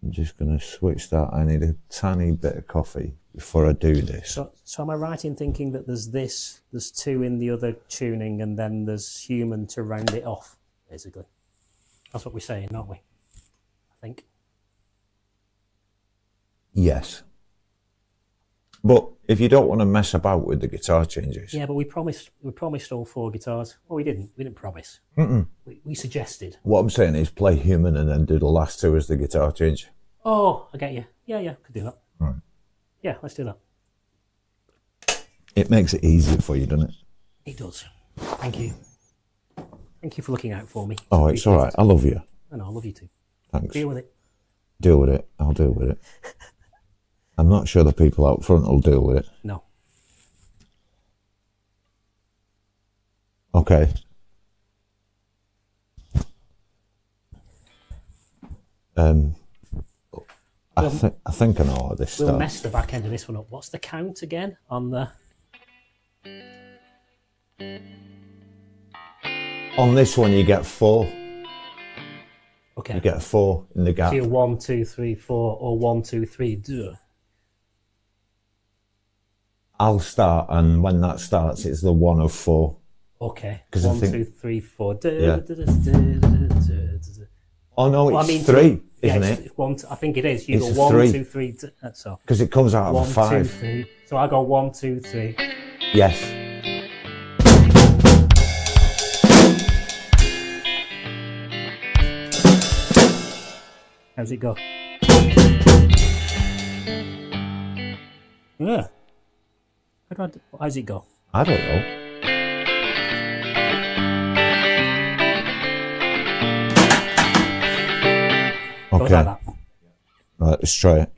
to switch that. I need a tiny bit of coffee before I do this. So am I right in thinking that there's 2 in the other tuning, and then there's human to round it off, basically? That's what we're saying, aren't we? I think. Yes. But if you don't want to mess about with the guitar changes. Yeah, but we promised all 4 guitars. Well, we didn't. We didn't promise. We suggested. What I'm saying is play human and then do the last 2 as the guitar change. Oh, I get you. Yeah, could do that. Right. Yeah, let's do that. It makes it easier for you, doesn't it? It does. Thank you. Thank you for looking out for me. Oh, it's all right. I love you. I know, I love you too. Thanks. Deal with it. Deal with it. I'll deal with it. I'm not sure the people out front will deal with it. No. Okay. I think I know how this We'll starts. mess the back end of this one up. What's the count again on the... On this one, you get 4. Okay. You get 4 in the gap. So you're 1, 2, 3, 4, or 1, 2, 3, duh. I'll start, and when that starts, it's the 1 of 4. Okay. 'Cause I 1, think- 2, 3, 4. Yeah. Oh no, it's Well, I mean, 3, yeah, isn't it's it? 1, I think it is. You It's go a 1, 3. 2, 3. So Because it comes out 1, of a 5. 2, 3. So I go 1, 2, 3. Yes. How's it go? Yeah. How's it go? I don't know. Goes Okay. like that. Right, let's try it.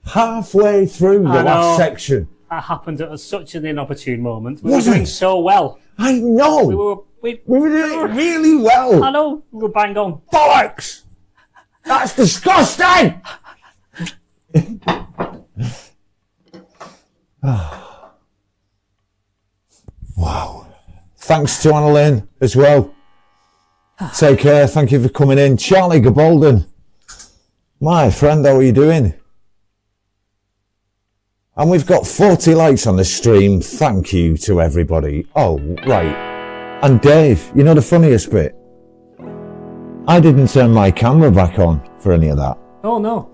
halfway through the I last know. section. That happened at such an inopportune moment. We Was were doing it? so well. I know. We were doing it really well. I know. We were bang on. Bollocks! That's disgusting! Wow. Thanks to Anna Lynn as well. Take care. Thank you for coming in. Charlie Gabolden. My friend, how are you doing? And we've got 40 likes on the stream. Thank you to everybody. Oh, right. And Dave, you know the funniest bit? I didn't turn my camera back on for any of that. Oh, no.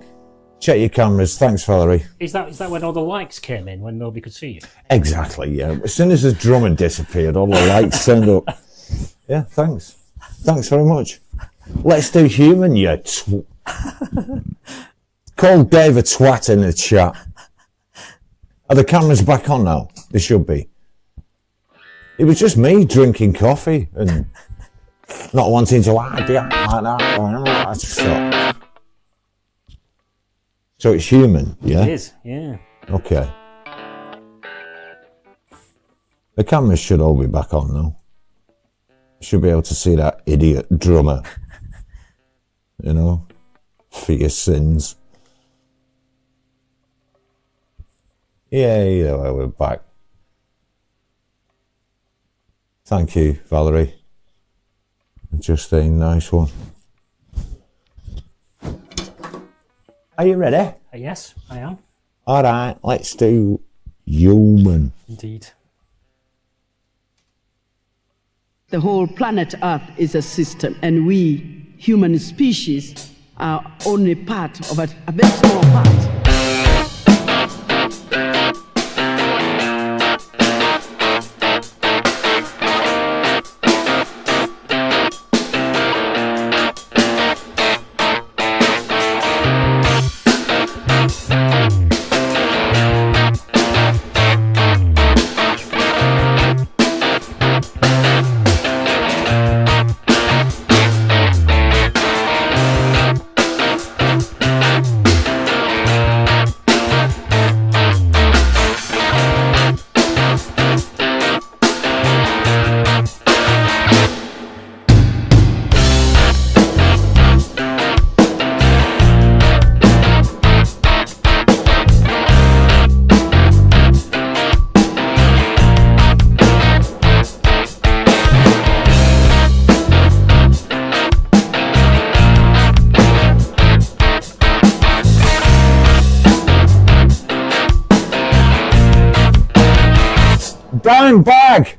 Check your cameras. Thanks, Valerie. Is that when all the likes came in, when nobody could see you? Exactly, yeah. As soon as the drumming disappeared, all the lights turned up. Yeah, thanks. Thanks very much. Let's do human, you Call Dave a twat in the chat. Are the cameras back on now? They should be. It was just me drinking coffee and not wanting to like that. I just thought. So it's human, yeah? It is, yeah. Okay. The cameras should all be back on now. Should be able to see that idiot drummer. You know? For your sins. Yeah, we're back. Thank you, Valerie. Justine, nice one. Are you ready? Yes, I am. All right, let's do human. Indeed. The whole planet Earth is a system, and we, human species, are only part of a very small part. Down bag!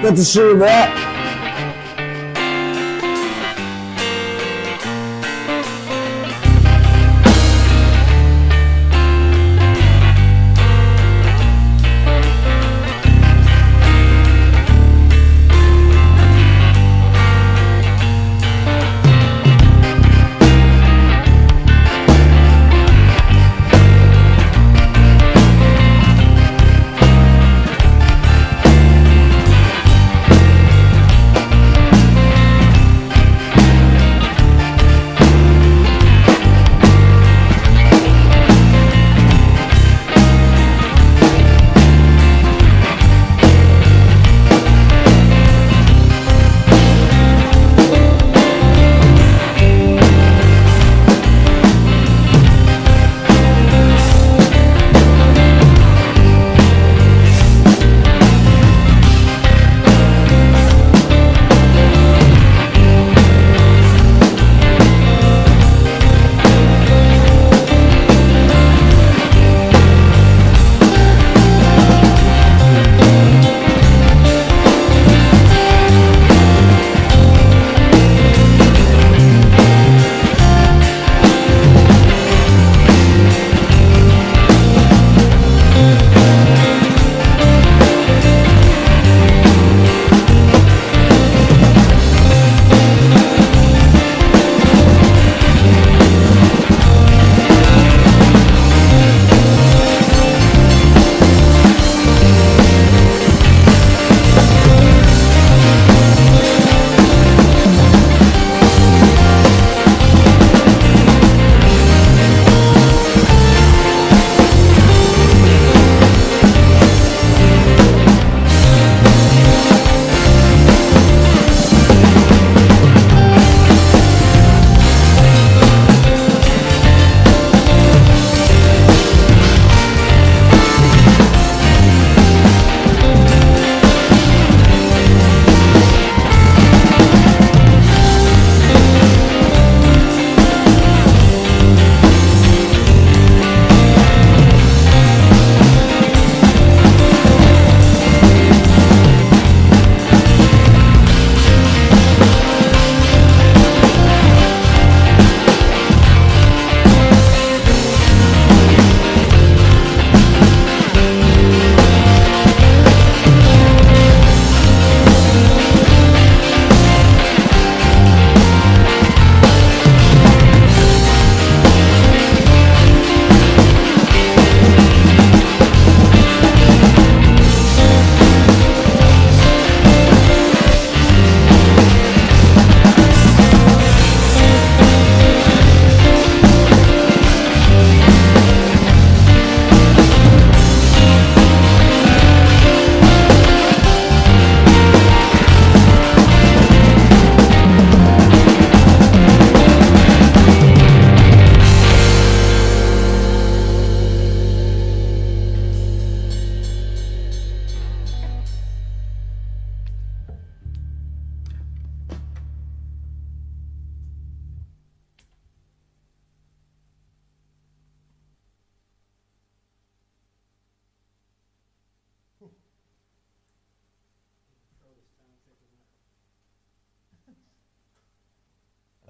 Good to see you, mate.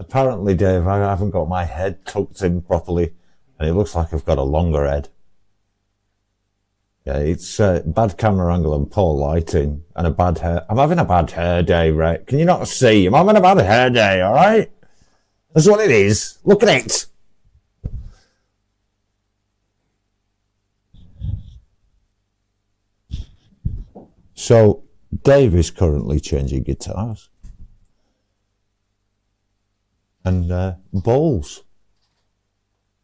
Apparently, Dave, I haven't got my head tucked in properly, and it looks like I've got a longer head. Yeah, it's bad camera angle and poor lighting, and a bad hair. I'm having a bad hair day, right? Can you not see? I'm having a bad hair day, all right? That's what it is. Look at it. So, Dave is currently changing guitars. And balls.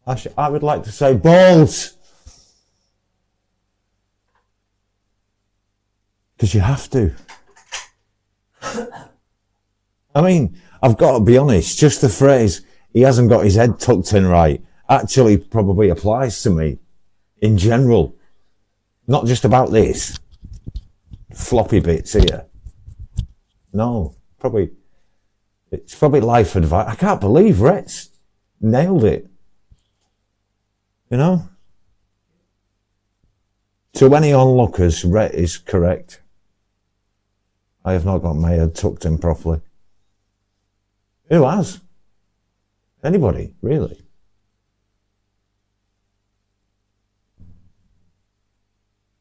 I would like to say balls. Because you have to. I mean, I've got to be honest, just the phrase, he hasn't got his head tucked in right, actually probably applies to me in general. Not just about this. Floppy bits here. No, probably, it's probably life advice. I can't believe Rhett's nailed it. You know? To any onlookers, Rhett is correct. I have not got my head tucked in properly. Who has? Anybody, really?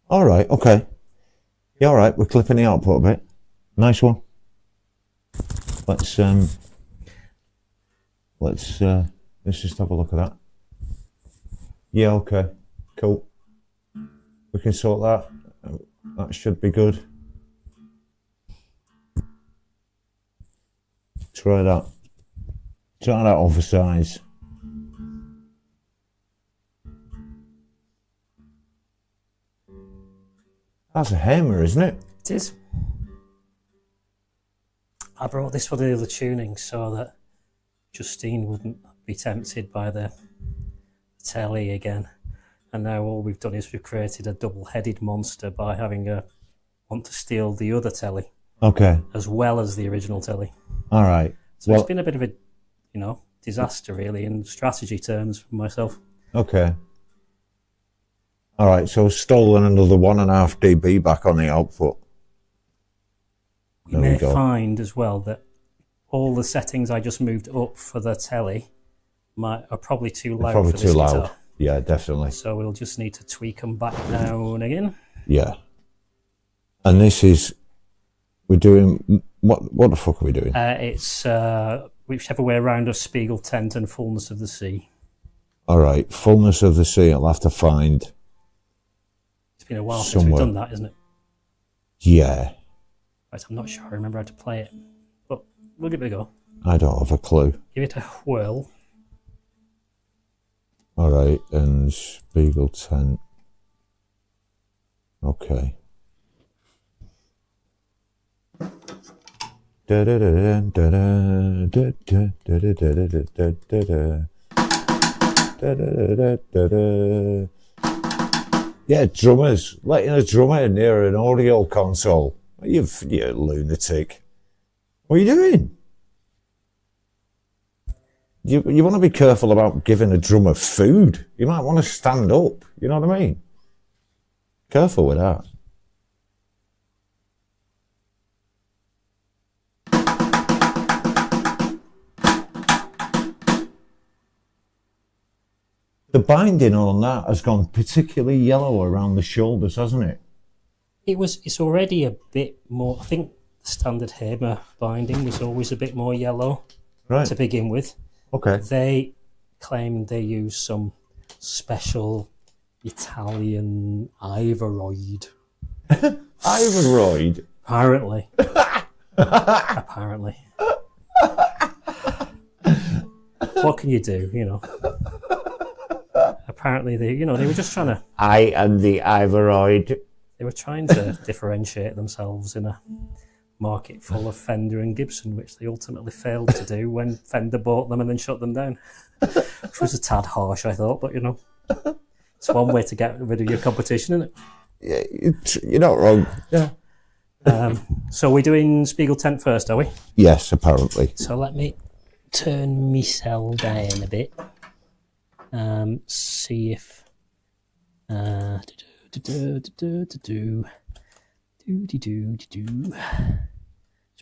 All right, okay. Yeah, all right, we're clipping the output a bit. Nice one. Let's just have a look at that. Yeah, okay, cool. We can sort that. That should be good. Try that. Try that oversize. That's a hammer, isn't it? It is. I brought this for the other tuning so that Justine wouldn't be tempted by the telly again. And now all we've done is we've created a double-headed monster by having a want to steal the other telly. Okay. As well as the original telly. All right. So it's been a bit of a, disaster really in strategy terms for myself. Okay. All right, so stolen another 1.5 dB back on the output. You may find as well that all the settings I just moved up for the telly are probably too loud for this guitar. Yeah, definitely. So we'll just need to tweak them back down again. Yeah. And this is, we're doing, what the fuck are we doing? It's whichever way around of Spiegel Tent and Fullness of the Sea. All right, Fullness of the Sea, I'll have to find. It's been a while somewhere. Since we've done that, isn't it? Yeah. Right, I'm not sure I remember how to play it, but we'll give it a go. I don't have a clue. Give it a whirl. All right, and Spiegel Tent. Okay. Yeah, drummers. Letting a drummer near an audio console. You lunatic. What are you doing? You want to be careful about giving a drummer food. You might want to stand up. You know what I mean? Careful with that. The binding on that has gone particularly yellow around the shoulders, hasn't it? It's already a bit more. I think the standard Hamer binding was always a bit more yellow to begin with. Okay. They claim they use some special Italian Ivoroid. Ivoroid? Apparently. Apparently. What can you do, Apparently they were just trying to... I am the Ivoroid. They were trying to differentiate themselves in a market full of Fender and Gibson, which they ultimately failed to do when Fender bought them and then shut them down. Which was a tad harsh, I thought, but it's one way to get rid of your competition, isn't it? Yeah, you're not wrong. Yeah. So we're doing Spiegel Tent first, are we? Yes, apparently. So let me turn my down a bit. See if just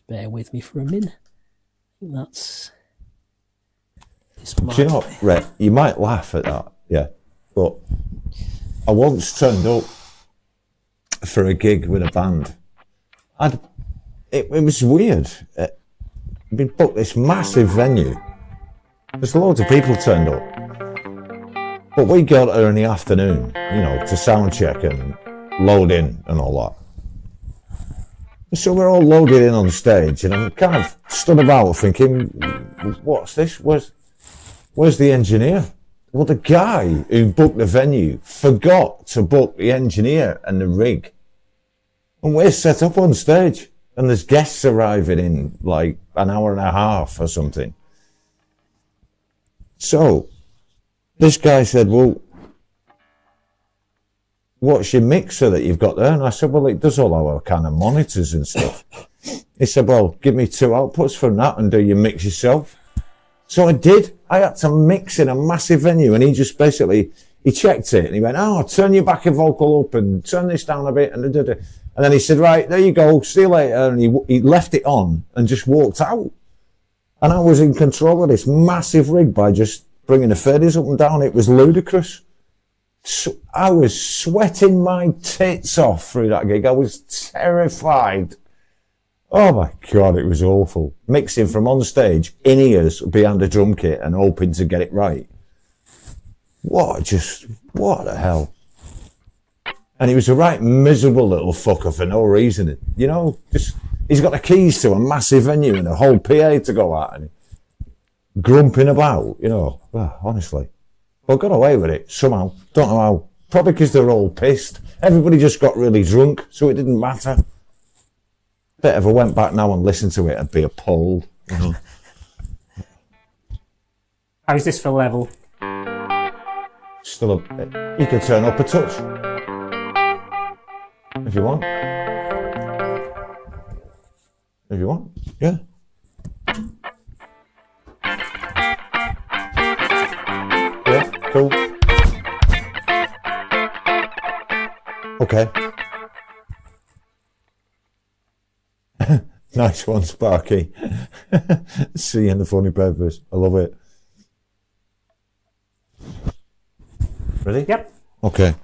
bear with me for a minute. I think that's this. Do you know what, Rhett? You might laugh at that, yeah, but I once turned up for a gig with a band. It was weird. We booked this massive venue. There's loads of people turned up. But we got there in the afternoon, to sound check and load in and all that. So we're all loaded in on stage, and I'm kind of stood about thinking, what's this? Where's the engineer? Well, the guy who booked the venue forgot to book the engineer and the rig. And we're set up on stage, and there's guests arriving in like an hour and a half or something. So this guy said, well, what's your mixer that you've got there? And I said, well, it does all our kind of monitors and stuff. He said, well, give me 2 outputs from that and do your mix yourself. So I did. I had to mix in a massive venue, and he just basically, he checked it and he went, oh, turn your backing vocal up and turn this down a bit. And And then he said, right, there you go, see you later. And he left it on and just walked out. And I was in control of this massive rig by just bringing the faders up and down. It was ludicrous. So I was sweating my tits off through that gig. I was terrified. Oh my God, it was awful. Mixing from on stage, in ears, behind a drum kit and hoping to get it right. What the hell? And he was a right miserable little fucker for no reason. You know, just, he's got the keys to a massive venue and a whole PA to go at and grumping about, you know, honestly. But got away with it somehow. Don't know how. Probably because they're all pissed. Everybody just got really drunk, so it didn't matter. Bet if I went back now and listened to it, I'd be appalled. You know? How's this for level? Still you can turn up a touch. If you want. If you want, yeah. Yeah, cool. Okay. Nice one, Sparky. See you in the funny papers. I love it. Ready? Yep. Okay.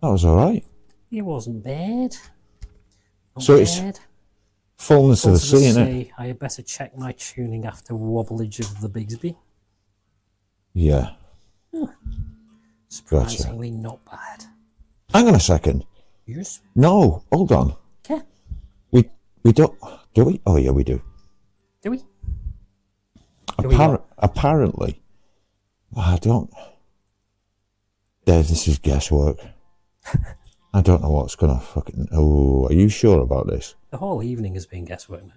That was all right. It wasn't bad. Not So bad. it's fullness of the sea, isn't it? I had better check my tuning after wobblage of the Bigsby. Yeah. Surprisingly not bad. Hang on a second. Yes. No, hold on. Okay. We don't, do we? Oh yeah, we do. Do we? Apparently. I don't. Dave, this is guesswork. I don't know what's gonna fucking. Oh, are you sure about this? The whole evening has been guesswork, mate.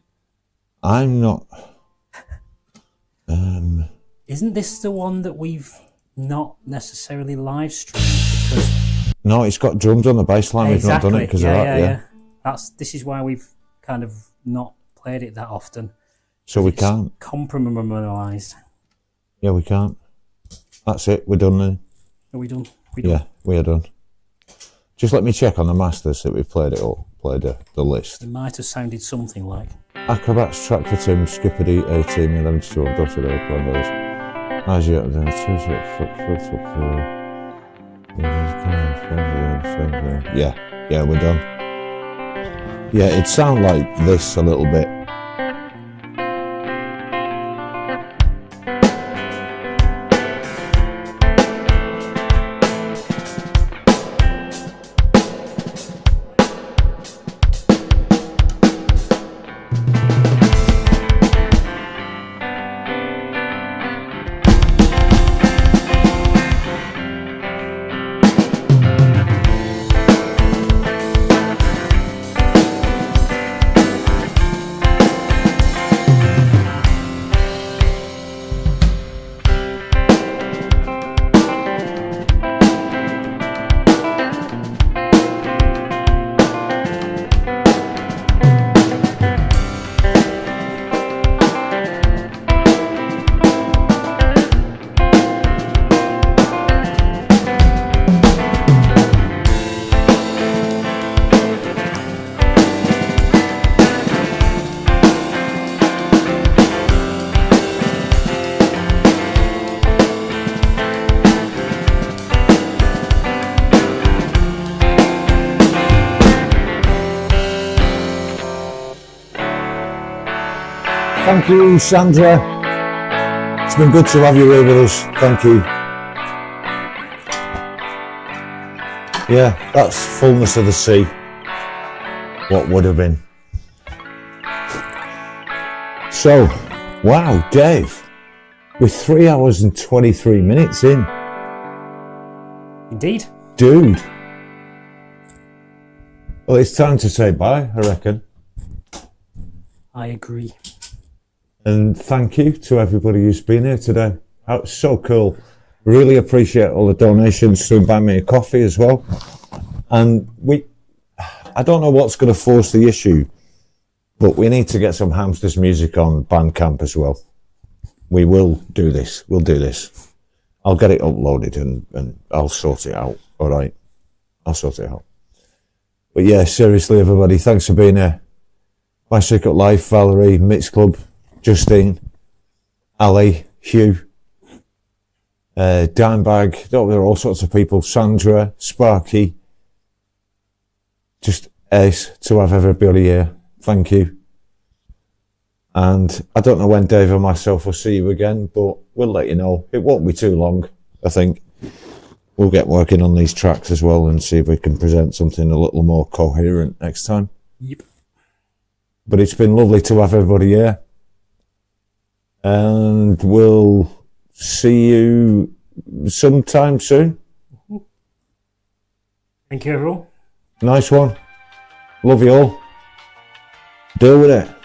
I'm not. Isn't this the one that we've not necessarily live streamed because? No, it's got drums on the bass line. We've not done it because of that. Yeah. This is why we've kind of not played it that often. So we can't. Compromised. Yeah, we can't. That's it. We're done then. Are we done? Yeah, we are done. Just let me check on the masters that we've played it up. Played the list. It might have sounded something like Acrobats, track for Tim, Skipper D, 18, 11 to 12, dotted over, Plandos. As yet, then 2 yeah, we're done. Yeah, it'd sound like this a little bit. Thank you, Sandra. It's been good to have you here with us. Thank you. Yeah, that's fullness of the sea. What would have been. So, wow, Dave, we're 3 hours and 23 minutes in. Indeed. Dude. Well, it's time to say bye, I reckon. I agree. And thank you to everybody who's been here today. That was so cool. Really appreciate all the donations to buy me a coffee as well. And I don't know what's going to force the issue, but we need to get some Hamsters music on Bandcamp as well. We will do this. We'll do this. I'll get it uploaded and I'll sort it out. All right. I'll sort it out. But yeah, seriously, everybody, thanks for being here. My Secret Life, Valerie, Mix Club, Justine, Ali, Hugh, Dimebag, there are all sorts of people, Sandra, Sparky, just ace to have everybody here. Thank you. And I don't know when Dave and myself will see you again, but we'll let you know. It won't be too long, I think. We'll get working on these tracks as well and see if we can present something a little more coherent next time. Yep. But it's been lovely to have everybody here. And we'll see you sometime soon. Thank you, everyone. Nice one. Love you all. Deal with it.